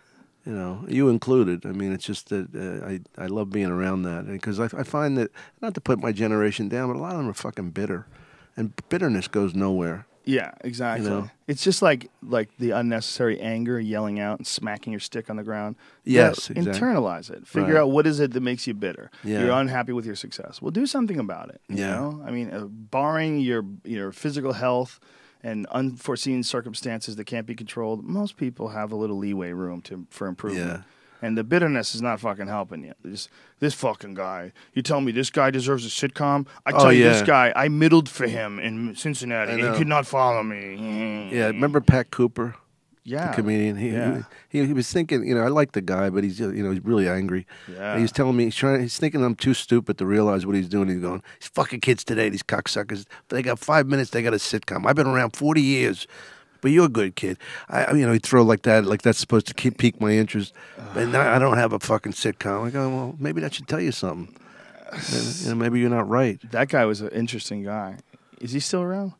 You included. I mean, it's just that I love being around that because I find that, not to put my generation down, but a lot of them are fucking bitter. and bitterness goes nowhere. Yeah, exactly. You know? It's just like the unnecessary anger, yelling out and smacking your stick on the ground. Yes, Yeah, exactly. internalize it. Figure Right. out what is it that makes you bitter. Yeah. You're unhappy with your success. Well, do something about it. You Yeah. know? I mean, barring your physical health and unforeseen circumstances that can't be controlled, most people have a little leeway room for improvement. Yeah. And the bitterness is not fucking helping you. This fucking guy. You tell me this guy deserves a sitcom? I tell you, this yeah. guy, I middled for him in Cincinnati. I He know. could not follow me. Yeah, remember Pat Cooper, Yeah. the comedian? He was thinking, I like the guy, but he's he's really angry. Yeah. And he's telling me he's thinking I'm too stupid to realize what he's doing. He's going, these fucking kids today, these cocksuckers, they got 5 minutes, they got a sitcom. I've been around 40 years. But you're a good kid. He'd throw like that, like that's supposed to pique my interest. But now I don't have a fucking sitcom. I go, well, maybe that should tell you something. Maybe you're not right. That guy was an interesting guy. Is he still around?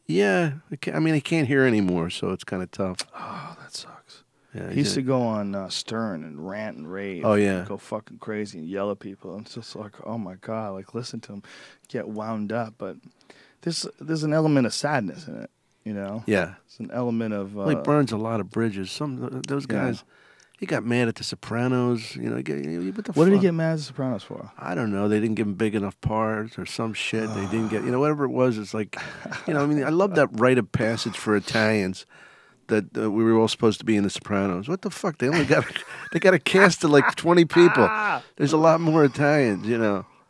Yeah, he can't hear anymore, so it's kind of tough. Oh, that sucks. Yeah, He used to go on Stern and rant and rave. Oh, yeah. And go fucking crazy and yell at people. And it's just like, oh my God, like listen to him get wound up. But there's an element of sadness in it, you know? Yeah. It's an element of... Well, he burns a lot of bridges. Those guys, he got mad at The Sopranos. What the What did he fuck? get mad at The Sopranos for? I don't know. They didn't give him big enough parts or some shit. They didn't get, whatever it was. It's like, I love that rite of passage for Italians that we were all supposed to be in The Sopranos. What the fuck? They got a cast of like 20 people. There's a lot more Italians,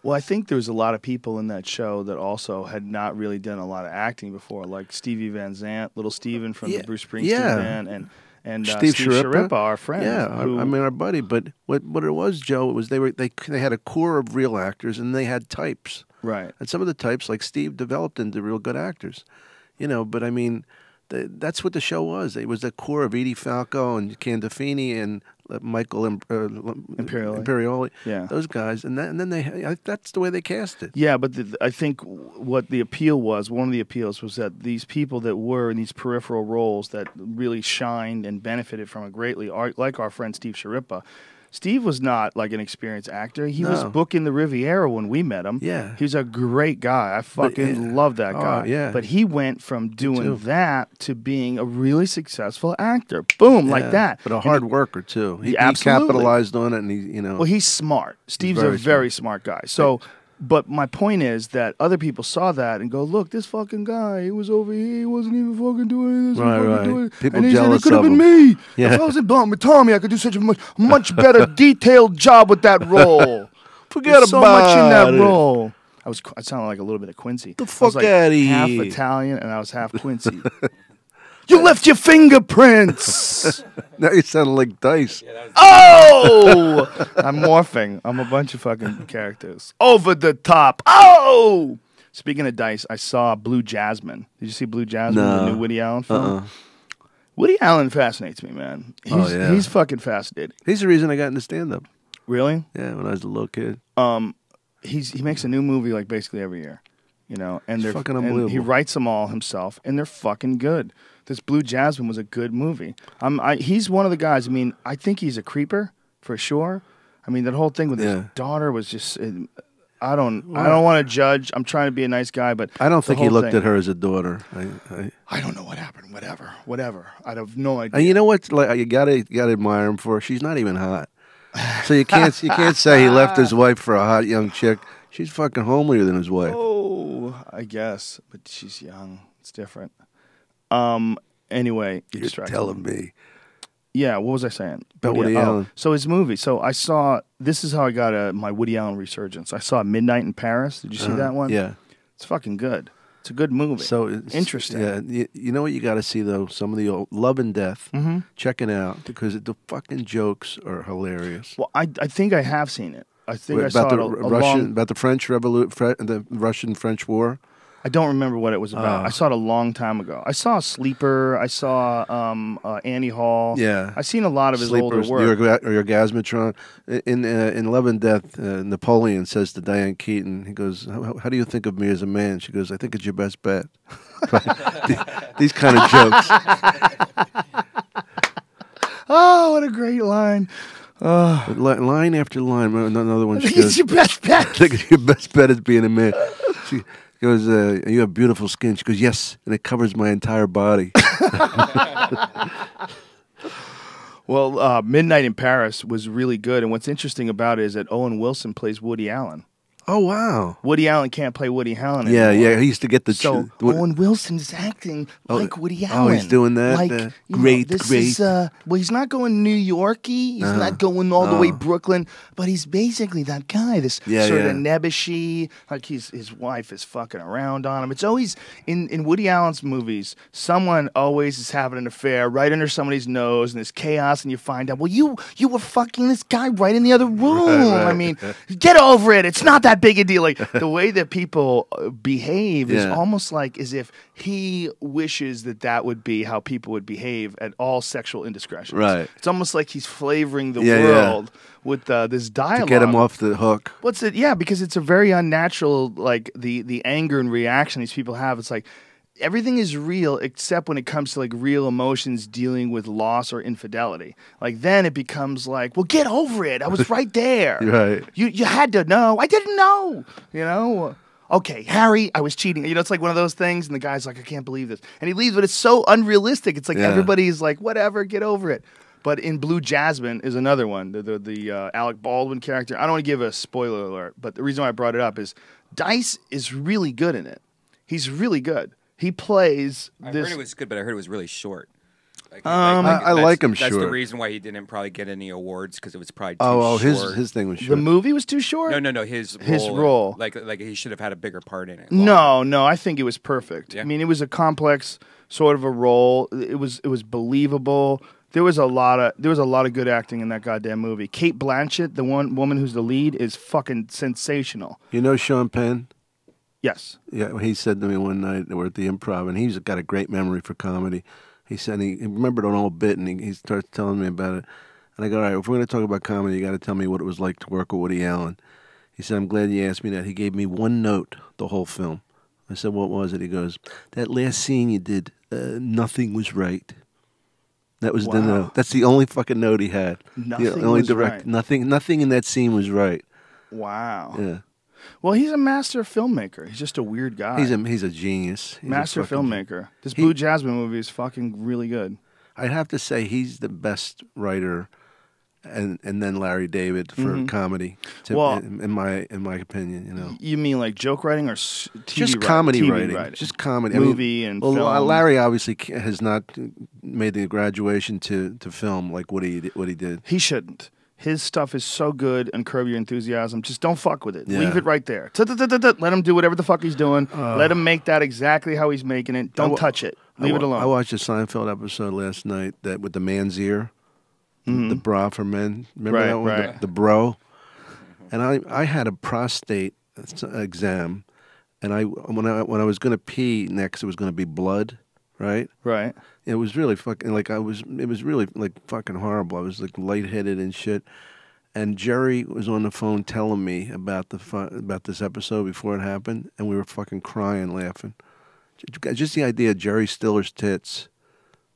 Well, I think there was a lot of people in that show that also had not really done a lot of acting before, like Stevie Van Zandt, Little Steven from the Bruce Springsteen band, and Steve Sharippa, our friend. Yeah, who, our buddy. But what it was, Joe, it was they had a core of real actors and they had types. right. And some of the types, like Steve, developed into real good actors. But I mean, that's what the show was. It was the core of Edie Falco and Candafini and Michael Imperioli. Yeah. Those guys. And then that's the way they cast it. Yeah, but I think what the appeal was, one of the appeals was that these people that were in these peripheral roles that really shined and benefited from it greatly, like our friend Steve Sharippa. Steve was not like an experienced actor. He was booking the Riviera when we met him. Yeah. He was a great guy. I fucking love that guy. Yeah. But he went from doing that to being a really successful actor. Boom, like that. But a hard worker, too. He absolutely. capitalized on it, and he. Well, he's smart. Steve's very a very smart guy. So, but my point is that other people saw that and go, look, this fucking guy, he was over here, he wasn't even fucking doing this. Right. People and he jealous said, it could have of been him. me. Yeah. If I was in Bond with Tommy, I could do such a much better detailed job with that role. Forget There's so about much in that it. role. I sounded like a little bit of Quincy. The I was fuck like outta half here. Italian and I was half Quincy. You left your fingerprints. Now you sound like Dice. Oh! I'm morphing. I'm a bunch of fucking characters. Over the top. Oh! Speaking of Dice, I saw Blue Jasmine. Did you see Blue Jasmine, No. the new Woody Allen film? Woody Allen fascinates me, man. He's fucking fascinating. He's the reason I got into stand-up. Really? Yeah, when I was a little kid. He makes a new movie like basically every year. And they're fucking and unbelievable. he writes them all himself, and they're fucking good. This Blue Jasmine was a good movie. He's one of the guys. I mean, I think he's a creeper for sure. I mean, that whole thing with his daughter was just. I don't want to judge. I'm trying to be a nice guy, but I don't think he looked thing, at her as a daughter. I don't know what happened. Whatever. I have no idea. And you know what? Like you gotta admire him for. She's not even hot. So you can't say he left his wife for a hot young chick. She's fucking homelier than his wife. Oh, I guess, but she's young. It's different. Anyway, You're telling me. Yeah, what was I saying? About Woody Allen. So his movie. So I saw. This is how I got my Woody Allen resurgence. I saw Midnight in Paris. Did you see that one? Yeah. It's fucking good. It's a good movie. So it's interesting. Yeah, you know what you got to see though? Some of the old Love and Death. Mm-hmm. Check it out because the fucking jokes are hilarious. Well, I think I have seen it. I think I saw about it the Russian about the French the Russian-French War. I don't remember what it was about. I saw it a long time ago. I saw Sleeper. I saw Annie Hall. Yeah, I've seen a lot of his older work. Your Orgasmatron. In Love and Death, Napoleon says to Diane Keaton, he goes, how do you think of me as a man? She goes, I think it's your best bet. These kind of jokes. Oh, what a great line. Line after line. Another one. She It's goes, your best bet. I think your best bet is being a man. He goes, you have beautiful skin. She goes, yes, and it covers my entire body. Well, Midnight in Paris was really good, and what's interesting about it is that Owen Wilson plays Woody Allen. Oh, wow. Woody Allen can't play Woody Allen Yeah, anymore. yeah. He used to get the... So Owen Wilson's acting like Woody Allen. Oh, he's doing that? Like, Great. Is, well, he's not going New Yorky. He's not going all the way Brooklyn, but he's basically that guy. This sort of nebbishy, like his wife is fucking around on him. It's always, in Woody Allen's movies, someone always is having an affair right under somebody's nose, and there's chaos, and you find out, well, you were fucking this guy right in the other room. Right. I mean, get over it. It's not that big a deal. Like the way that people behave is almost like as if he wishes that would be how people would behave at all sexual indiscretions. Right. It's almost like he's flavoring the world with this dialogue to get him off the hook. What's it? Yeah, because it's a very unnatural, like the anger and reaction these people have. It's like everything is real except when it comes to like real emotions dealing with loss or infidelity. Like then it becomes like, well, get over it. I was right there. Right. You had to know. I didn't know. You know. Okay, Harry, I was cheating. You know, it's like one of those things, and the guy's like, I can't believe this, and he leaves, but it's so unrealistic. It's like everybody's like, whatever, get over it. But in Blue Jasmine is another one, the Alec Baldwin character. I don't want to give a spoiler alert, but the reason why I brought it up is Dice is really good in it. He's really good. He plays I this. heard it was good, but I heard it was really short. I like him That's short. the reason why he didn't probably get any awards, because it was probably too short. His thing was short. The movie was too short? No, his role. Like he should have had a bigger part in it. No, I think it was perfect. Yeah. I mean, it was a complex sort of a role. It was believable. There was a lot of good acting in that goddamn movie. Kate Blanchett, the one woman who's the lead, is fucking sensational. You know Sean Penn? Yes. Yeah, he said to me one night, we're at the Improv, and he's got a great memory for comedy. He said he remembered an old bit, and he starts telling me about it. And I go, all right, if we're going to talk about comedy, you got to tell me what it was like to work with Woody Allen. He said, I'm glad you asked me that. He gave me one note the whole film. I said, what was it? He goes, that last scene you did, nothing was right. That was the note. That's the only fucking note he had. Nothing was right. Nothing in that scene was right. Wow. Yeah. Well, he's a master filmmaker. He's just a weird guy. He's a genius. He's master filmmaker. This Blue Jasmine movie is fucking really good. I'd have to say he's the best writer, and then Larry David for comedy. In my opinion, you know. You mean like joke writing or TV just comedy TV writing? Just comedy. Movie and film. Larry obviously has not made the graduation to film like what he did. He shouldn't. His stuff is so good and Curb Your Enthusiasm. Just don't fuck with it. Yeah. Leave it right there. Let him do whatever the fuck he's doing. Let him make that exactly how he's making it. Don't touch it. Leave it alone. I watched a Seinfeld episode last night that with the man's ear, the bra for men. Remember that one? Right. The bro. And I had a prostate exam, and when I was going to pee next, it was going to be blood, right? Right. It was really fucking it was really like fucking horrible. I was like lightheaded and shit. And Jerry was on the phone telling me about this episode before it happened, and we were fucking crying, laughing. Just the idea of Jerry Stiller's tits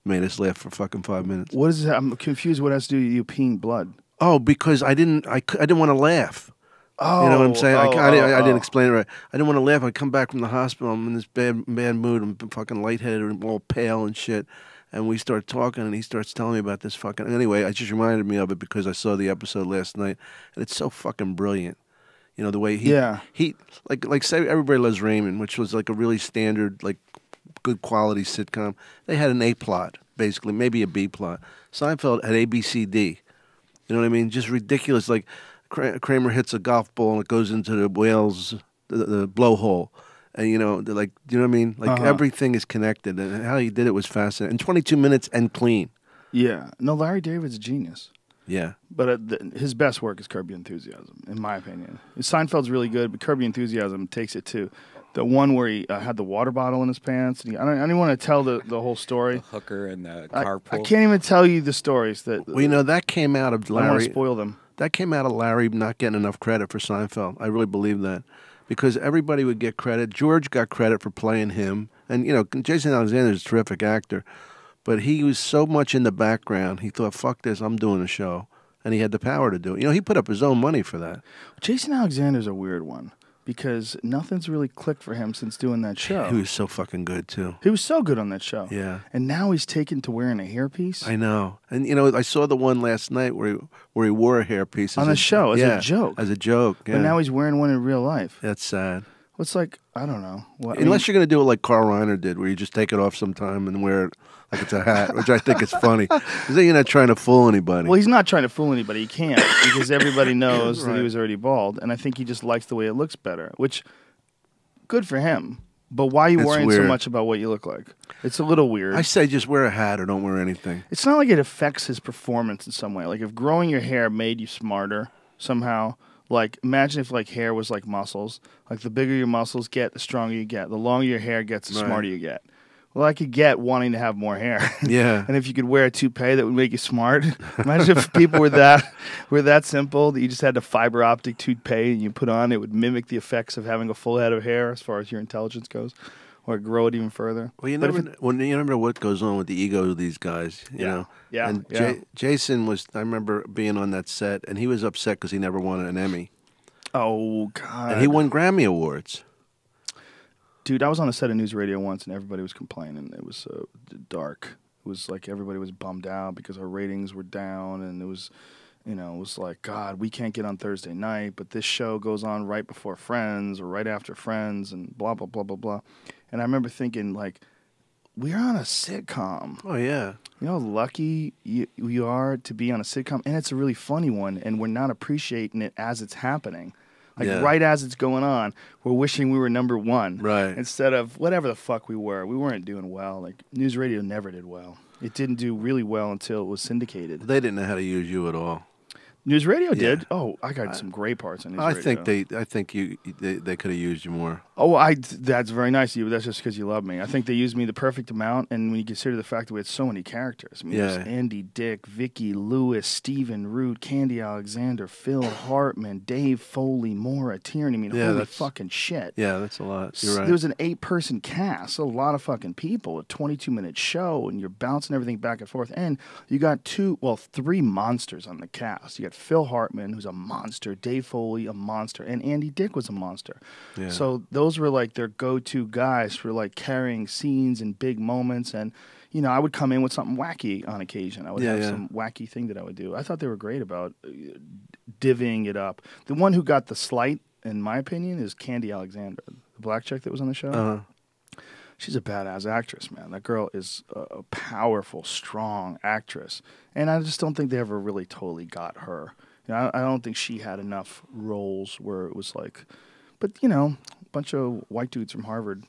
made us laugh for fucking 5 minutes. What is that? I'm confused. What has to do with you peeing blood? Oh, because I didn't want to laugh. Oh, you know what I'm saying? I didn't explain it right. I didn't want to laugh. I come back from the hospital. I'm in this bad mood. I'm fucking lightheaded and all pale and shit. And we start talking, and he starts telling me about this fucking... Anyway, it just reminded me of it because I saw the episode last night, and it's so fucking brilliant. You know, the way he... Like say Everybody Loves Raymond, which was like a really standard, like, good quality sitcom. They had an A plot, basically, maybe a B plot. Seinfeld had A, B, C, D. You know what I mean? Just ridiculous, like... Kramer hits a golf ball and it goes into the whale's the blowhole, and you know what I mean? Like everything is connected, and how he did it was fascinating. In 22 minutes and clean. Yeah, no, Larry David's a genius. Yeah, but his best work is Curb Your Enthusiasm, in my opinion. Seinfeld's really good, but Curb Your Enthusiasm takes it to the one where he had the water bottle in his pants. And I don't want to tell the whole story. The hooker and the carpool. I can't even tell you the stories that. Well, you know that came out of Larry. I don't want to spoil them. That came out of Larry not getting enough credit for Seinfeld. I really believe that. Because everybody would get credit. George got credit for playing him. And, you know, Jason Alexander is a terrific actor. But he was so much in the background, he thought, fuck this, I'm doing a show. And he had the power to do it. You know, he put up his own money for that. Jason Alexander's a weird one. because nothing's really clicked for him since doing that show. He was so fucking good too. He was so good on that show. Yeah. And now he's taken to wearing a hairpiece. I know. And I saw the one last night where he wore a hairpiece On the show, as a joke. As a joke. Yeah. But now he's wearing one in real life. That's sad. Well, it's like, I don't know. Well, Unless you're going to do it like Carl Reiner did, where you just take it off sometime and wear it like it's a hat, which I think is funny. Because then you're not trying to fool anybody. Well, he's not trying to fool anybody. He can't, because everybody knows that he Right. was already bald. And I think he just likes the way it looks better, which, good for him. But why are you It's worrying so weird. much about what you look like? It's a little weird. I say just wear a hat or don't wear anything. It's not like it affects his performance in some way. Like if growing your hair made you smarter somehow, like imagine if like hair was like muscles. Like the bigger your muscles get, the stronger you get. The longer your hair gets, the Right. smarter you get. Well, I could get wanting to have more hair. Yeah. And if you could wear a toupee that would make you smart. Imagine if people were that simple that you just had a fiber optic toupee and you put on, it would mimic the effects of having a full head of hair as far as your intelligence goes, or grow it even further. Well, you But if never know what goes on with the ego of these guys, you Yeah. know. Yeah, And yeah. Jason was. I remember being on that set, and he was upset because he never won an Emmy, Oh God! and he won Grammy awards. Dude, I was on a set of news radio once, and everybody was complaining. It was dark. It was like everybody was bummed out because our ratings were down, and it was, it was like, God, we can't get on Thursday night, but this show goes on right before Friends or right after Friends, and blah blah blah blah blah. And I remember thinking, like, we're on a sitcom. Oh yeah, You know how lucky you are to be on a sitcom, and it's a really funny one, and we're not appreciating it as it's happening. Like Yeah. right as it's going on, we're wishing we were number one. Right. Instead of whatever the fuck we were. We weren't doing well. Like news radio never did well. It didn't do really well until it was syndicated. they didn't know how to use you at all. News radio Yeah. did. Oh, I got some great parts on news radio. I think they could have used you more. Oh, that's very nice of you, but that's just because you love me. I think they used me the perfect amount, and when you consider the fact that we had so many characters. I mean, there's Yeah. Andy Dick, Vicky Lewis, Stephen Root, Candy Alexander, Phil Hartman, Dave Foley, Maura Tierney. I mean, Yeah, holy that's- fucking shit. Yeah, that's a lot. You're right. There was an 8-person cast, a lot of fucking people, a 22-minute show, and you're bouncing everything back and forth. And you got 3 monsters on the cast. You got Phil Hartman, who's a monster, Dave Foley, a monster, and Andy Dick was a monster. Yeah. So those were like their go-to guys for like carrying scenes and big moments. And, I would come in with something wacky on occasion. I would have some wacky thing that I would do. I thought they were great about divvying it up. The one who got the slight, in my opinion, is Candy Alexander, the black chick that was on the show. Uh-huh. She's a badass actress, man. That girl is a powerful, strong actress. And I just don't think they ever really totally got her. I don't think she had enough roles where it was like, but, a bunch of white dudes from Harvard.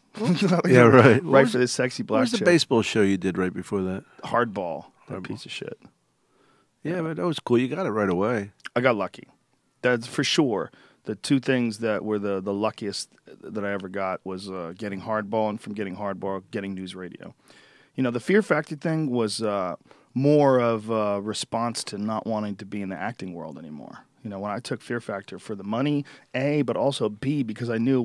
Yeah, right. Right for this sexy What black was the chick. baseball show you did right before that? Hardball. That Hardball. piece of shit. Yeah, but that was cool. You got it right away. I got lucky. That's for sure. The 2 things that were the luckiest that I ever got was getting Hardball, and from getting Hardball, getting news radio. The Fear Factor thing was more of a response to not wanting to be in the acting world anymore. When I took Fear Factor for the money, A, but also B, because I knew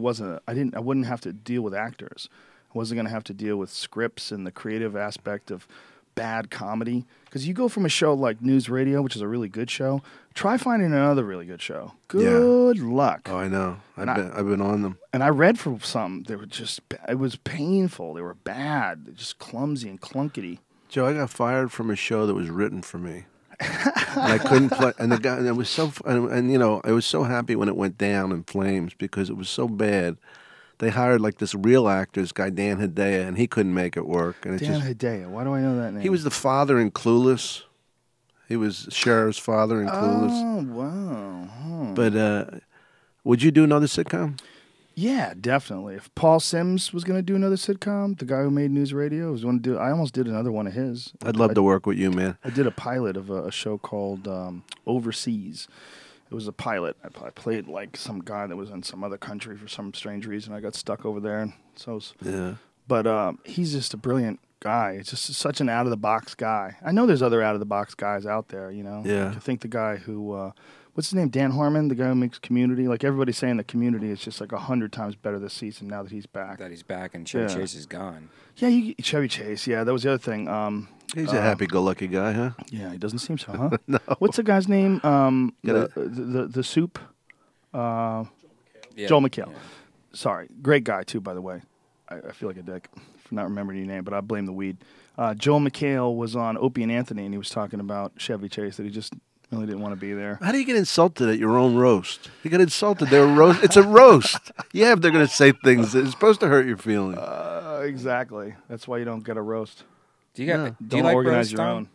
I wouldn't have to deal with actors. I wasn't going to have to deal with scripts and the creative aspect of bad comedy. Because you go from a show like News Radio, which is a really good show, try finding another really good show. Good luck. Oh, I know. And I've been on them. And I read for some. They were just, it was painful. They were bad. They're just clumsy and clunkety. Joe, I got fired from a show that was written for me. And I couldn't play. And the guy, and it was so, and I was so happy when it went down in flames because it was so bad. They hired like this real actor, this guy Dan Hedaya, and he couldn't make it work. And Dan Hedaya. Why do I know that name? He was the father in Clueless. He was Cher's father in Clueless. Oh, wow. Huh. But would you do another sitcom? Yeah, definitely. If Paul Sims was going to do another sitcom, the guy who made News Radio, was going to do. I almost did another one of his. I'd love to work with you, man. I did a pilot of a show called Overseas. It was a pilot. I played like some guy that was in some other country for some strange reason. I got stuck over there, and so. Yeah. But he's just a brilliant guy. It's just such an out of the box guy. I know there's other out of the box guys out there. Yeah. I think the guy who. What's his name? Dan Harmon, the guy who makes Community. Like everybody's saying, the Community is just like 100 times better this season now that he's back. That he's back and Chevy Yeah. Chase is gone. Yeah, Chevy Chase. Yeah, that was the other thing. He's a happy-go-lucky guy, huh? Yeah, he doesn't seem so, huh? No. What's the guy's name? The soup. Yeah. Joel McHale. Yeah. Sorry, great guy too, by the way. I feel like a dick for not remembering your name, but I blame the weed. Joel McHale was on Opie and Anthony, and he was talking about Chevy Chase, that he just really didn't want to be there. How do you get insulted at your own roast? You get insulted. They're a roast. It's a roast. Yeah, if they're going to say things, it's supposed to hurt your feelings. Exactly. That's why you don't get a roast. Do you got? Yeah. Do Don't you like organize roast, your Tom? own.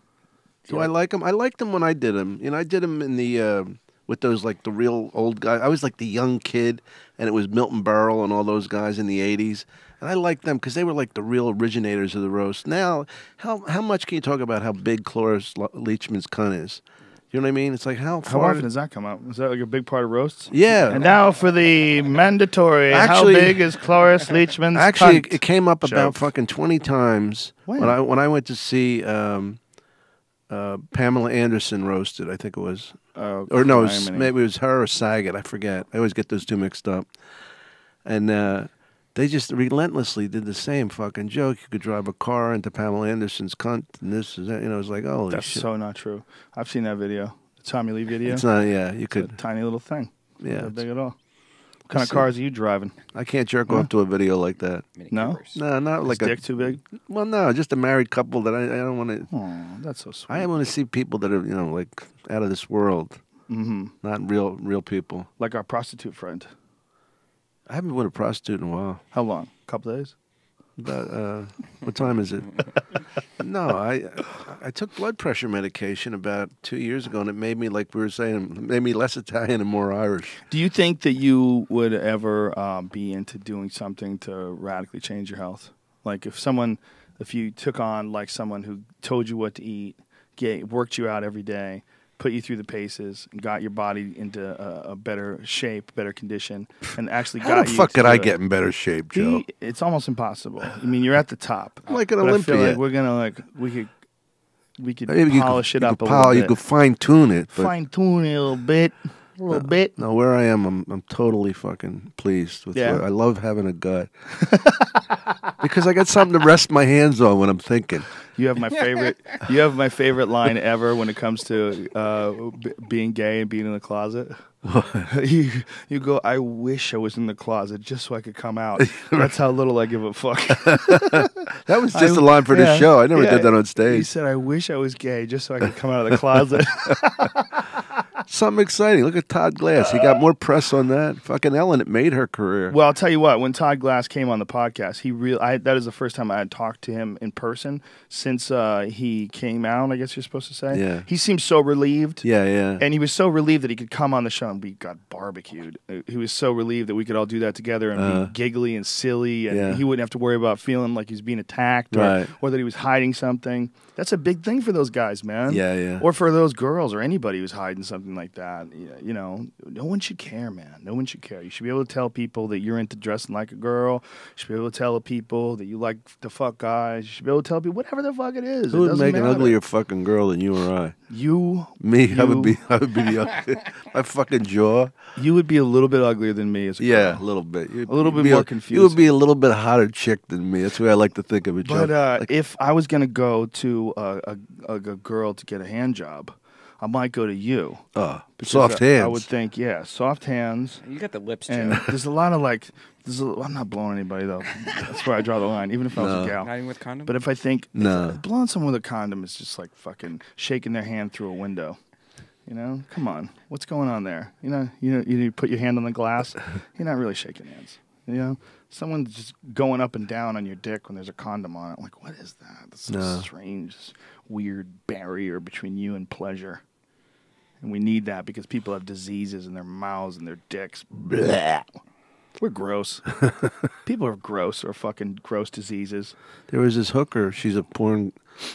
Do I like them? I liked them when I did them. You know, I did them in the with those like the real old guys. I was like the young kid, and it was Milton Berle and all those guys in the '80s, and I liked them because they were like the real originators of the roast. Now, how much can you talk about how big Cloris Leachman's cunt is? You know what I mean? It's like How far often does that come up? Is that like a big part of roasts? Yeah. And now for the mandatory. Actually- how big is Cloris Leachman's Actually, cunt? it came up about Joke. fucking 20 times When? when I went to see Pamela Anderson roasted. I think it was, or no, maybe it was her or Saget. I forget. I always get those two mixed up. And they just relentlessly did the same fucking joke. You could drive a car into Pamela Anderson's cunt, and this is that. You know, it's like, holy That's shit. so not true. I've seen that video. The Tommy Lee video. It's not. Yeah, you It's a could. tiny little thing. Yeah, Not big at all. What kind of see. cars are you driving? I can't jerk off to a video like that. Mini No? Coopers. No, not Is like a. dick too big? Well, no, just a married couple that I don't want to. Oh, that's so sweet. I want to see people that are like out of this world, Mm-hmm. not real people. Like our prostitute friend. I haven't been with a prostitute in a while. How long? A couple days? But what time is it? No, I took blood pressure medication about 2 years ago, and it made me, like we were saying, it made me less Italian and more Irish. Do you think that you would ever be into doing something to radically change your health? Like if you took on like someone who told you what to eat, worked you out every day, put you through the paces, and got your body into a better shape, better condition, and actually How got the you fuck to could I the- get in better shape, Joe? It's almost impossible. I mean, you're at the top. I'm like an But I feel Olympian. like we're gonna we could Maybe polish it up a you little bit. could fine tune it, but Fine tune it a little bit. no, where I am, I'm totally fucking pleased with. Yeah. I love having a gut because I got something to rest my hands on when I'm thinking. You have my favorite. You have my favorite line ever when it comes to being gay and being in the closet. you go. I wish I was in the closet just so I could come out. That's how little I give a fuck. That was just a line for this show. I never did that on He stage. said, "I wish I was gay just so I could come out of the closet." Something exciting. Look at Todd Glass. He got more press on that. Fucking Ellen, it made her career. Well, I'll tell you what. When Todd Glass came on the podcast, that is the first time I had talked to him in person since he came out. I guess you're supposed to say. Yeah. He seemed so relieved. Yeah, yeah. And he was so relieved that he could come on the show, and we got barbecued. He was so relieved that we could all do that together and be giggly and silly, and Yeah. he wouldn't have to worry about feeling like he was being attacked Right. or that he was hiding something. That's a big thing for those guys, man. Yeah, yeah. Or for those girls or anybody who's hiding something like that. You know, no one should care, man. No one should care. You should be able to tell people that you're into dressing like a girl. You should be able to tell people that you like to fuck guys. You should be able to tell people whatever the fuck it is. Who It would doesn't make an matter. uglier fucking girl than you or I? You. Me, I would You- be the ugly. My fucking jaw. You would be a little bit uglier than me as a Yeah, girl. a little bit. A little bit be more You would confusing. be a little bit hotter chick than me. That's the way I like to think of it, Joe. But if I was going to go to a girl to get a hand job, I might go to you. Because soft hands. I would think, yeah, soft hands. You got the lips, And Joe. there's a lot of like, I'm not blowing anybody though. That's where I draw the line, even if I was a gal. Not even with condom. But if I think No. blowing someone with a condom is just like fucking shaking their hand through a window. You know, come on, what's going on there? You put your hand on the glass. You're not really shaking hands. You know, someone's just going up and down on your dick when there's a condom on it. I'm like, what is that? That's so No. strange, this weird barrier between you and pleasure. And we need that because people have diseases in their mouths and their dicks. Blah. We're gross. People are gross or fucking gross diseases. There was this hooker. She's a porn.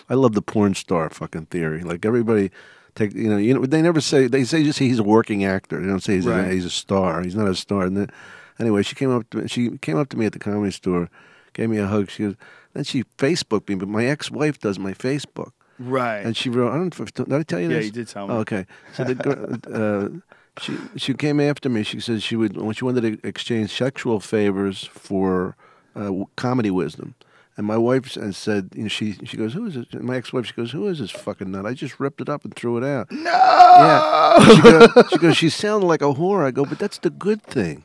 I love the porn star fucking theory. Like everybody, they never say. They say just he's a working actor. They don't say Right. he's a star. He's not a star. And then, anyway, she came up to me at the Comedy Store, gave me a hug. She goes, then she Facebooked me, but my ex-wife does my Facebook. Right. And she wrote, I don't know if, did I tell you Yeah, this? you did tell me. Oh, okay. So the girl, she came after me. She said when she wanted to exchange sexual favors for comedy wisdom. And my wife said, she goes, who is this? My ex-wife, she goes, who is this fucking nut? I just ripped it up and threw it out. No! Yeah. She goes, she sounded like a whore. I go, but that's the good thing.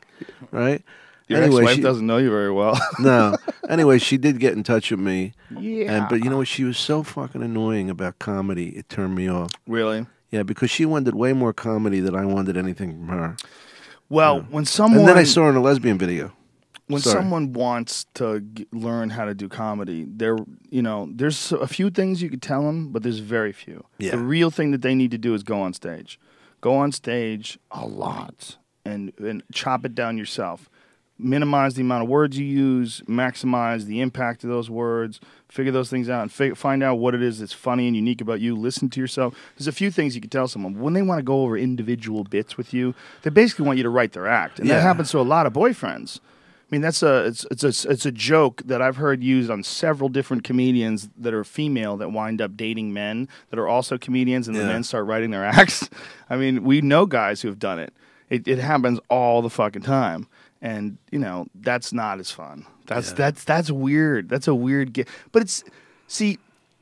right? Your Anyway, ex-wife doesn't know you very well. No. Anyway, she did get in touch with me. Yeah. But you know what? She was so fucking annoying about comedy. It turned me off. Really? Yeah, because she wanted way more comedy than I wanted anything from her. Well, when someone... And then I saw her in a lesbian video. When Sorry. someone wants to learn how to do comedy, there's a few things you could tell them, but there's very few. Yeah. The real thing that they need to do is go on stage. Go on stage a lot and chop it down yourself. Minimize the amount of words you use, maximize the impact of those words, figure those things out, and find out what it is that's funny and unique about you. Listen to yourself. There's a few things you can tell someone. When they want to go over individual bits with you, they basically want you to write their act. And that happens to a lot of boyfriends. I mean, it's a joke that I've heard used on several different comedians that are female that wind up dating men that are also comedians, and the men start writing their acts. I mean, we know guys who have done it. It happens all the fucking time, and that's not as fun. That's weird. That's a weird But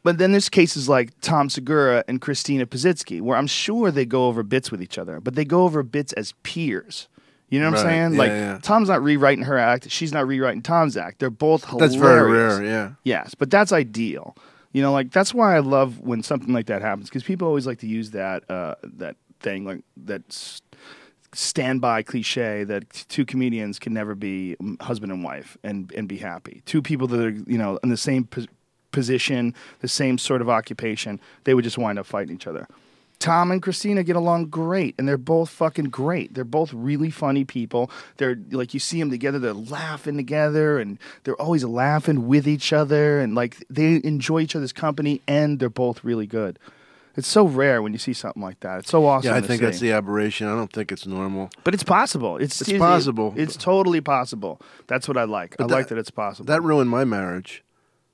But then there's cases like Tom Segura and Christina Pazitsky, where I'm sure they go over bits with each other, but they go over bits as peers. You know what I'm saying? Tom's not rewriting her act. She's not rewriting Tom's act. They're both hilarious. That's very rare, yeah. Yes, but that's ideal. That's why I love when something like that happens, because people always like to use that thing, like that standby cliche that two comedians can never be husband and wife and be happy. Two people that are, in the same position, the same sort of occupation, they would just wind up fighting each other. Tom and Christina get along great, and they're both fucking great. They're both really funny people. They're like, you see them together, they're laughing together, and they're always laughing with each other, and like they enjoy each other's company, and they're both really good. It's so rare when you see something like that. It's so awesome. Yeah, I think that's the aberration. I don't think it's normal. But it's possible. It's possible. It's totally possible. That's what I like. I like that it's possible. That ruined my marriage.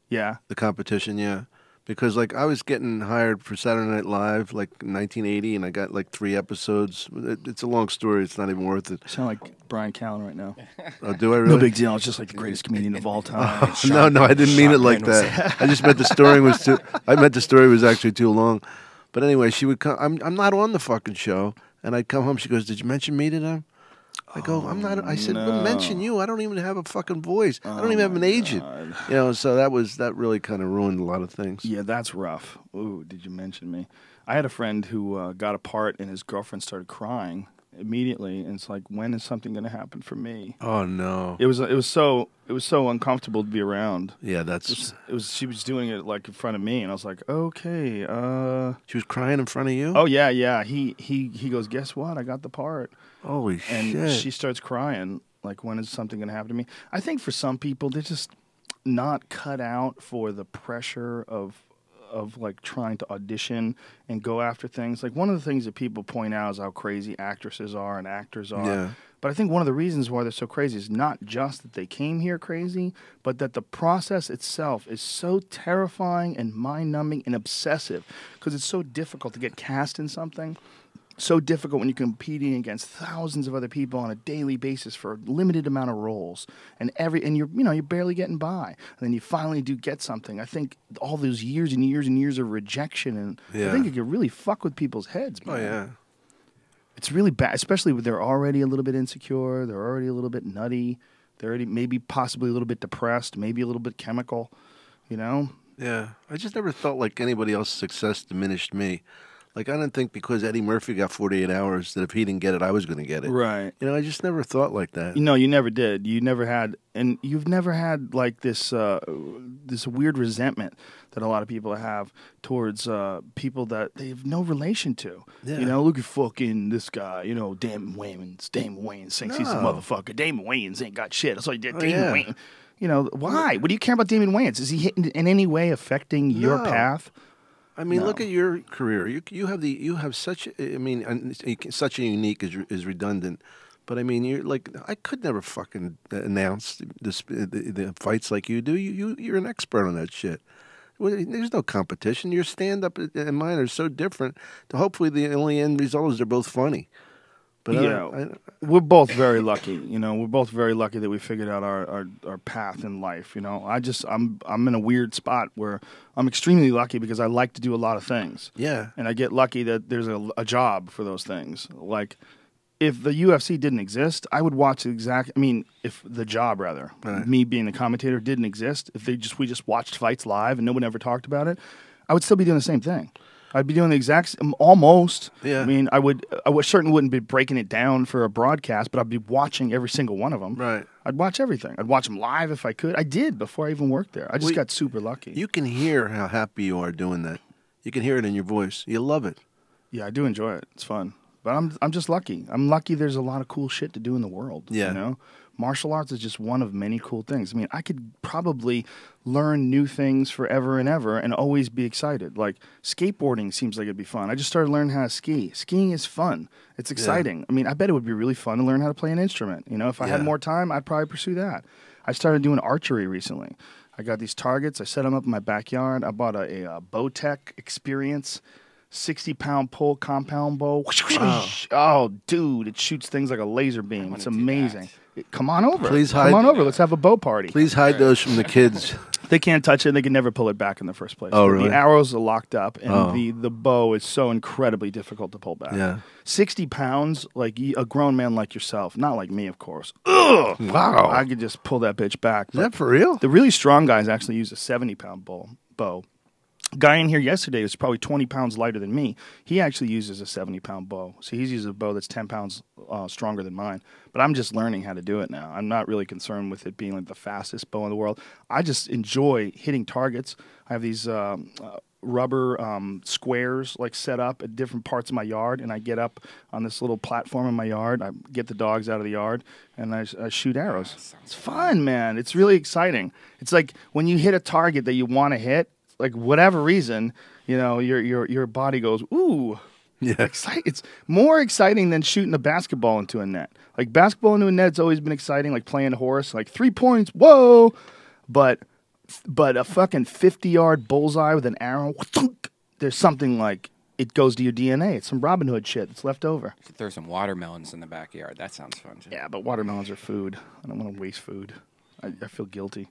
Yeah. The competition, yeah. Because, like, I was getting hired for Saturday Night Live, like, in 1980, and I got, like, 3 episodes. It's a long story. It's not even worth it. You sound like Brian Callen right now. Oh, do I really? No big deal. It's just like the greatest comedian of all time. No, I didn't mean it like that. I just meant the story was too... I meant the story was actually too long. But anyway, she would come... I'm not on the fucking show. And I'd come home. She goes, did you mention me to them? I go, I'm not. I said, no. mention you. I don't even have a fucking voice. I don't even have an agent. So that really kind of ruined a lot of things. Yeah, that's rough. Ooh, did you mention me? I had a friend who got a part, and his girlfriend started crying immediately, and it's like, when is something going to happen for me? Oh no! It was so uncomfortable to be around. Yeah, that's. She was doing it like in front of me, and I was like, okay. She was crying in front of you. Oh yeah. He goes, guess what? I got the part. Holy and shit! She starts crying. Like, when is something going to happen to me? I think for some people, they're just not cut out for the pressure of like trying to audition and go after things. Like, one of the things that people point out is how crazy actresses are and actors are. Yeah. But I think one of the reasons why they're so crazy is not just that they came here crazy, but that the process itself is so terrifying and mind-numbing and obsessive, because it's so difficult to get cast in something. So difficult when you're competing against thousands of other people on a daily basis for a limited amount of roles, and you're barely getting by, and then you finally do get something. I think all those years and years and years of rejection, and I think it can really fuck with people's heads, man. Oh yeah, it's really bad, especially when they're already a little bit insecure, they're already a little bit nutty, they're already maybe possibly a little bit depressed, maybe a little bit chemical, Yeah, I just never felt like anybody else's success diminished me. Like, I didn't think because Eddie Murphy got 48 hours that if he didn't get it, I was going to get it. Right. I just never thought like that. No, you never did. You never had, and you've never had like this this weird resentment that a lot of people have towards people that they have no relation to. Yeah. Look at fucking this guy. Damon Wayans. Damon Wayans thinks he's a motherfucker. Damon Wayans ain't got shit. That's all he did. Damon Wayans. Why? What do you care about Damon Wayans? Is he in any way affecting your path? I mean, look at your career. You have such. I mean, such a unique is redundant, but I mean, you're like, I could never fucking announce the fights like you do. You're an expert on that shit. There's no competition. Your stand up and mine are so different. Hopefully, the only end result is they're both funny. But we're both very lucky. We're both very lucky that we figured out our path in life. I'm in a weird spot where I'm extremely lucky because I like to do a lot of things. Yeah. And I get lucky that there's a job for those things. Like, if the UFC didn't exist, I would watch the exact. I mean, if the job rather, me being the commentator didn't exist, if we just watched fights live and no one ever talked about it, I would still be doing the same thing. I'd be doing the exact almost. Yeah. I mean, I certainly wouldn't be breaking it down for a broadcast, but I'd be watching every single one of them. Right. I'd watch everything. I'd watch them live if I could. I did before I even worked there. I just got super lucky. You can hear how happy you are doing that. You can hear it in your voice. You love it. Yeah, I do enjoy it. It's fun. But I'm just lucky. I'm lucky there's a lot of cool shit to do in the world. Yeah. You know? Martial arts is just one of many cool things. I mean, I could probably learn new things forever and ever and always be excited. Like, skateboarding seems like it'd be fun. I just started learning how to ski. Skiing is fun. It's exciting. I mean, I bet it would be really fun to learn how to play an instrument. You know, if I had more time, I'd probably pursue that. I started doing archery recently. I got these targets. I set them up in my backyard. I bought a Bowtech Experience 60-pound pull compound bow. Oh, dude, it shoots things like a laser beam. It's amazing. Come on over. Come on over. Let's have a bow party. Please hide those from the kids. They can't touch it. They can never pull it back in the first place. Oh, really? The arrows are locked up, and the bow is so incredibly difficult to pull back. Yeah. 60 pounds, like a grown man like yourself, not like me, of course. Ugh! Wow. I could just pull that bitch back. Is that for real? The really strong guys actually use a 70-pound bow. Guy in here yesterday was probably 20 pounds lighter than me. He actually uses a 70-pound bow. So he's using a bow that's 10 pounds stronger than mine. But I'm just learning how to do it now. I'm not really concerned with it being like the fastest bow in the world. I just enjoy hitting targets. I have these rubber squares like set up at different parts of my yard, and I get up on this little platform in my yard. I get the dogs out of the yard, and I shoot arrows. It's fun, man. It's really exciting. It's like when you hit a target that you want to hit, like whatever reason, you know, your body goes, ooh. Yeah. It's more exciting than shooting a basketball into a net. Like basketball into a net's always been exciting, like playing horse, like 3 points, whoa. But a fucking 50-yard bullseye with an arrow, there's something like it goes to your DNA. It's some Robin Hood shit that's left over. Throw some watermelons in the backyard. That sounds fun too. Yeah, but watermelons are food. I don't want to waste food. I feel guilty.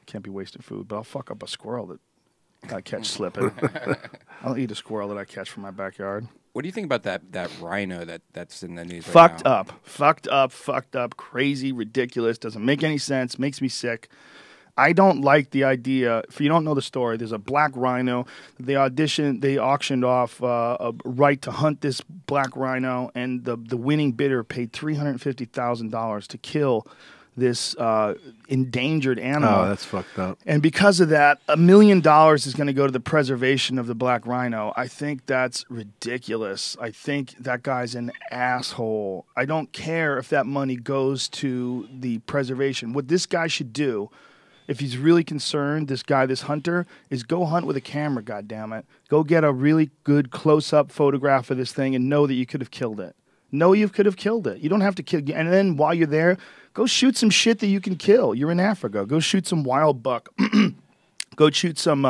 Can't be wasting food, but I'll fuck up a squirrel that I catch slipping. I'll eat a squirrel that I catch from my backyard. What do you think about that rhino that's in the news right Fucked now? Fucked up, crazy, ridiculous, doesn't make any sense, makes me sick. I don't like the idea. If you don't know the story, there's a black rhino. They auctioned off a right to hunt this black rhino, and the winning bidder paid $350,000 to kill this endangered animal. Oh, that's fucked up. And because of that, $1 million is going to go to the preservation of the black rhino. I think that's ridiculous. I think that guy's an asshole. I don't care if that money goes to the preservation. What this guy should do, if he's really concerned, this hunter, is go hunt with a camera, goddammit. Go get a really good close-up photograph of this thing and know that you could have killed it. Know you could have killed it. You don't have to kill. And then while you're there, go shoot some shit that you can kill. You're in Africa. Go shoot some wild buck. Go shoot some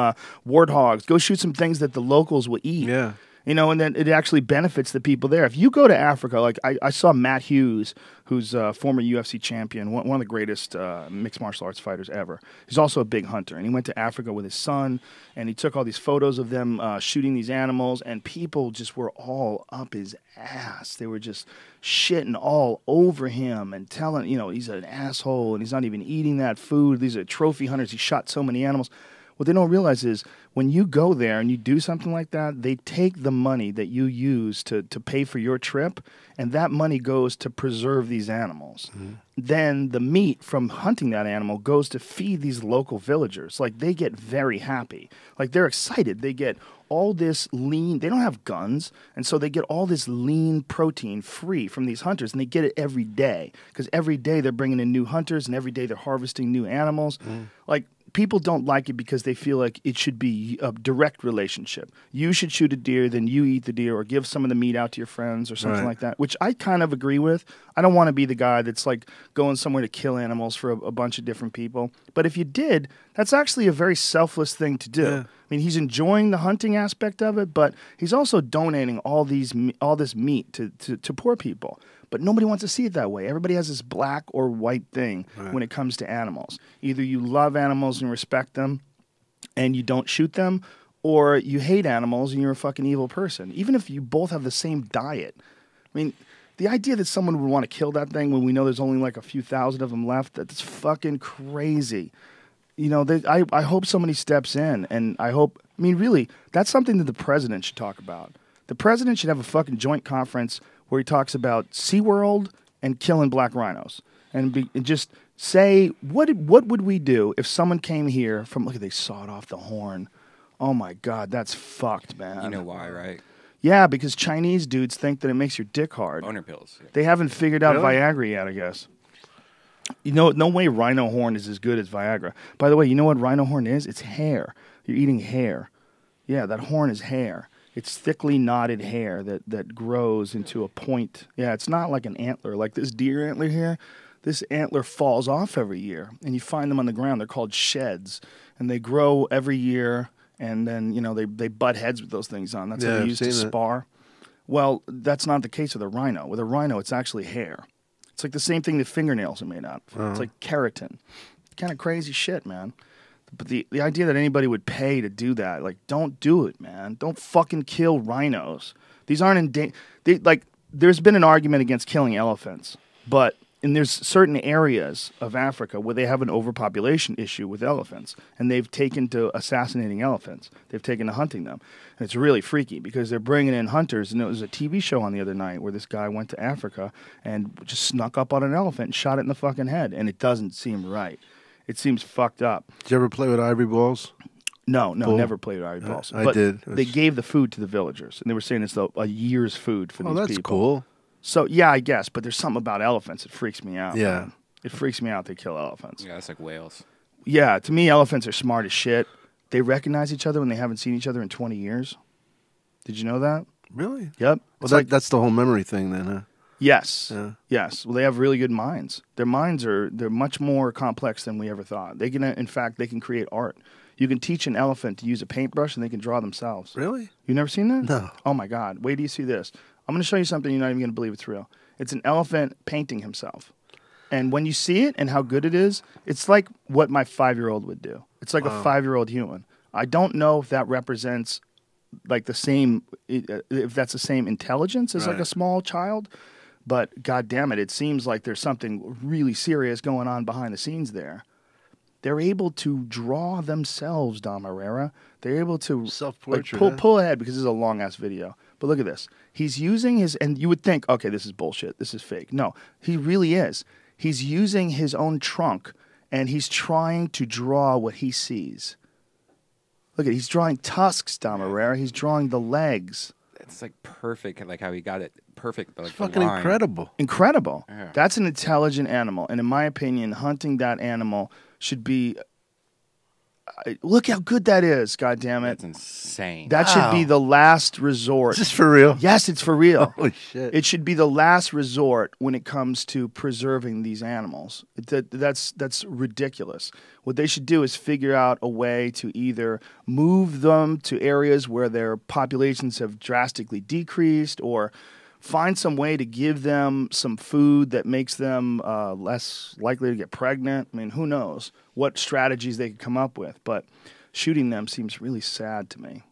warthogs. Go shoot some things that the locals will eat. Yeah. You know, and then it actually benefits the people there. If you go to Africa, like I saw Matt Hughes, who's a former UFC champion, one of the greatest mixed martial arts fighters ever. He's also a big hunter, and he went to Africa with his son, and he took all these photos of them shooting these animals, and people just were all up his ass. They were just shitting all over him and telling, you know, he's an asshole, and he's not even eating that food. These are trophy hunters. He shot so many animals. What they don't realize is when you go there and you do something like that, they take the money that you use to pay for your trip, and that money goes to preserve these animals. Mm-hmm. Then the meat from hunting that animal goes to feed these local villagers. Like, they get very happy. Like, they're excited. They get all this lean. They don't have guns, and so they get all this lean protein free from these hunters, and they get it every day because every day they're bringing in new hunters, and every day they're harvesting new animals. Mm. Like, people don't like it because they feel like it should be a direct relationship. You should shoot a deer, then you eat the deer, or give some of the meat out to your friends or something like that, which I kind of agree with. I don't want to be the guy that's like going somewhere to kill animals for a bunch of different people. But if you did, that's actually a very selfless thing to do. Yeah. I mean, he's enjoying the hunting aspect of it, but he's also donating all this meat to poor people. But nobody wants to see it that way. Everybody has this black or white thing when it comes to animals. Either you love animals and respect them and you don't shoot them, or you hate animals and you're a fucking evil person. Even if you both have the same diet. I mean, the idea that someone would want to kill that thing when we know there's only like a few thousand of them left, that's fucking crazy. You know, I hope somebody steps in, and I mean, really, that's something that the president should talk about. The president should have a fucking joint conference where he talks about SeaWorld and killing black rhinos, and just say, what would we do if someone came here from, look, they sawed off the horn. Oh my God, that's fucked, man. You know why, right? Yeah, because Chinese dudes think that it makes your dick hard. Boner pills. Yeah. They haven't figured out Really? Viagra yet, I guess. You know, no way rhino horn is as good as Viagra. By the way, you know what rhino horn is? It's hair. You're eating hair. Yeah, that horn is hair. It's thickly knotted hair that grows into a point. Yeah, it's not like an antler. Like this deer antler here, this antler falls off every year, and you find them on the ground. They're called sheds, and they grow every year, and then, you know, they butt heads with those things on. That's Yeah, how they I've used to seen it. spar. Well, that's not the case with a rhino. With a rhino, it's actually hair. It's like the same thing that fingernails are made out of. It's like keratin. Kind of crazy shit, man. But the idea that anybody would pay to do that, like, don't do it, man. Don't fucking kill rhinos. These aren't like, there's been an argument against killing elephants, but there's certain areas of Africa where they have an overpopulation issue with elephants, and they've taken to assassinating elephants. They've taken to hunting them. And it's really freaky because they're bringing in hunters. And there was a TV show on the other night where this guy went to Africa and just snuck up on an elephant and shot it in the fucking head. And it doesn't seem right. It seems fucked up. Did you ever play with ivory balls? No, Bull? never played with ivory balls. I But did. They gave the food to the villagers, and they were saying it's a year's food for Oh, these that's people. cool. So, yeah, I guess, but there's something about elephants that freaks me out. Yeah. Man. It freaks me out they kill elephants. Yeah, it's like whales. Yeah, to me, elephants are smart as shit. They recognize each other when they haven't seen each other in 20 years. Did you know that? Really? Yep. Well, that's the whole memory thing then, huh? Yes. Yeah. Yes. Well, they have really good minds. Their minds they're much more complex than we ever thought. They can, in fact, they can create art. You can teach an elephant to use a paintbrush, and they can draw themselves. Really? You never seen that? No. Oh my God! Wait till you see this. I'm going to show you something you're not even going to believe it's real. It's an elephant painting himself, and when you see it and how good it is, it's like what my 5-year-old would do. It's like a 5-year-old human. I don't know if that represents like the same, if that's the same intelligence as like a Right. small child, but God damn it, it seems like there's something really serious going on behind the scenes there. They're able to draw themselves, Dom Irrera. They're able to Self-portrait, like, huh? pull ahead because this is a long ass video. But look at this. He's using his, and you would think, okay, this is bullshit. This is fake. No, he really is. He's using his own trunk, and he's trying to draw what he sees. Look at, he's drawing tusks, Dom Irrera. He's drawing the legs. It's like perfect, like how he got it perfect. Like It's fucking incredible. Incredible. Yeah. That's an intelligent animal, and in my opinion, hunting that animal should be. Look how good that is! God damn it! That's insane. That should be Wow. the last resort. Is this for real? Yes, it's for real. Holy shit. It should be the last resort when it comes to preserving these animals. That's ridiculous. What they should do is figure out a way to either move them to areas where their populations have drastically decreased, or find some way to give them some food that makes them less likely to get pregnant. I mean, who knows what strategies they could come up with, but shooting them seems really sad to me.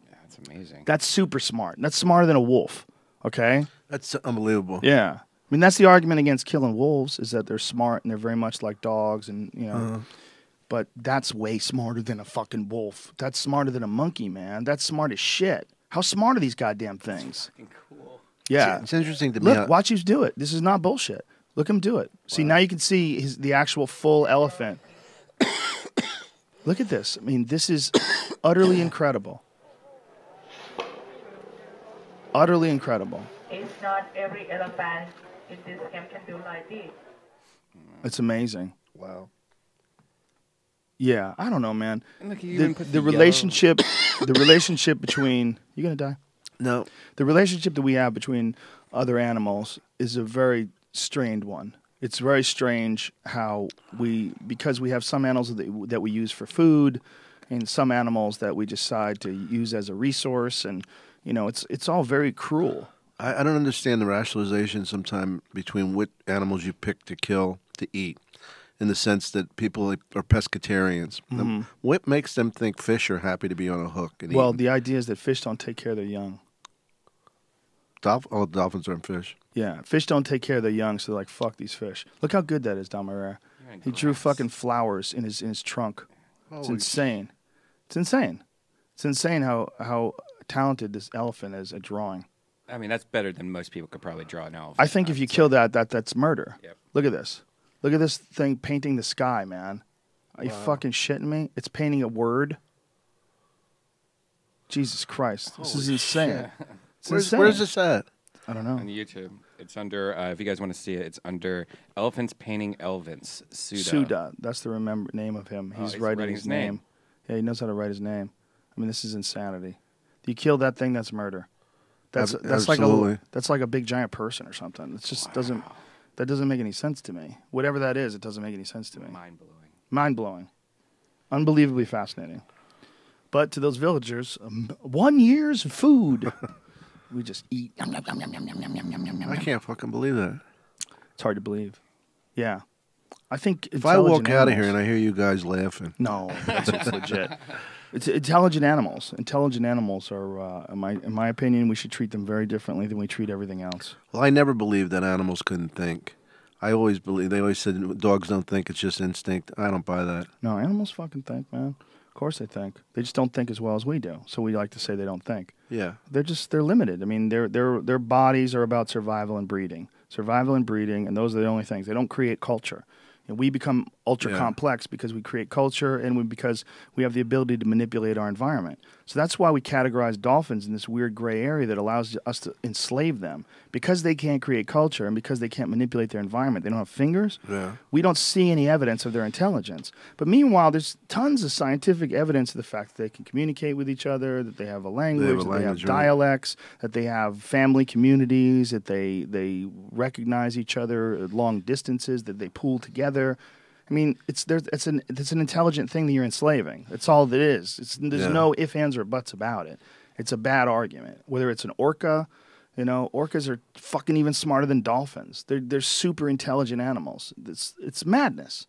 Yeah, that's amazing. That's super smart. That's smarter than a wolf, okay? That's unbelievable. Yeah. I mean, that's the argument against killing wolves, is that they're smart and they're very much like dogs, and, you know. But that's way smarter than a fucking wolf. That's smarter than a monkey, man. That's smart as shit. How smart are these goddamn things? Cool. Yeah. It's interesting to me. Look, watch him do it. This is not bullshit. Look him do it. See, now you can see the actual full elephant. Look at this. I mean, this is utterly incredible. Utterly incredible. It's not every elephant in this camp can do like this. It's amazing. Wow. Yeah, I don't know, man. And look, he The, even put the yellow- relationship, the relationship between you gonna die. No. The relationship that we have between other animals is a very strained one. It's very strange how because we have some animals that we use for food, and some animals that we decide to use as a resource, and you know, it's all very cruel. I don't understand the rationalization sometimes between what animals you pick to kill to eat, in the sense that people are pescatarians. What makes them think fish are happy to be on a hook and Well, eaten? the idea is that fish don't take care of their young. Dolphins aren't fish. Yeah, fish don't take care of their young, so they're like, fuck these fish. Look how good that is, Dom Irrera. He drew fucking flowers in his trunk. It's insane. It's insane. It's insane how talented this elephant is at drawing. I mean, that's better than most people could probably draw an elephant. I think if you kill that's murder. Yep. Look at this. Look at this thing painting the sky, man. Are you fucking shitting me? It's painting a word. Jesus Christ. This is insane. It's insane. Where's this at? I don't know. On YouTube, it's under. If you guys want to see it, it's under Elephants Painting Elvins. Suda. That's the name of him. He's writing his name. Yeah, he knows how to write his name. I mean, this is insanity. If you kill that thing, that's murder. That's like a big giant person or something. It just doesn't make any sense to me. Whatever that is, it doesn't make any sense to me. Mind blowing. Unbelievably fascinating. But to those villagers, 1 year's food. We just eat. I can't fucking believe that. It's hard to believe. Yeah. I think if I walk out of here and I hear you guys laughing. No, it's legit. It's intelligent animals. Intelligent animals are, in my opinion, we should treat them very differently than we treat everything else. Well, I never believed that animals couldn't think. I always believe, they always said dogs don't think, it's just instinct. I don't buy that. No, animals fucking think, man. Of course they think. They just don't think as well as we do. So we like to say they don't think. Yeah. They're limited. I mean, their bodies are about survival and breeding. Survival and breeding, and those are the only things. They don't create culture. And we become ultra complex because we create culture and because we have the ability to manipulate our environment. So that's why we categorize dolphins in this weird gray area that allows us to enslave them. Because they can't create culture and because they can't manipulate their environment, they don't have fingers, we don't see any evidence of their intelligence. But meanwhile, there's tons of scientific evidence of the fact that they can communicate with each other, that they have a language, that they have dialects, that they have family communities, that they recognize each other at long distances, that they pool together. I mean, it's an intelligent thing that you're enslaving. That's all it is. There's no ifs, ands, or buts about it. It's a bad argument. Whether it's an orca, orcas are fucking even smarter than dolphins. They're super intelligent animals. It's madness.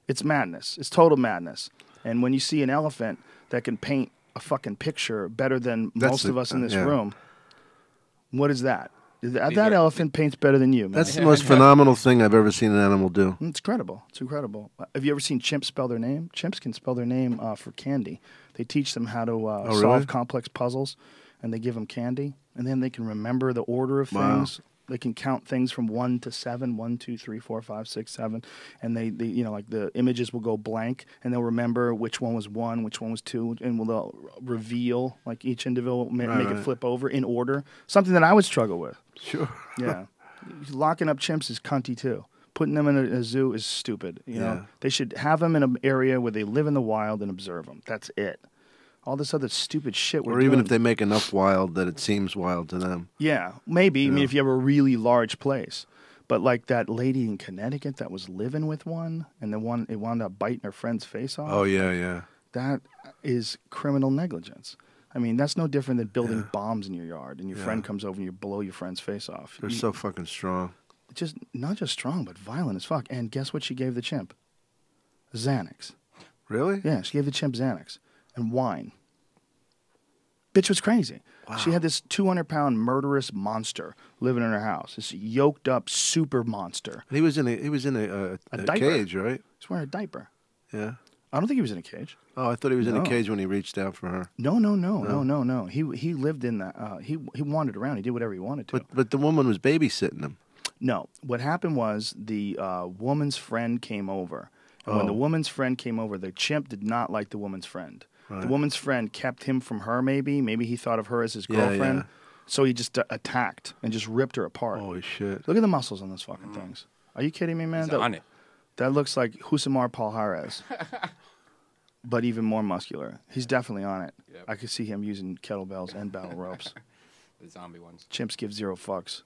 It's madness. It's total madness. And when you see an elephant that can paint a fucking picture better than most of us in this room, what is that? That elephant paints better than you, man. That's the most phenomenal thing I've ever seen an animal do. It's incredible. It's incredible. Have you ever seen chimps spell their name? Chimps can spell their name for candy. They teach them how to solve complex puzzles, and they give them candy, and then they can remember the order of things. They can count things from 1 to 7, 1, 2, 3, 4, 5, 6, 7, and they like the images will go blank, and they'll remember which one was 1, which one was 2, and they'll reveal like each individual, make it flip over in order. Something that I would struggle with. Sure. Yeah, locking up chimps is cunty too. Putting them in a zoo is stupid. You know, they should have them in an area where they live in the wild and observe them. That's it. All this other stupid shit we're doing. Or even if they make enough wild that it seems wild to them. Yeah, maybe. Yeah. I mean, if you have a really large place. But like that lady in Connecticut that was living with one, and it wound up biting her friend's face off. Oh, yeah. That is criminal negligence. I mean, that's no different than building bombs in your yard, and your friend comes over and you blow your friend's face off. They're so fucking strong. Not just strong, but violent as fuck. And guess what she gave the chimp? Xanax. Really? Yeah, she gave the chimp Xanax and wine. Bitch was crazy. Wow. She had this 200-pound murderous monster living in her house. This yoked up super monster. He was in a cage, right? He's wearing a diaper. Yeah. I don't think he was in a cage. Oh, I thought he was in a cage when he reached out for her. No. He lived in that. He wandered around. He did whatever he wanted to. But the woman was babysitting him. No. What happened was the woman's friend came over. And when the woman's friend came over, the chimp did not like the woman's friend. Right. The woman's friend kept him from her, maybe. Maybe he thought of her as his girlfriend. Yeah. So he just attacked and just ripped her apart. Holy shit. Look at the muscles on those fucking things. Are you kidding me, man? He's on it. That looks like Husamar Palhares. But even more muscular. He's definitely on it. Yep. I could see him using kettlebells and battle ropes. The zombie ones. Chimps give zero fucks.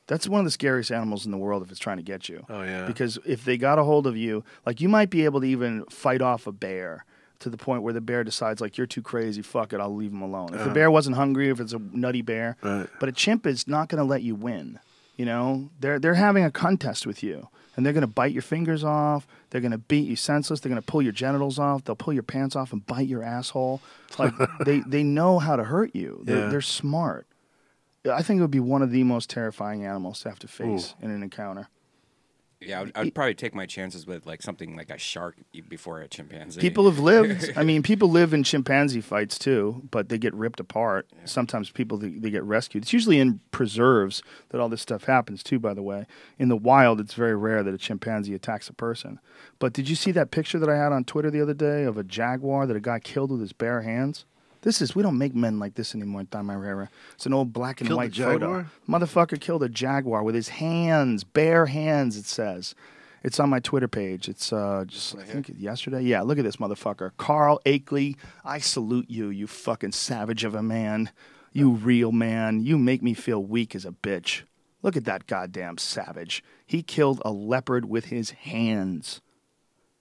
That's one of the scariest animals in the world if it's trying to get you. Oh, yeah. Because if they got a hold of you, like you might be able to even fight off a bear to the point where the bear decides, like, you're too crazy, fuck it, I'll leave him alone. If the bear wasn't hungry, if it's a nutty bear. Right. But a chimp is not going to let you win. You know? They're having a contest with you. And they're going to bite your fingers off. They're going to beat you senseless. They're going to pull your genitals off. They'll pull your pants off and bite your asshole. Like, they know how to hurt you. They're smart. I think it would be one of the most terrifying animals to have to face in an encounter. Yeah, I'd probably take my chances with like something like a shark before a chimpanzee. People have lived. I mean, people live in chimpanzee fights too, but they get ripped apart. Yeah. Sometimes they get rescued. It's usually in preserves that all this stuff happens too. By the way, in the wild, it's very rare that a chimpanzee attacks a person. But did you see that picture that I had on Twitter the other day of a jaguar that a guy killed with his bare hands? We don't make men like this anymore in Irrera. It's an old black and white photo. Motherfucker killed a jaguar with his hands, bare hands, it says. It's on my Twitter page. It's I think yesterday. Yeah, look at this motherfucker. Carl Akeley, I salute you, you fucking savage of a man. You real man. You make me feel weak as a bitch. Look at that goddamn savage. He killed a leopard with his hands.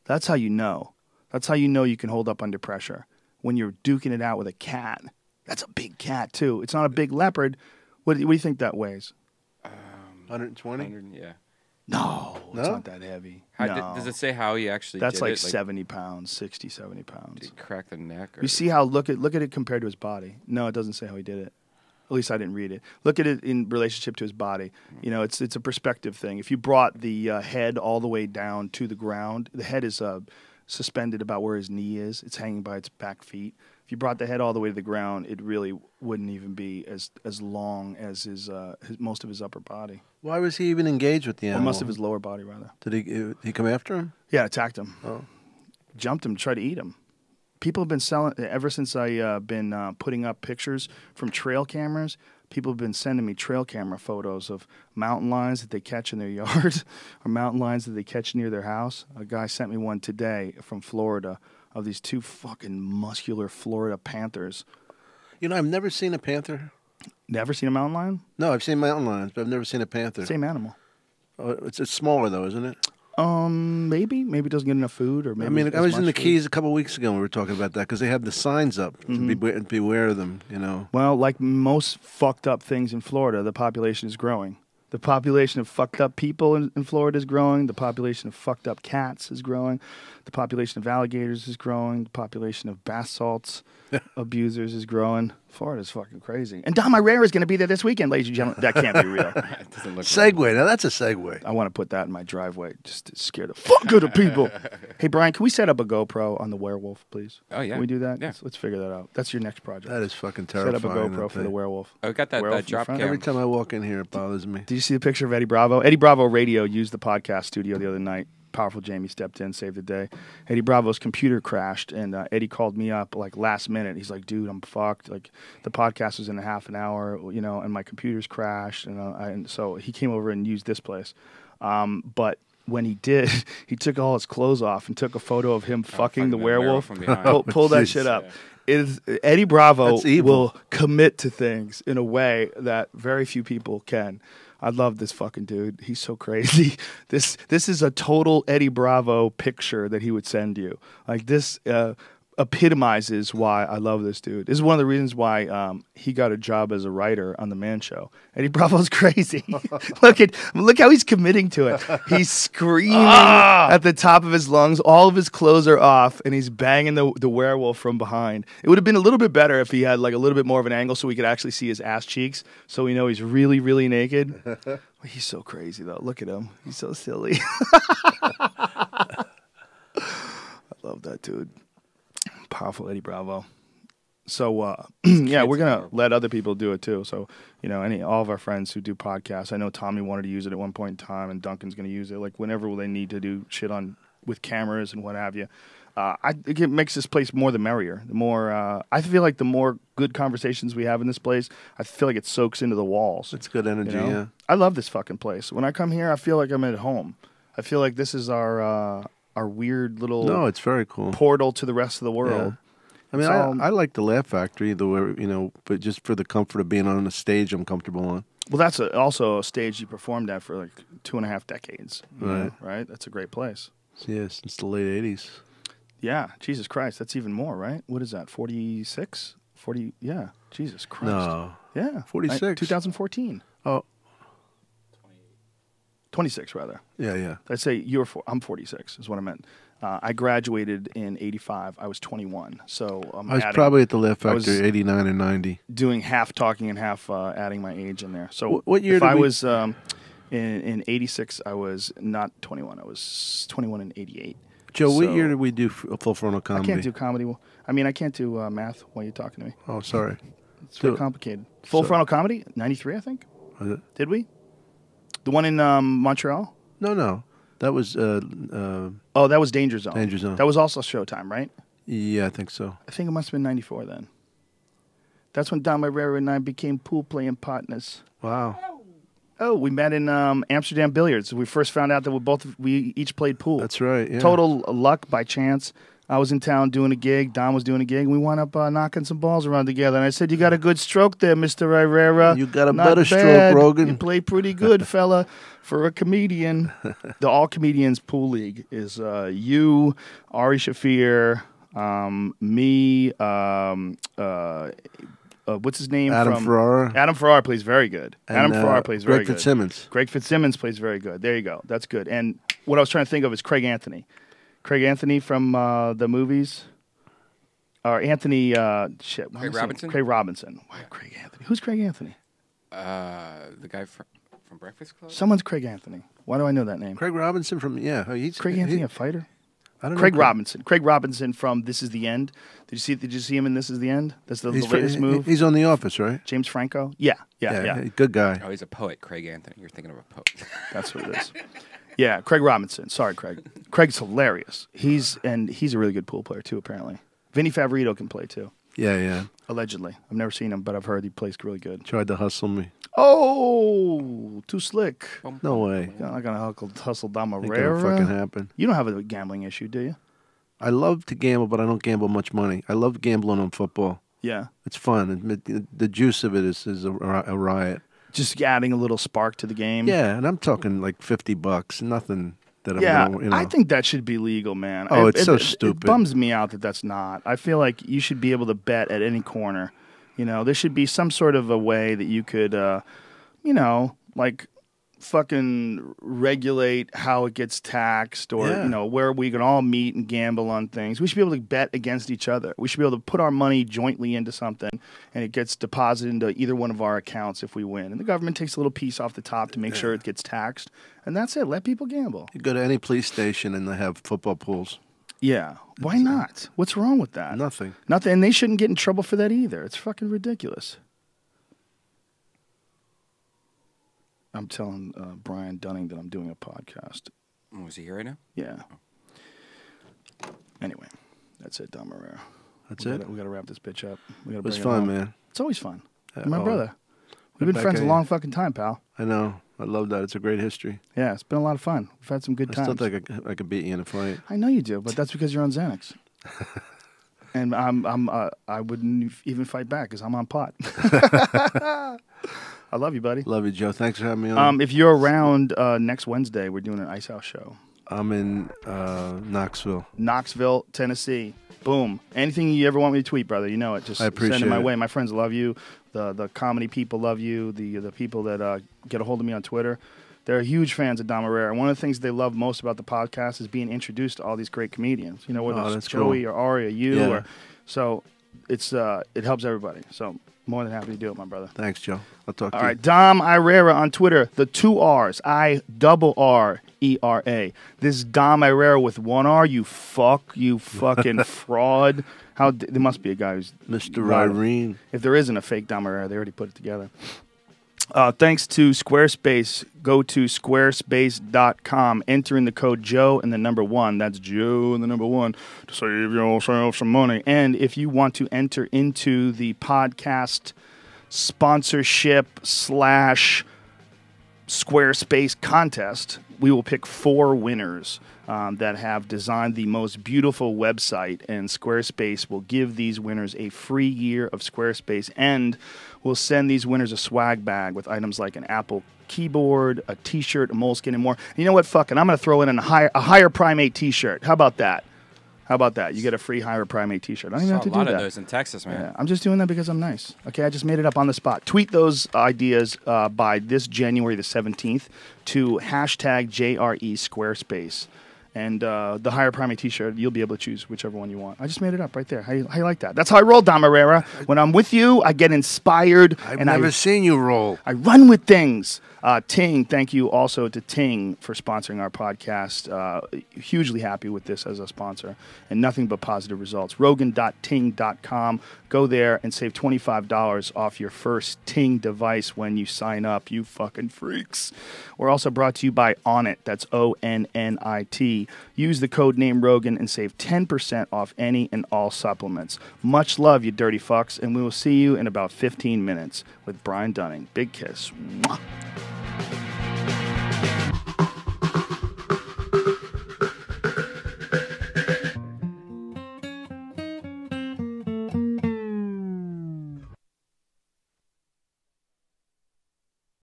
That's how you know. That's how you know you can hold up under pressure. When you're duking it out with a cat. That's a big cat, too. It's not a big leopard. What do you think that weighs? 120? Yeah. No, it's not that heavy. Does it say how he actually That's did like it? 70 pounds, 60, 70 pounds. Did he crack the neck? Or? You see how, look at it compared to his body. No, it doesn't say how he did it. At least I didn't read it. Look at it in relationship to his body. You know, it's a perspective thing. If you brought the head all the way down to the ground, the head is suspended about where his knee is. It's hanging by its back feet. If you brought the head all the way to the ground, it really wouldn't even be as long as his most of his upper body. Why was he even engaged with the animal? Or most of his lower body, rather. Did he come after him? Yeah, attacked him. Oh. Jumped him, tried to eat him. People have been selling, ever since I been putting up pictures from trail cameras, people have been sending me trail camera photos of mountain lions that they catch in their yard or mountain lions that they catch near their house. A guy sent me one today from Florida of these two fucking muscular Florida panthers. You know, I've never seen a panther. Never seen a mountain lion? No, I've seen mountain lions, but I've never seen a panther. Same animal. Oh, it's smaller, though, isn't it? Maybe it doesn't get enough food, or maybe. I mean, I was in the Keys a couple of weeks ago, and we were talking about that because they have the signs up to beware of them. You know. Well, like most fucked up things in Florida, the population is growing. The population of fucked up people in Florida is growing. The population of fucked up cats is growing. The population of alligators is growing. The population of bath salts abusers is growing. Florida's fucking crazy. And Dom Irrera is going to be there this weekend, ladies and gentlemen. That can't be real. It doesn't look segue. Right. Now that's a segue. I want to put that in my driveway just to scare the fuck out of people. Hey, Brian, can we set up a GoPro on the werewolf, please? Oh, yeah. Can we do that? Yeah. Let's figure that out. That's your next project. That is fucking terrifying. Set up a GoPro for the werewolf. Oh, got that drop cam. Every time I walk in here, it bothers me. Did you see the picture of Eddie Bravo? Eddie Bravo Radio used the podcast studio the other night. Powerful Jamie stepped in, saved the day. Eddie Bravo's computer crashed, and Eddie called me up like last minute. He's like, "Dude, I'm fucked. Like the podcast was in a half an hour, you know, and my computer's crashed." And so he came over and used this place. But when he did, he took all his clothes off and took a photo of him fucking the werewolf. Pull that shit up. Eddie Bravo will commit to things in a way that very few people can. I love this fucking dude. He's so crazy. This is a total Eddie Bravo picture that he would send you. Like this epitomizes why I love this dude. This is one of the reasons why he got a job as a writer on The Man Show. Eddie Bravo's crazy. Look how he's committing to it. He's screaming at the top of his lungs. All of his clothes are off, and he's banging the werewolf from behind. It would have been a little bit better if he had like a little bit more of an angle so we could actually see his ass cheeks, so we know he's really, really naked. He's so crazy though. Look at him. He's so silly. I love that dude. Powerful Eddie Bravo. So yeah, we're gonna let other people do it too. So you know, all of our friends who do podcasts. I know Tommy wanted to use it at one point in time, and Duncan's gonna use it like whenever they need to do shit with cameras and what have you. It makes this place more the merrier. The more I feel like the more good conversations we have in this place, I feel like it soaks into the walls. It's good energy. You know? Yeah, I love this fucking place. When I come here, I feel like I'm at home. I feel like this is our weird little it's very cool portal to the rest of the world. Yeah. I mean, I like the Laugh Factory, but just for the comfort of being on a stage I'm comfortable on. Well, that's also a stage you performed at for like 2.5 decades. Right. Right? That's a great place. Yeah, since the late 80s. Yeah, Jesus Christ, that's even more, right? What is that, 46? 40, yeah, Jesus Christ. No. Yeah. 46. 2014. Oh. 26, rather. Yeah. I'd say I'm 46 is what I meant. I graduated in '85. I was 21, so I was probably at the Laugh I was Factory, 89 and 90. doing half talking and half adding my age in there. So What year if did I we- was in '86, I was not 21. I was 21 in '88. Joe, what So- year did we do Full Frontal I Comedy? can't do comedy. I mean, I can't do math while you're talking to me. Oh, sorry. It's very So- complicated. Full frontal comedy, '93, I think. Was it? Did we? The one in Montreal? No. That was Oh, that was Danger Zone. Danger Zone. That was also Showtime, right? yeah, I think so. I think it must have been '94 then. That's when Dom Irrera and I became pool playing partners. Wow. Oh, we met in Amsterdam Billiards. We first found out that we each played pool. That's right. Yeah. Total luck by chance. I was in town doing a gig. Dom was doing a gig. And we wound up knocking some balls around together. And I said, "You got a good stroke there, Mr. Irrera. You got a Not better bad. stroke, Rogan." You play pretty good, fella, for a comedian." The All Comedians Pool League is you, Ari Shafir, me, what's his name? Adam Ferrara. Adam Ferrara plays very good. Adam And, Ferrara plays very Greg good. Fitzsimmons. Greg Fitzsimmons plays very good. There you go. That's good. And what I was trying to think of is Craig Anthony. Craig Anthony from the movies. Or Anthony, Craig Robinson? Craig Robinson. Why Craig Anthony? Who's Craig Anthony? The guy from Breakfast Club. Someone's Craig Anthony. Why do I know that name? Craig Robinson from he's Craig Anthony, a fighter? I don't know. Craig Robinson. Craig Robinson from This Is the End. Did you see him in This Is the End? That's the latest move. He's on The Office, right? James Franco? Yeah. Good guy. Oh, he's a poet, Craig Anthony. You're thinking of a poet. That's what it is. Yeah, Craig Robinson. Sorry, Craig. Craig's hilarious. He's a really good pool player too, apparently. Vinny Favorito can play too. Yeah. Allegedly. I've never seen him, but I've heard he plays really good. Tried to hustle me. Oh, too slick. No way. You're not going to hustle Dom Ain't gonna fucking Irrera. happen. You don't have a gambling issue, do you? I love to gamble, but I don't gamble much money. I love gambling on football. Yeah. It's fun. The juice of it is a riot. Just adding a little spark to the game. Yeah, and I'm talking like $50. Nothing that I'm Yeah, gonna, I think that should be legal, man. Oh, it's so stupid. It bums me out that that's not. I feel like you should be able to bet at any corner. You know, there should be some sort of a way that you could, like fucking regulate how it gets taxed or, where we can all meet and gamble on things. We should be able to bet against each other. We should be able to put our money jointly into something and it gets deposited into either one of our accounts if we win. And the government takes a little piece off the top to make sure it gets taxed. And that's it. Let people gamble. You go to any police station and they have football pools. Yeah. Why not? What's wrong with that? Nothing. Nothing. And they shouldn't get in trouble for that either. It's fucking ridiculous. I'm telling Brian Dunning that I'm doing a podcast. Oh, is he here right now? Yeah. Anyway, that's it, Dom Irrera. That's it? We got to wrap this bitch up. We gotta It was bring fun, home. man. It's always fun. Yeah, You're my oh, brother. We've been back friends a at long you. fucking time, pal. I know. I love that. It's a great history. Yeah, it's been a lot of fun. We've had some good I times. still think I could beat you in a fight. I know you do, but that's because you're on Xanax. And I wouldn't even fight back because I'm on pot. I love you, buddy. Love you, Joe. Thanks for having me on. If you're around next Wednesday, we're doing an Ice House show. I'm in Knoxville, Tennessee. Boom. Anything you ever want me to tweet, brother, you know it. Just I appreciate send it my it. way. My friends love you. The comedy people love you. The people that get a hold of me on Twitter, they're huge fans of Dom Irrera. And one of the things they love most about the podcast is being introduced to all these great comedians. You know, whether it's that's Joey cool. or Ari or you. Yeah. Or, so it's it helps everybody. So more than happy to do it, my brother. Thanks, Joe. I'll talk to All you. right, Dom Irrera on Twitter. The 2 R's, IRRERA. This is Dom Irrera with 1 R. You fucking fraud. There must be a guy who's Mr. Irene. If there isn't a fake Dom Irrera, they already put it together. Thanks to Squarespace. Go to squarespace.com. Enter in the code Joe and the number 1. That's Joe and the number 1 to save yourself some money. And if you want to enter into the podcast sponsorship / Squarespace contest, we will pick 4 winners that have designed the most beautiful website, and Squarespace will give these winners a free year of Squarespace, and we'll send these winners a swag bag with items like an Apple keyboard, a T-shirt, a moleskin, and more. And you know what? Fuck it. I'm going to throw in a higher primate T-shirt. How about that? You get a free higher primate T-shirt. I don't even have to Saw a do lot that. of those in Texas, man. Yeah, I'm just doing that because I'm nice. Okay, I just made it up on the spot. Tweet those ideas by this January the 17th to #JRE Squarespace. And the Higher Primate T-shirt, you'll be able to choose whichever one you want. I just made it up right there. How you like that? That's how I roll, Dom Irrera. When I'm with you, I get inspired. I've never seen you roll. I run with things. Ting, thank you also to Ting for sponsoring our podcast. Hugely happy with this as a sponsor. And nothing but positive results. Rogan.ting.com. Go there and save $25 off your first Ting device when you sign up. You fucking freaks. We're also brought to you by Onnit. That's ONNIT. Use the code name Rogan and save 10% off any and all supplements. Much love, you dirty fucks, and we will see you in about 15 minutes with Brian Dunning. Big kiss. Mwah.